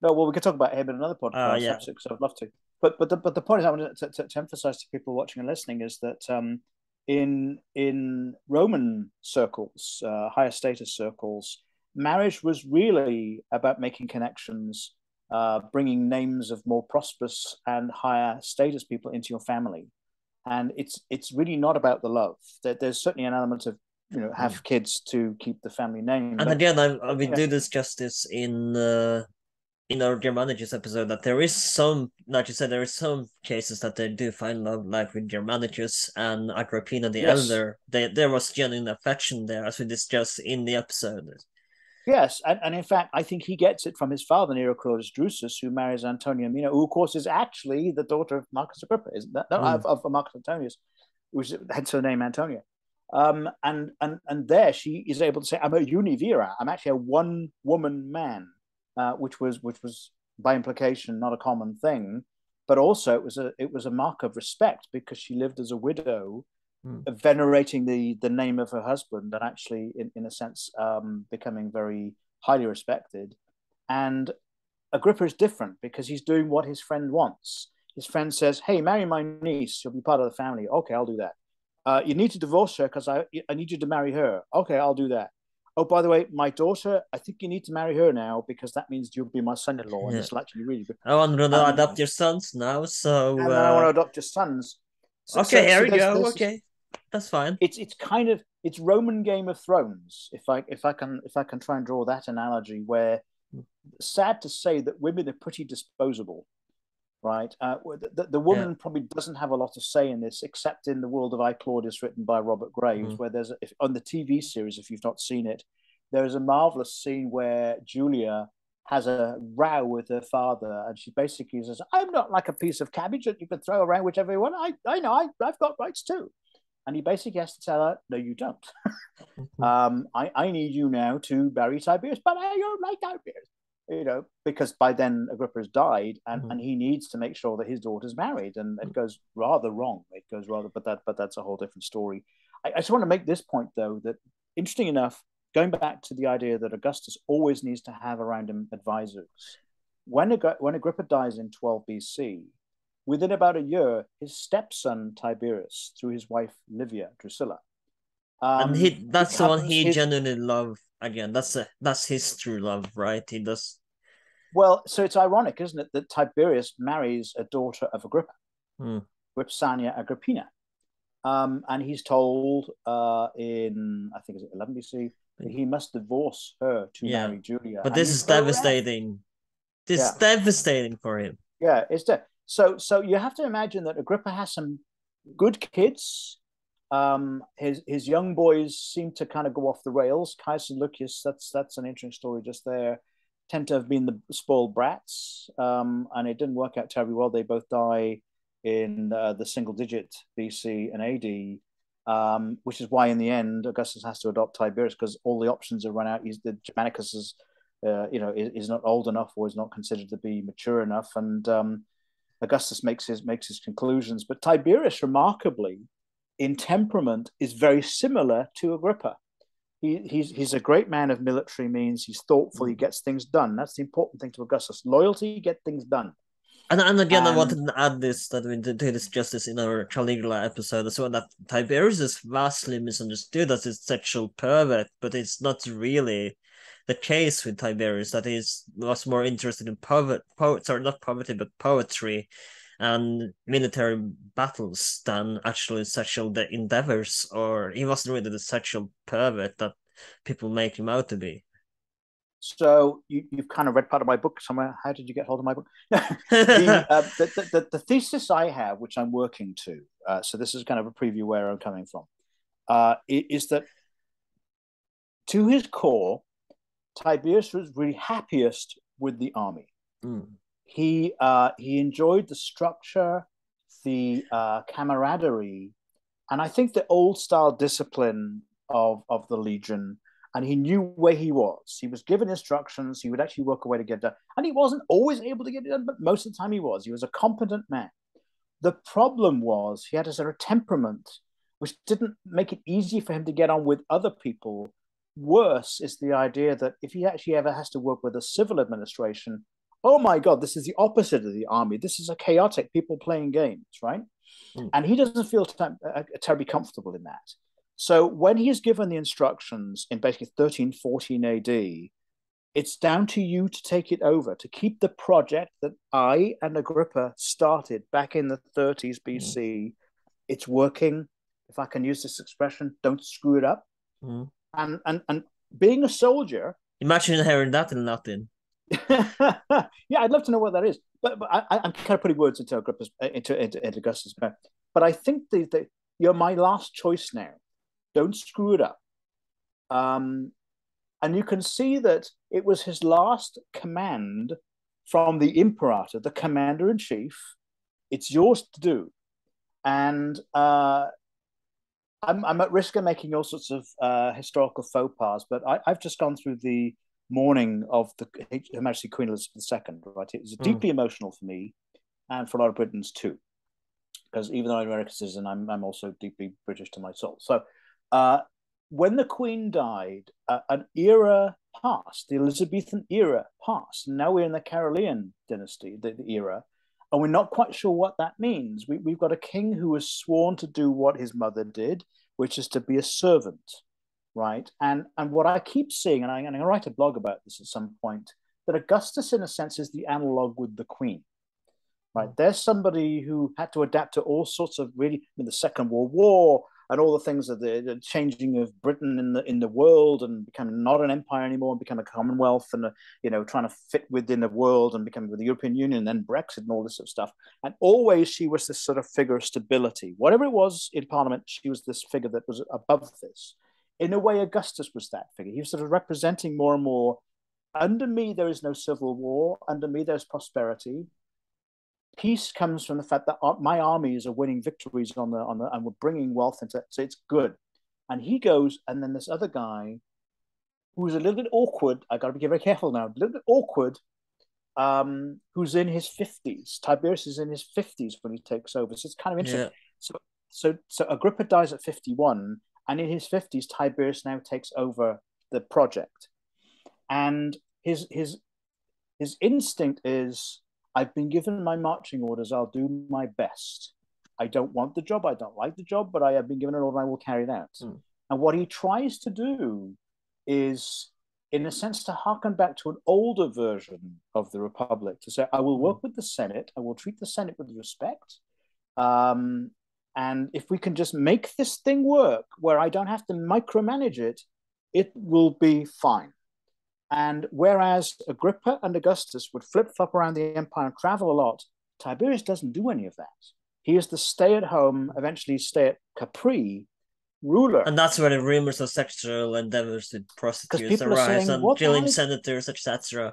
no. Well, we could talk about him in another podcast, Yeah. absolutely, because I'd love to. But the point is, I want to emphasize to people watching and listening is that in Roman circles, higher status circles, marriage was really about making connections, bringing names of more prosperous and higher status people into your family, and it's really not about the love. There's certainly an element of have kids to keep the family name. And but, again, we do this justice in our Germanicus episode that there is some, like you said, there is some cases that they do find love, like with Germanicus and Agrippina the yes. Elder. There was genuine affection there, as we discussed in the episode. Yes, and in fact, I think he gets it from his father, Nero Claudius Drusus, who marries Antonia Mina, who, of course, is actually the daughter of Marcus Agrippa, isn't that? No, of Marcus Antonius, which hence her name Antonia. And there she is able to say, "I'm a univira. I'm actually a one-woman man," which was by implication not a common thing, but also it was a mark of respect because she lived as a widow, venerating the name of her husband, and actually, in a sense, becoming very highly respected. And Agrippa is different because he's doing what his friend wants. His friend says, "Hey, marry my niece. She'll be part of the family." "Okay, I'll do that." "You need to divorce her because I need you to marry her." "Okay, I'll do that." "Oh, by the way, my daughter, I think you need to marry her now because that means you'll be my son-in-law, and this will actually really good." I want to adopt your sons now, so and then I want to adopt your sons. Okay, here we go. Okay, that's fine. It's kind of it's Roman Game of Thrones, if I can try and draw that analogy, where sad to say that women are pretty disposable, right? The woman probably doesn't have a lot of say in this, except in the world of I Claudius, written by Robert Graves, where there's on the TV series, if you've not seen it, there is a marvelous scene where Julia has a row with her father, and she basically says, "I'm not like a piece of cabbage that you can throw around whichever you want. I know I've got rights too." And he basically has to tell her, "No, you don't. I need you now to marry Tiberius, but I don't like Tiberius." Because by then Agrippa has died, and he needs to make sure that his daughter's married, and it goes rather wrong. But that's a whole different story. I just want to make this point, though, that interesting enough, going back to the idea that Augustus always needs to have around him advisors. When Agrippa dies in 12 BC, within about a year, his stepson Tiberius, through his wife Livia Drusilla, and that's the one he genuinely loved. Again, that's his true love, right? He does. Well, so it's ironic, isn't it, that Tiberius marries a daughter of Agrippa, Vipsania Agrippina, and he's told in, I think, is it 11 BC, that he must divorce her to marry Julia. But this is devastating. This is devastating for him. Yeah, it's so you have to imagine that Agrippa has some good kids. His young boys seem to kind of go off the rails. Caius and Lucius, that's an interesting story just there, tend to have been the spoiled brats, and it didn't work out terribly well. They both die in the single digit BC and AD, which is why in the end Augustus has to adopt Tiberius because all the options are run out. The Germanicus is not old enough or is not considered to be mature enough, and Augustus makes his conclusions. But Tiberius, remarkably, in temperament, is very similar to Agrippa. He's a great man of military means. He's thoughtful. He gets things done. That's the important thing to Augustus. Loyalty, get things done. And again, I wanted to add this, that we did this justice in our Caligula episode as well, that Tiberius is vastly misunderstood as a sexual pervert, but it's not really the case with Tiberius, that he was more interested in not poverty, but poetry and military battles than actually sexual endeavors, or he wasn't really the sexual pervert that people make him out to be. So you've kind of read part of my book somewhere. How did you get hold of my book? The thesis I have, which I'm working to, so this is kind of a preview where I'm coming from, is that to his core, Tiberius was really happiest with the army. He enjoyed the structure, the camaraderie, and I think the old style discipline of the legion. And he knew where he was. He was given instructions. He would actually work a way to get it done. And he wasn't always able to get it done, but most of the time he was. He was a competent man. The problem was he had a sort of temperament which didn't make it easy for him to get on with other people. Worse is the idea that if he actually ever has to work with a civil administration, oh my God, this is the opposite of the army. This is a chaotic people playing games, right? And he doesn't feel terribly comfortable in that. So when he's given the instructions in basically 13, 14 AD, it's down to you to take it over, to keep the project that I and Agrippa started back in the 30s BC. It's working. If I can use this expression, don't screw it up. And being a soldier... Imagine hearing that in Latin. Yeah, I'd love to know what that is. But I'm kind of putting words into Agrippa's, into Augustus. But I think that you're my last choice now. Don't screw it up. And you can see that it was his last command from the imperator, the commander-in-chief. It's yours to do. And I'm at risk of making all sorts of historical faux pas, but I've just gone through the mourning of Her Majesty Queen Elizabeth II, right? It was deeply emotional for me and for a lot of Britons too. Because even though I'm an American citizen, I'm also deeply British to my soul. So when the Queen died, an era passed, the Elizabethan era passed. Now we're in the Carolingian dynasty, the era, and we're not quite sure what that means. We've got a king who was sworn to do what his mother did, which is to be a servant, right? And what I keep seeing, and I'm going to write a blog about this at some point, that Augustus, in a sense, is the analog with the Queen. Right, there's somebody who had to adapt to all sorts of the Second World War and all the things of the changing of Britain in the world and becoming not an empire anymore and become a Commonwealth and trying to fit within the world and becoming with the European Union and then Brexit and all this sort of stuff. And always she was this sort of figure of stability. Whatever it was in Parliament, she was this figure that was above this. In a way, Augustus was that figure. He was sort of representing more and more. Under me, there is no civil war. Under me, there's prosperity. Peace comes from the fact that my armies are winning victories on the and we're bringing wealth into it, so it's good. And he goes, and then this other guy, who's a little bit awkward. I got to be very careful now. A little bit awkward. Who's in his 50s? Tiberius is in his 50s when he takes over. So it's kind of interesting. Yeah. So Agrippa dies at 51, and in his 50s, Tiberius now takes over the project, and his instinct is, I've been given my marching orders. I'll do my best. I don't want the job. I don't like the job, but I have been given an order and I will carry it out. And what he tries to do is, in a sense, to harken back to an older version of the Republic, to say, I will work with the Senate. I will treat the Senate with respect. And if we can just make this thing work where I don't have to micromanage it, it will be fine. And whereas Agrippa and Augustus would flip-flop around the empire and travel a lot, Tiberius doesn't do any of that. He is the stay-at-home, eventually stay-at-Capri ruler. And that's where the rumors of sexual endeavors with prostitutes arise, and killing senators, etc.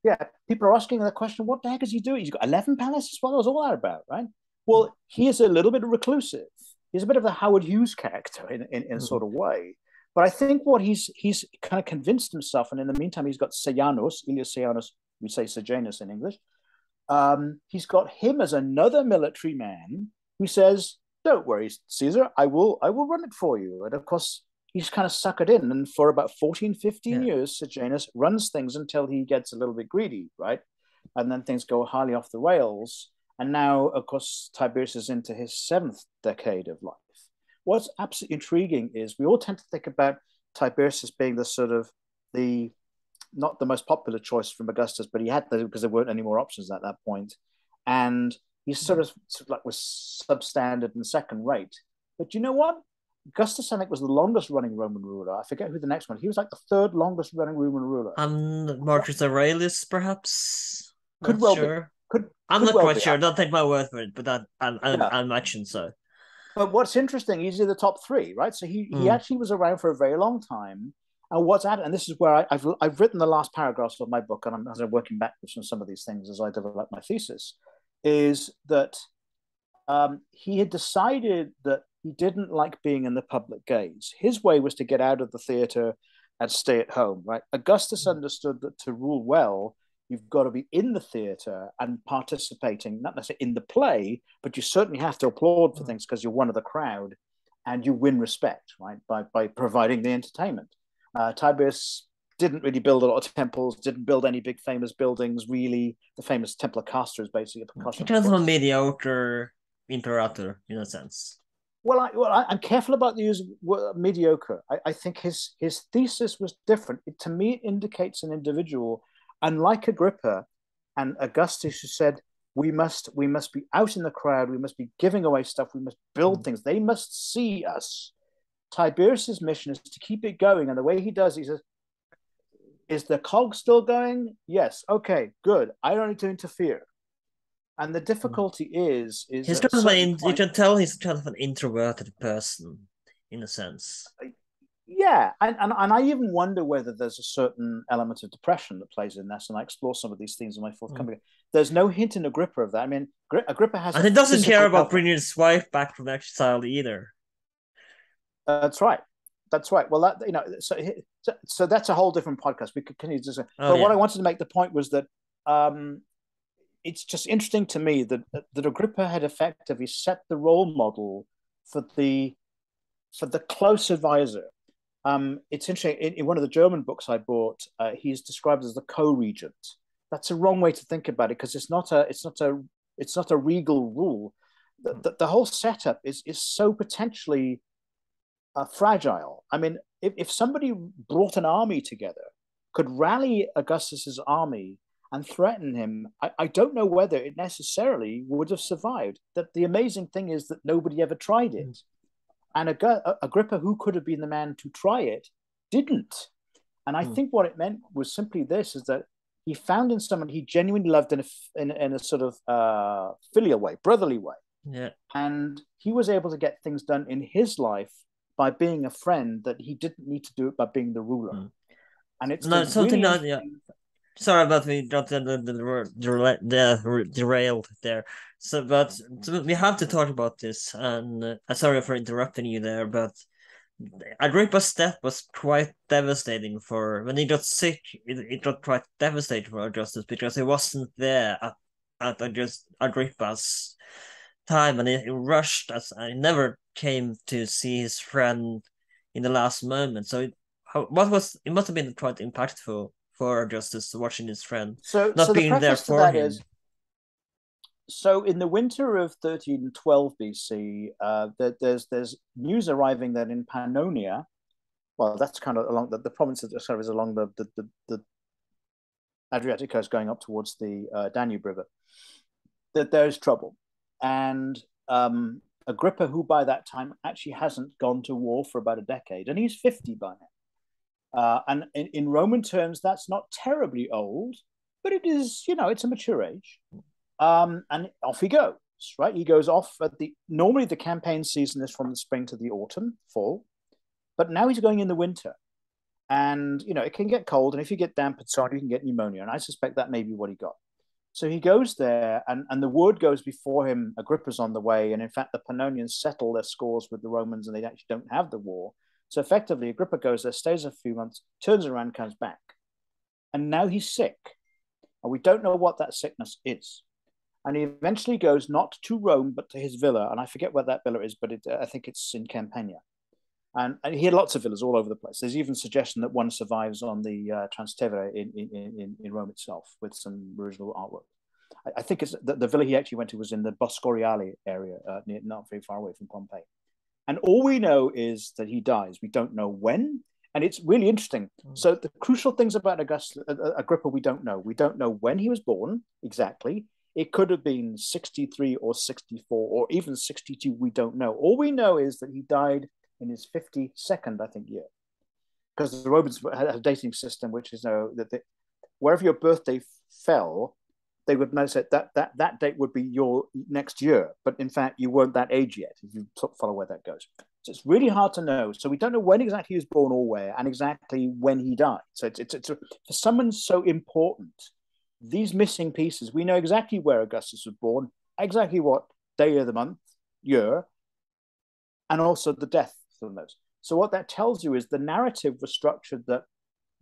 Yeah, people are asking the question, what the heck is he doing? He's got 11 palaces? What was all that about, right? Well, he is a little bit reclusive. He's a bit of the Howard Hughes character in a sort of way. But I think what he's kind of convinced himself, and in the meantime, he's got Sejanus, Aelius Sejanus, we say Sejanus in English. He's got him as another military man who says, don't worry, Caesar, I will run it for you. And of course, he's kind of suckered in. And for about 14, 15 years, Sejanus runs things until he gets a little bit greedy, right? And then things go highly off the rails. And now, of course, Tiberius is into his 7th decade of life. What's absolutely intriguing is we all tend to think about Tiberius as being the sort of not the most popular choice from Augustus, but he had to, because there weren't any more options at that point. And he sort of like was substandard and second rate. But you know what? Augustus, I think, was the longest running Roman ruler. I forget who the next one. He was like the third longest running Roman ruler. Marcus Aurelius, perhaps. Could Not well be. sure. Could I'm could not well quite be. sure. Don't take my word for it, but Yeah. I'm actually so. But what's interesting, he's in the top three, right? So he Mm. actually was around for a very long time. And what's at, and this is where I've written the last paragraphs of my book, and as I'm working backwards from some of these things as I develop my thesis, is that he had decided that he didn't like being in the public gaze. His way was to get out of the theater and stay at home, right? Augustus understood that to rule well, you've got to be in the theater and participating, not necessarily in the play, but you certainly have to applaud for things because you're one of the crowd and you win respect, right? By providing the entertainment. Tiberius didn't really build a lot of temples, didn't build any big famous buildings, really. The famous Temple of Castor is basically a He Castor. kind of a mediocre imperator in a sense. I'm careful about the use of mediocre. I think his thesis was different. To me, it indicates an individual, unlike Agrippa and Augustus, who said we must be out in the crowd, we must be giving away stuff, we must build things. They must see us. Tiberius's mission is to keep it going, and the way he does, he says, "Is the cog still going? Yes. Okay. Good. I don't need to interfere." And the difficulty is He's at a kind of certain you point, can tell he's kind of an introverted person in a sense. yeah, and I even wonder whether there's a certain element of depression that plays in this, and I explore some of these themes in my forthcoming. There's no hint in Agrippa of that. I mean, Agrippa has And a he doesn't care physical about element. bringing his wife back from exile either. That's right. That's right. Well, that so that's a whole different podcast. We could continue to. But what I wanted to make the point was that it's just interesting to me that Agrippa had effectively set the role model for the close advisor. It's interesting. In one of the German books I bought, he's described as the co-regent. That's a wrong way to think about it because it's not a regal rule. The whole setup is so potentially fragile. I mean, if somebody brought an army together, could rally Augustus's army and threaten him, I don't know whether it necessarily would have survived. That the amazing thing is that nobody ever tried it. And Agrippa, who could have been the man to try it, didn't. And I think what it meant was simply this, is that he found in someone he genuinely loved in a sort of filial way, brotherly way. Yeah. And he was able to get things done in his life by being a friend that he didn't need to do it by being the ruler. And it's something really that, yeah. Sorry about me got derailed there. But we have to talk about this, and sorry for interrupting you there, but Agrippa's death was quite devastating for when he got sick. It got quite devastating for Augustus because he wasn't there at Agrippa's time, and he rushed as he never came to see his friend in the last moment. So it must have been quite impactful for Augustus watching his friend not being there for him. So in the winter of 1312 BC, there's news arriving that in Pannonia, well, that's kind of along the province is along the Adriatic coast going up towards the Danube River, that there's trouble. And Agrippa, who by that time actually hasn't gone to war for about a decade, and he's 50 by now. And in Roman terms, that's not terribly old, but it is, it's a mature age. And off he goes, right? He goes off normally the campaign season is from the spring to the autumn, fall, but now he's going in the winter. And, it can get cold. And if you get damp and so on, you can get pneumonia. And I suspect that may be what he got. So he goes there, and the word goes before him, Agrippa's on the way. And in fact, the Pannonians settle their scores with the Romans, and they actually don't have the war. So effectively, Agrippa goes there, stays a few months, turns around, comes back. And now he's sick. And we don't know what that sickness is. And he eventually goes not to Rome, but to his villa. And I forget where that villa is, but I think it's in Campania. And he had lots of villas all over the place. There's even suggestion that one survives on the Trastevere in Rome itself with some original artwork. I think it's the villa he actually went to was in the Boscoriale area, not very far away from Pompeii. And all we know is that he dies. We don't know when. And it's really interesting. So the crucial things about Agrippa, we don't know. We don't know when he was born exactly. It could have been 63 or 64 or even 62. We don't know. All we know is that he died in his 52nd, I think, year. Because the Romans had a dating system, which is that wherever your birthday fell, they would know that date would be your next year. But in fact, you weren't that age yet, if you follow where that goes. So it's really hard to know. So we don't know when exactly he was born or where, and exactly when he died. So it's for someone so important, these missing pieces, we know exactly where Augustus was born, exactly what day of the month, year, and also the death from those. So what that tells you is the narrative was structured that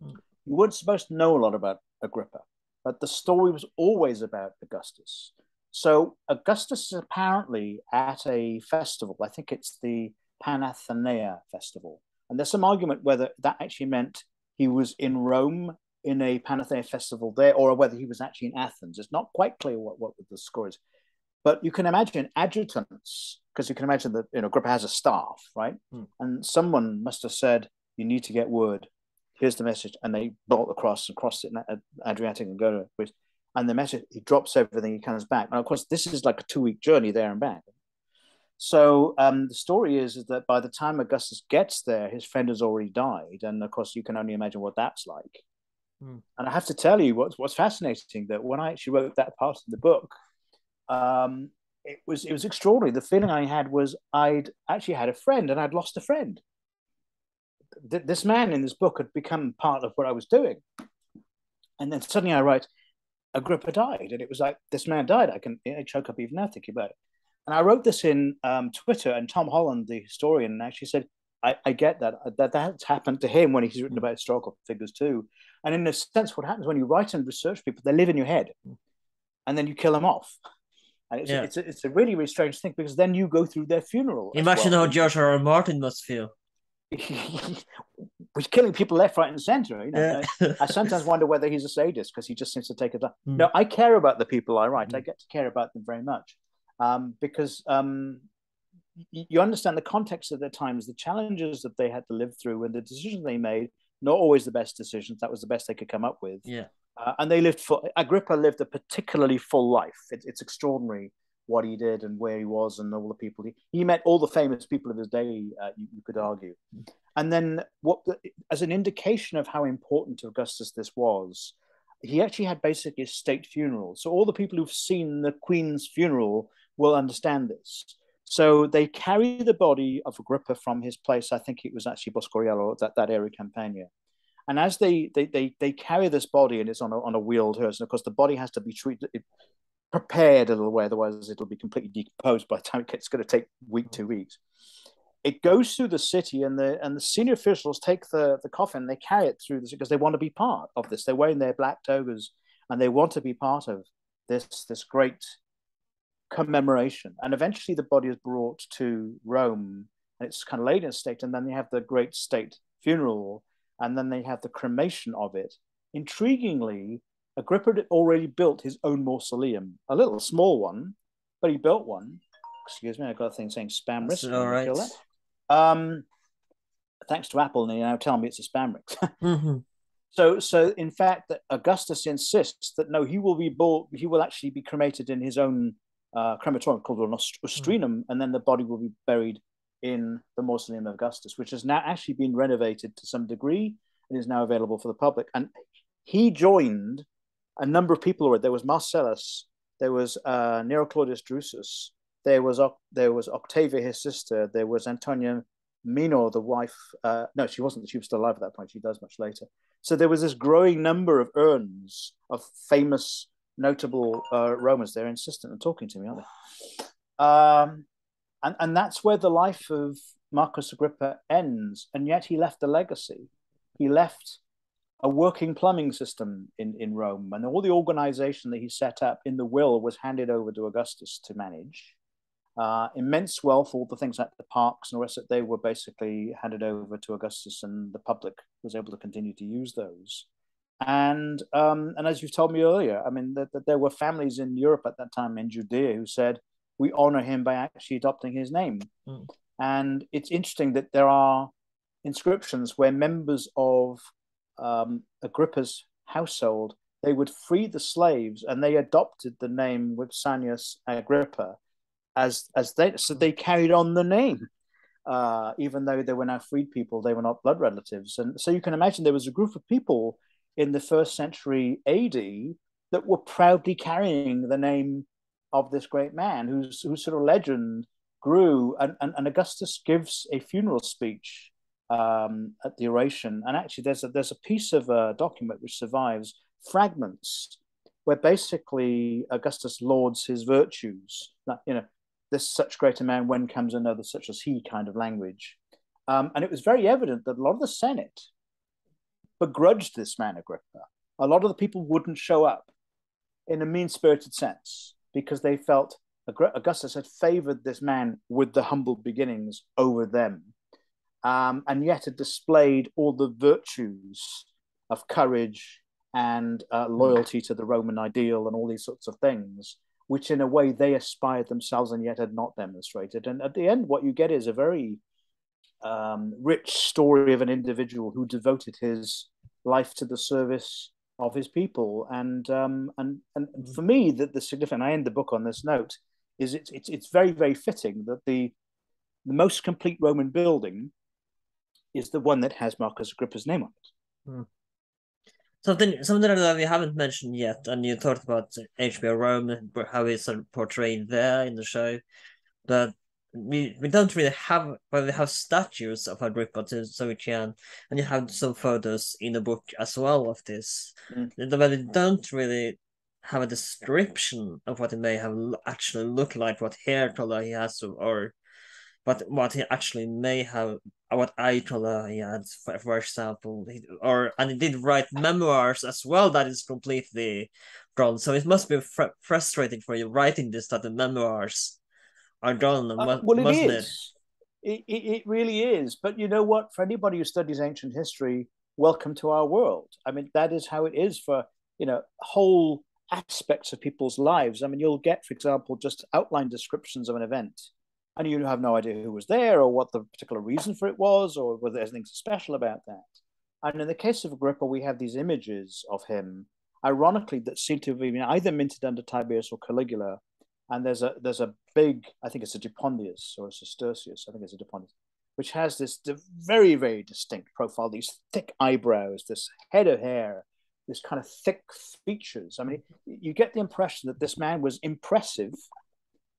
you weren't supposed to know a lot about Agrippa, but the story was always about Augustus. So Augustus is apparently at a festival. I think it's the Pantheon festival. And there's some argument whether that actually meant he was in Rome in a Pantheon festival there, or whether he was actually in Athens. It's not quite clear what the score is. But you can imagine adjutants, because you can imagine that Agrippa has a staff, right? And someone must have said, you need to get word. Here's the message. And they bolt across and cross it in Adriatic and go to it. And the message, he drops everything, he comes back. And of course, this is like a 2-week journey there and back. So the story is that by the time Augustus gets there, his friend has already died. And of course, you can only imagine what that's like. And I have to tell you what's fascinating, that when I actually wrote that part of the book, it was extraordinary. The feeling I had was I'd actually had a friend and I'd lost a friend. This man in this book had become part of what I was doing. And then suddenly I write, Agrippa died. And it was like, this man died. I choke up even now thinking about it. And I wrote this in Twitter, and Tom Holland, the historian, actually said, I get that's happened to him when he's written about historical figures too. And in a sense, what happens when you write and research people, they live in your head, and then you kill them off. And it's a really, really strange thing, because then you go through their funeral. Imagine how George R. R. Martin must feel. We're killing people left, right, and center. I sometimes wonder whether he's a sadist, because he just seems to take it. No, I care about the people I write. I get to care about them very much, because you understand the context of their times, the challenges that they had to live through, and the decisions they made. Not always the best decisions. That was the best they could come up with. Yeah. And Agrippa lived a particularly full life. It's extraordinary what he did and where he was and all the people. He met all the famous people of his day, you could argue. And then as an indication of how important to Augustus this was, he actually had basically a state funeral. So all the people who've seen the Queen's funeral will understand this. So they carry the body of Agrippa from his place. I think it was actually Boscoriello, that area, Campania. And as they carry this body, and it's on a wheeled hearse, and of course the body has to be prepared a little way, otherwise it'll be completely decomposed by the time it's going to take 2 weeks. It goes through the city, and the senior officials take the coffin, they carry it through this because they want to be part of this. They're wearing their black togas, and they want to be part of this great commemoration. And eventually the body is brought to Rome, and it's kind of laid in state, and then they have the great state funeral, and then they have the cremation of it. Intriguingly, Agrippa had already built his own mausoleum, a little small one, but he built one. Excuse me, I got a thing saying spam risk. All right. Kill that. Thanks to Apple, they now tell me it's a spam risk. So in fact, that Augustus insists that no, he will actually be cremated in his own crematorium called an ostrinum, and then the body will be buried in the Mausoleum of Augustus, which has now actually been renovated to some degree and is now available for the public. And he joined a number of people already. There was Marcellus, there was Nero Claudius Drusus, there was Octavia, his sister, there was Antonia Minor, the wife. No, she wasn't. She was still alive at that point. She dies much later. So there was this growing number of urns of famous, notable Romans. They're insistent on talking to me, aren't they? And that's where the life of Marcus Agrippa ends. And yet he left a legacy. He left a working plumbing system in Rome, and all the organization that he set up in the will was handed over to Augustus to manage. Immense wealth, all the things like the parks and the rest of it, they were basically handed over to Augustus, and the public was able to continue to use those. And as you've told me earlier, I mean, that there were families in Europe at that time, in Judea, who said, we honor him by actually adopting his name. And it's interesting that there are inscriptions where members of Agrippa's household, they would free the slaves, and they adopted the name Vipsanius Agrippa so they carried on the name. even though they were now freed people, they were not blood relatives. And so you can imagine there was a group of people in the first century AD that were proudly carrying the name of this great man whose sort of legend grew. And Augustus gives a funeral speech at the oration. And actually, there's a piece of a document which survives, fragments, where basically Augustus lauds his virtues. This such great a man, when comes another such as he, kind of language. And it was very evident that a lot of the Senate begrudged this man Agrippa. A lot of the people wouldn't show up in a mean-spirited sense because they felt Augustus had favored this man with the humble beginnings over them, and yet had displayed all the virtues of courage and loyalty to the Roman ideal and all these sorts of things, which in a way they aspired themselves and yet had not demonstrated. And at the end, what you get is a very rich story of an individual who devoted his life to the service of his people. And for me, the significant, I end the book on this note, is it's very, very fitting that the most complete Roman building is the one that has Marcus Agrippa's name on it. Hmm. Something that we haven't mentioned yet, and you talked about HBO Rome, how it's sort of portrayed there in the show, but we don't really have, well, we have statues of Agrippa, so we can, and you have some photos in the book as well of this, but we don't really have a description of what it may have actually looked like, what hair color he has, or what he actually may have, what eye color he had, for example, and he did write memoirs as well that is completely gone. So it must be frustrating for you writing this, that the memoirs are gone. Well, it is. It really is. But you know what? For anybody who studies ancient history, welcome to our world. I mean, that is how it is for whole aspects of people's lives. I mean, you'll get, for example, just outline descriptions of an event, and you have no idea who was there or what the particular reason for it was, or whether there's anything special about that. And in the case of Agrippa, we have these images of him, ironically, that seem to have been either minted under Tiberius or Caligula. And there's a big, I think it's a Dipondius or a Sestercius, I think it's a Dipondius, which has this very, very distinct profile, these thick eyebrows, this head of hair, this kind of thick features. I mean, you get the impression that this man was impressive.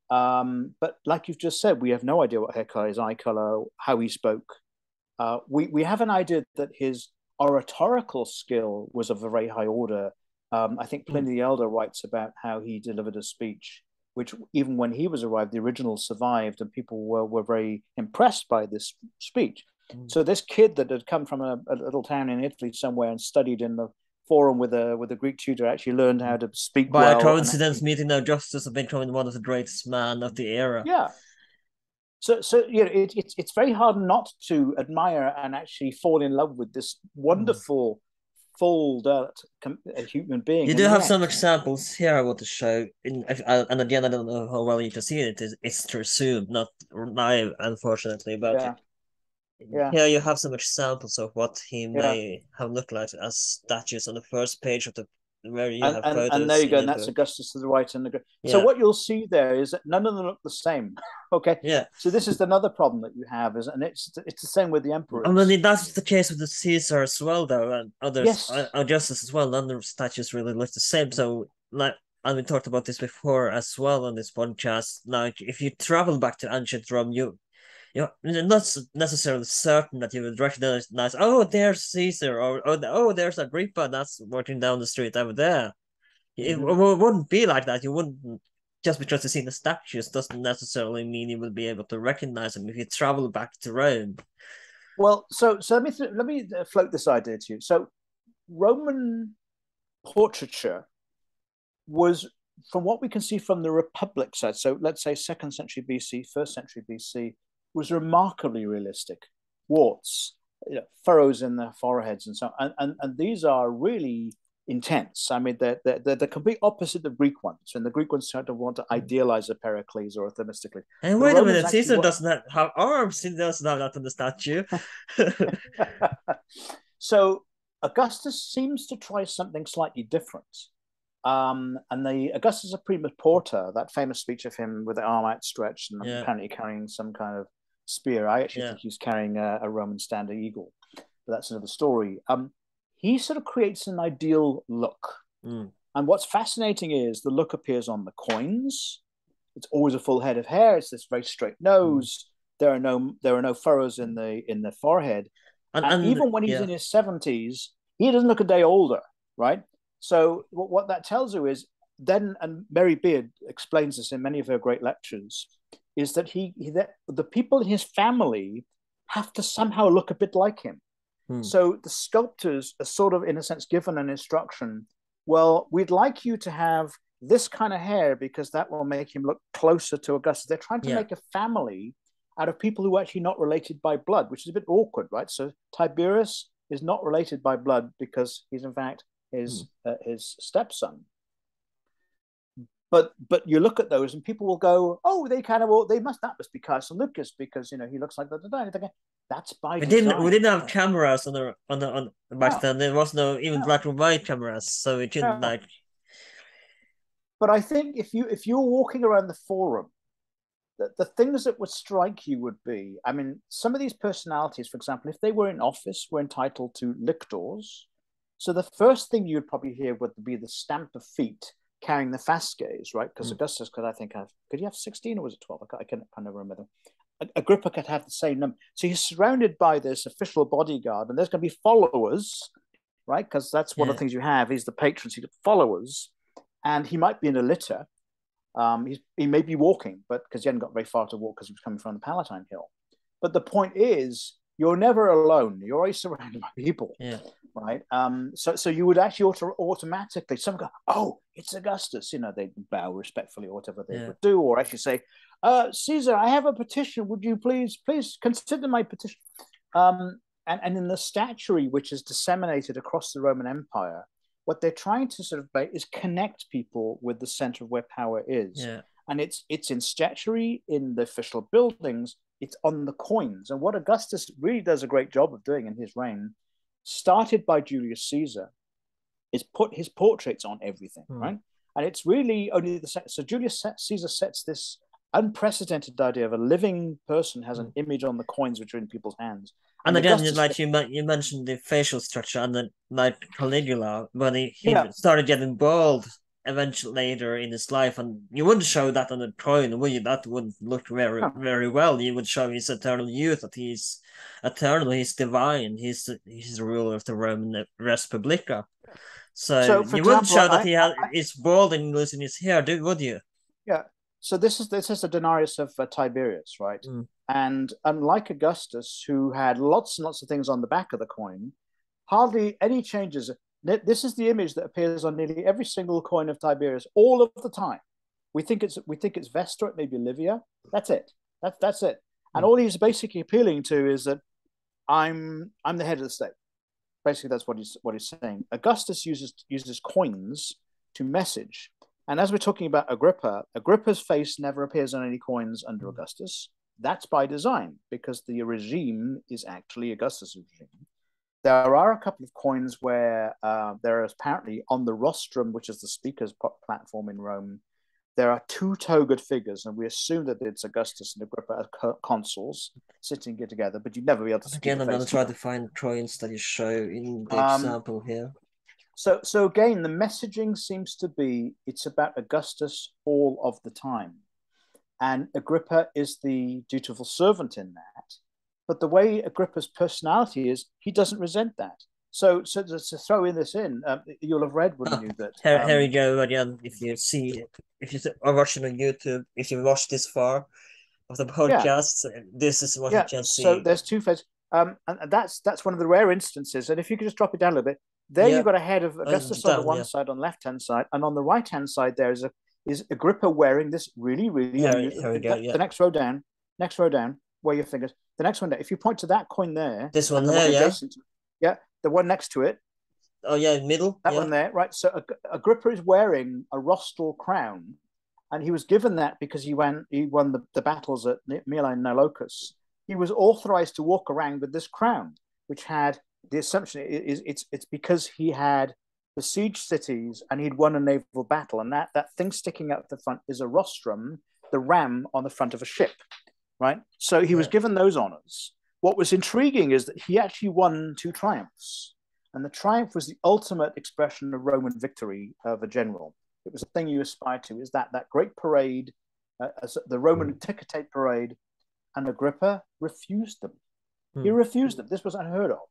But like you've just said, we have no idea what hair color, his eye color, how he spoke. We have an idea that his oratorical skill was of a very high order. I think Pliny the Elder writes about how he delivered a speech, which even when he was arrived, the original survived, and people were very impressed by this speech. So this kid that had come from a little town in Italy somewhere and studied in the forum with a Greek tutor actually learned how to speak by well. A coincidence, meeting Augustus and becoming one of the greatest men of the era. Yeah. So it's very hard not to admire and actually fall in love with this wonderful full human being. You do have some examples here I want to show, and again, I don't know how well you can see it. It's through Zoom, not live, unfortunately, but here you have some examples of what he may have looked like as statues on the first page of the where you have photos. And there you go, and that's Augustus to the right. So what you'll see there is that none of them look the same. Okay. Yeah. So this is another problem that you have, and it's the same with the emperors. I mean, that's the case with the Caesar as well, though, and others, Augustus as well. None of the statues really look the same. So, and we talked about this before as well on this podcast. Like, if you travel back to ancient Rome, you're not necessarily certain that you would recognize, oh, there's Caesar, or oh, there's Agrippa that's walking down the street over there. It wouldn't be like that. You wouldn't, just because you see the statues doesn't necessarily mean you will be able to recognize them if you travel back to Rome. Well, so let me float this idea to you. So Roman portraiture was, from what we can see from the Republic side, so let's say 2nd century BC, 1st century BC, was remarkably realistic. Warts, furrows in their foreheads, and so on. And these are really intense. I mean, they're the complete opposite of Greek ones. And the Greek ones tend to want to idealize a Pericles or a Themistocles. And wait a minute, Caesar doesn't have arms. He doesn't have that on the statue. So Augustus seems to try something slightly different. And the Augustus Primus Porta, that famous speech of him with the arm outstretched and apparently carrying some kind of spear. I actually think he's carrying a Roman standard eagle, but that's another story. He sort of creates an ideal look. And what's fascinating is the look appears on the coins. It's always a full head of hair. It's this very straight nose. There are no furrows in the forehead. And even when he's in his 70s, he doesn't look a day older, right? So what that tells you is then, and Mary Beard explains this in many of her great lectures, is that that the people in his family have to somehow look a bit like him. So the sculptors are sort of, in a sense, given an instruction. Well, we'd like you to have this kind of hair because that will make him look closer to Augustus. They're trying to make a family out of people who are actually not related by blood, which is a bit awkward, right? So Tiberius is not related by blood because he's in fact his stepson. But you look at those and people will go, oh, that must be Caius Lucas because he looks like that. That's by design. We didn't have cameras on back then. There was no even black and white cameras, so it didn't like. But I think if you're walking around the forum, the things that would strike you would be, I mean, some of these personalities, for example, if they were in office, were entitled to lictors. So the first thing you'd probably hear would be the stamp of feet carrying the fasces, right? Because Augustus could he have 16 or was it 12? I can't remember them. Agrippa could have the same number. So he's surrounded by this official bodyguard, and there's going to be followers, right? Because that's one of the things you have. He's the patron, so followers, and he might be in a litter. He may be walking, but because he hadn't got very far to walk because he was coming from the Palatine Hill. But the point is, you're never alone. You're always surrounded by people, right? So you would actually automatically, some go, oh, it's Augustus. They bow respectfully or whatever they would do, or actually say, Caesar, I have a petition. Would you please consider my petition? And in the statuary, which is disseminated across the Roman Empire, what they're trying to sort of make is connect people with the center of where power is. And it's in statuary, in the official buildings, it's on the coins. And what Augustus really does a great job of doing in his reign, started by Julius Caesar, is put his portraits on everything, right? And it's really only so Julius Caesar sets this unprecedented idea of a living person has an image on the coins which are in people's hands. And again, you mentioned the facial structure, and then like Caligula, when he started getting bald eventually later in his life, and you wouldn't show that on the coin, would you? That wouldn't look very well. You would show his eternal youth, that he's eternal, he's divine, he's the ruler of the Roman Respublica. So you wouldn't show that he's bald and losing his hair, would you? Yeah. So this is the denarius of Tiberius, right? And unlike Augustus, who had lots and lots of things on the back of the coin, hardly any changes. This is the image that appears on nearly every single coin of Tiberius all of the time. We think it's Vesta, it may be Livia. That's it. That's it. And all he's basically appealing to is that I'm the head of the state. Basically, that's what he's saying. Augustus uses coins to message. And as we're talking about Agrippa's face never appears on any coins under Augustus. That's by design, because the regime is actually Augustus' regime. There are a couple of coins where there is apparently on the rostrum, which is the speaker's platform in Rome, there are two togaed figures, and we assume that it's Augustus and Agrippa as consuls sitting here together, but you'd never be able to see. Again, I'm going to try to find coins that you show in the example here. So again, the messaging seems to be it's about Augustus all of the time. And Agrippa is the dutiful servant in that. But the way Agrippa's personality is, he doesn't resent that. So to throw you'll have read, wouldn't you? That here you go again. If you are watching on YouTube, if you watch this far of the podcast, this is what you can see. So there's two phases. And that's one of the rare instances. And if you could just drop it down a little bit, there you've got a head of Augustus on the one side, on the left-hand side, and on the right-hand side there is Agrippa wearing this really, really the next row down, where your fingers. The next one down. If you point to that coin there, this one there, the one next to it. Oh yeah, middle. That one there, right? So Agrippa is wearing a rostral crown, and he was given that because he won the battles at Mylae and Naulochus. He was authorized to walk around with this crown, which had the assumption it's because he had besieged cities and he'd won a naval battle, and that thing sticking out the front is a rostrum, the ram on the front of a ship, right? So he was given those honors. What was intriguing is that he actually won 2 triumphs. And the triumph was the ultimate expression of Roman victory of a general. It was a thing you aspire to, is that great parade, the Roman Ticker-Tape parade, and Agrippa refused them. He refused them. This was unheard of.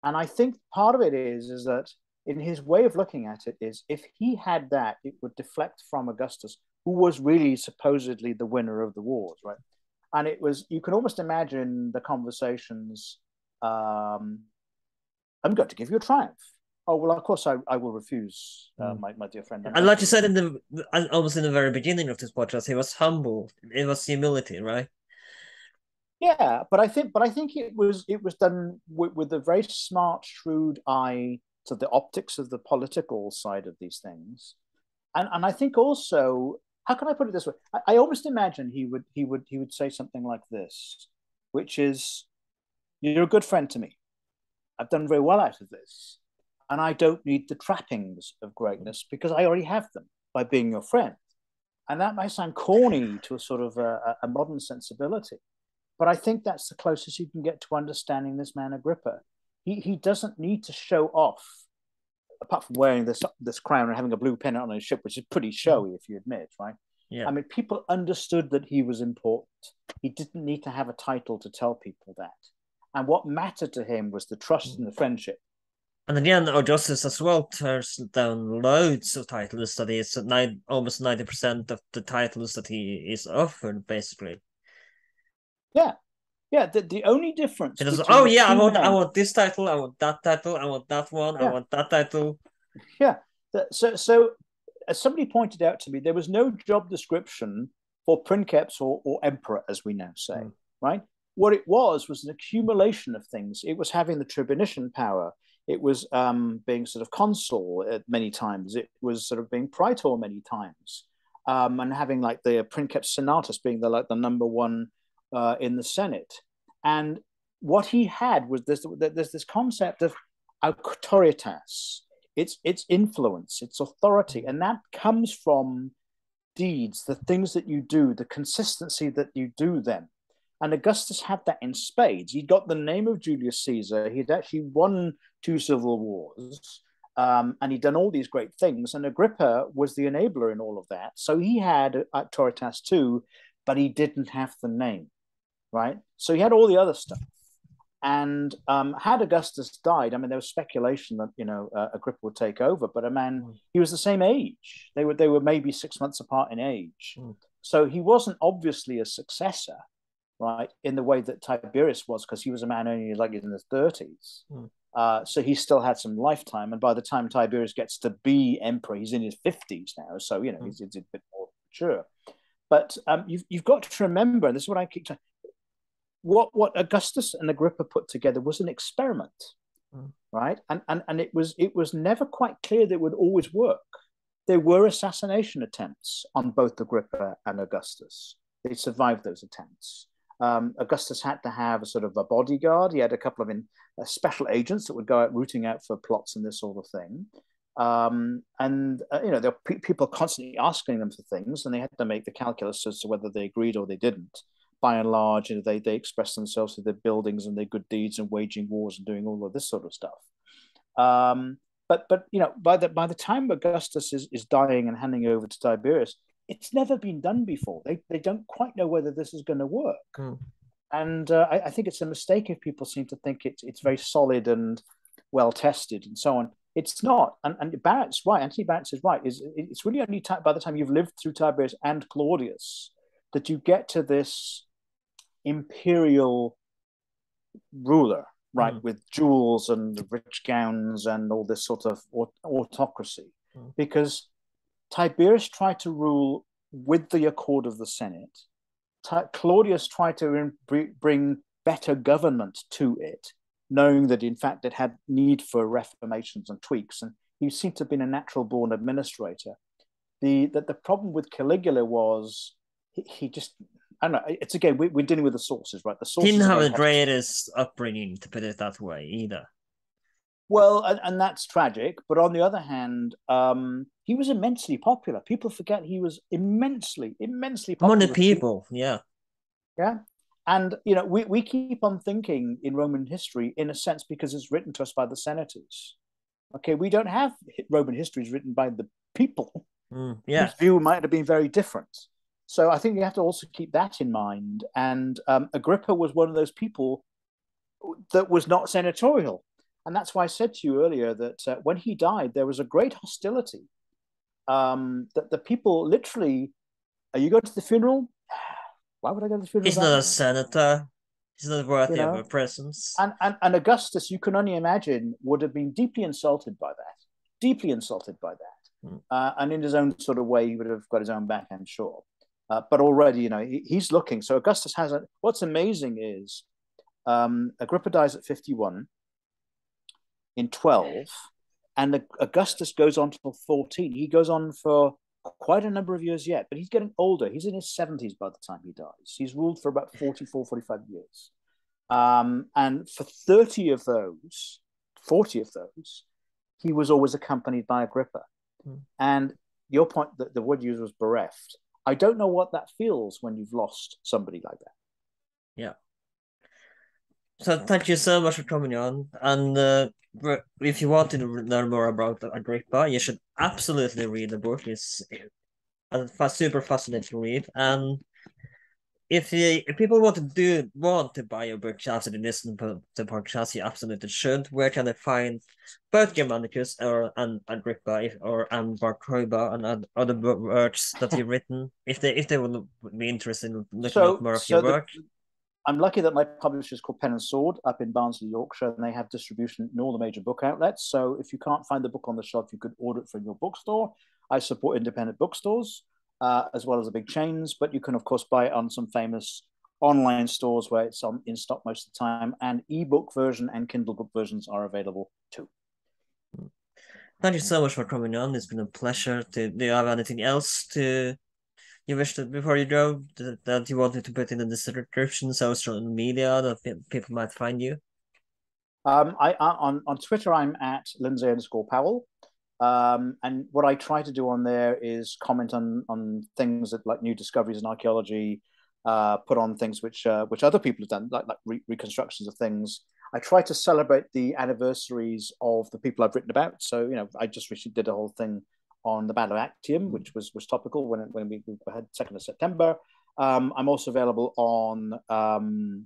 And I think part of it is that in his way of looking at it is, if he had that, it would deflect from Augustus, who was really supposedly the winner of the wars, right? And it was, you can almost imagine the conversations, I'm going to give you a triumph. Oh, well, of course I will refuse, my dear friend. And like you said almost in the very beginning of this podcast, he was humble. It was humility, right? Yeah, but I think it was done with a very smart, shrewd eye to the optics of the political side of these things, and I think also, how can I put it this way? I almost imagine he would say something like this, which is, "You're a good friend to me. I've done very well out of this, and I don't need the trappings of greatness because I already have them by being your friend." And that might sound corny to a sort of a modern sensibility, but I think that's the closest you can get to understanding this man Agrippa. He doesn't need to show off, apart from wearing this crown and having a blue pennant on his ship, which is pretty showy, if you admit, right? Yeah. I mean, people understood that he was important. He didn't need to have a title to tell people that. And what mattered to him was the trust and the friendship. And again, Augustus as well turns down loads of titles that is almost 90% of the titles that he is offered, basically. Yeah. Yeah, the only difference. Oh yeah, I want this title, I want that title, I want that one, yeah. I want that title. Yeah. So as somebody pointed out to me, there was no job description for princeps or emperor, as we now say, right? What it was an accumulation of things. It was having the tribunician power. It was being sort of consul many times. It was sort of being praetor many times, and having like the princeps senatus being the number one in the Senate. And what he had was there's this concept of auctoritas. It's influence, it's authority, and that comes from deeds, the things that you do, the consistency that you do them. And Augustus had that in spades. He'd got the name of Julius Caesar. He'd actually won 2 civil wars, and he'd done all these great things. And Agrippa was the enabler in all of that. So he had auctoritas too, but he didn't have the name, right? So he had all the other stuff. And had Augustus died, I mean, there was speculation that Agrippa would take over, but he was the same age. They were maybe 6 months apart in age, so he wasn't obviously a successor, right? In the way that Tiberius was, because he was a man only like in his 30s. So he still had some lifetime, and by the time Tiberius gets to be emperor, he's in his 50s now. So he's a bit more mature. But you've got to remember, and this is what I keep saying. What Augustus and Agrippa put together was an experiment, right? And it was never quite clear that it would always work. There were assassination attempts on both Agrippa and Augustus. They survived those attempts. Augustus had to have a sort of a bodyguard. He had a couple of special agents that would go out rooting out for plots and this sort of thing. There were people constantly asking them for things, and they had to make the calculus as to whether they agreed or they didn't. By and large, they express themselves through their buildings and their good deeds and waging wars and doing all of this sort of stuff. But by the time Augustus is dying and handing over to Tiberius, it's never been done before. They don't quite know whether this is going to work. And I think it's a mistake if people seem to think it's very solid and well tested and so on. It's not. And Barrett's right. Anthony Barrett is right. It's really only by the time you've lived through Tiberius and Claudius that you get to this imperial ruler, right, with jewels and rich gowns and all this sort of autocracy. Because Tiberius tried to rule with the accord of the Senate. Claudius tried to bring better government to it, knowing that in fact it had need for reformations and tweaks. And he seemed to have been a natural born administrator. The problem with Caligula was he just, I don't know. It's again, we're dealing with the sources, right? The sources didn't have the greatest upbringing, to put it that way, either. Well, and that's tragic. But on the other hand, he was immensely popular. People forget he was immensely popular. Among the people, yeah. Yeah. And we keep on thinking in Roman history in a sense because it's written to us by the senators. Okay, we don't have Roman histories written by the people whose view might have been very different. So I think you have to also keep that in mind. And Agrippa was one of those people that was not senatorial. And that's why I said to you earlier that when he died, there was a great hostility. That the people literally, are you going to the funeral? Why would I go to the funeral? He's not a senator. He's not worthy of a presence. And Augustus, you can only imagine, would have been deeply insulted by that. Deeply insulted by that. And in his own sort of way, he would have got his own back, I'm sure. But already, he's looking. So Augustus has what's amazing is Agrippa dies at 51 in 12, and Augustus goes on till 14. He goes on for quite a number of years yet, but he's getting older. He's in his 70s by the time he dies. He's ruled for about 44, 45 years. And for 40 of those, he was always accompanied by Agrippa. And your point, that the word used was bereft. I don't know what that feels when you've lost somebody like that. Yeah. So thank you so much for coming on. And if you want to learn more about Agrippa, you should absolutely read the book. It's a super fascinating read. And if people want to buy your book after they listen to the podcast, you absolutely should. Where can they find both Germanicus and Agrippa and Barcoba and other works that you've written? If they would be interested in looking at more of your work. I'm lucky that my publisher is called Pen and Sword up in Barnsley, Yorkshire, and they have distribution in all the major book outlets. So if you can't find the book on the shelf, you could order it from your bookstore. I support independent bookstores as well as the big chains, but you can, of course, buy it on some famous online stores where it's in stock most of the time, and ebook version and Kindle book versions are available too. Thank you so much for coming on. It's been a pleasure. Do you have anything else you wish to, before you go, that you wanted to put in the description, social media, that people might find you? On Twitter, I'm at Lindsay_Powell. And what I try to do on there is comment on things that, like, new discoveries in archaeology, put on things which other people have done, like reconstructions of things. I try to celebrate the anniversaries of the people I've written about. So, I just recently did a whole thing on the Battle of Actium, which was topical when we had 2nd of September. I'm also available on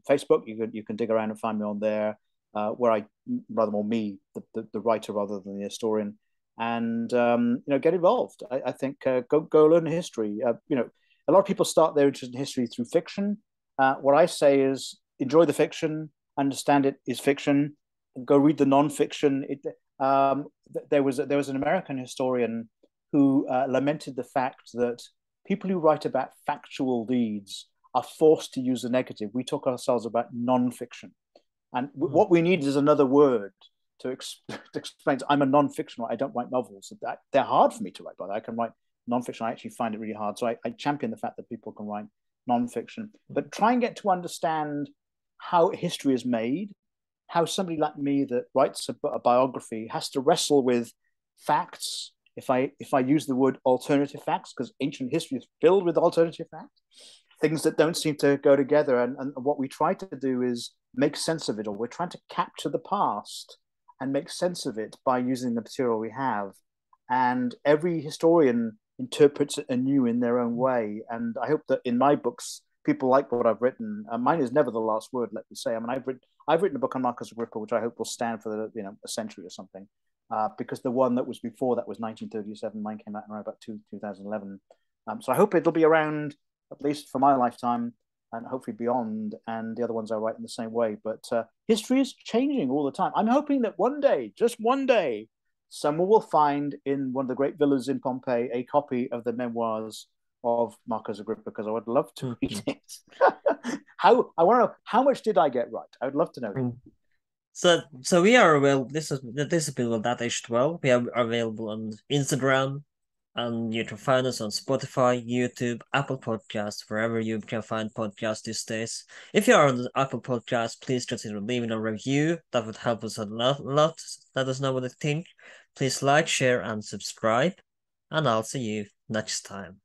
Facebook. You can dig around and find me on there, where I, rather more me, the writer rather than the historian, and get involved. I think go learn history. A lot of people start their interest in history through fiction. What I say is enjoy the fiction, understand it is fiction, and go read the non-fiction. There was an American historian who lamented the fact that people who write about factual deeds are forced to use the negative. We talk ourselves about non-fiction. And what we need is another word to explain. I'm a non-fiction writer. I don't write novels. They're hard for me to write, but I can write non-fiction. I actually find it really hard. So I champion the fact that people can write non-fiction. But try and get to understand how history is made, how somebody like me that writes a biography has to wrestle with facts. If I use the word alternative facts, because ancient history is filled with alternative facts, things that don't seem to go together. And what we try to do is make sense of it all. We're trying to capture the past and make sense of it by using the material we have. And every historian interprets it anew in their own way. And I hope that in my books, people like what I've written. Mine is never the last word, let me say. I mean, I've written a book on Marcus Agrippa, which I hope will stand for a century or something. Because the one that was before that was 1937. Mine came out around about 2011. So I hope it'll be around at least for my lifetime, and hopefully beyond. And the other ones I write in the same way. But history is changing all the time. I'm hoping that one day, just one day, someone will find in one of the great villas in Pompeii a copy of the memoirs of Marcus Agrippa, because I would love to read it. I want to know, how much did I get right? I would love to know. So we are this has been with That Age 12. We are available on Instagram, and you can find us on Spotify, YouTube, Apple Podcasts, wherever you can find podcasts these days. If you are on the Apple Podcast, please consider leaving a review. That would help us a lot. Let us know what you think. Please like, share, and subscribe. And I'll see you next time.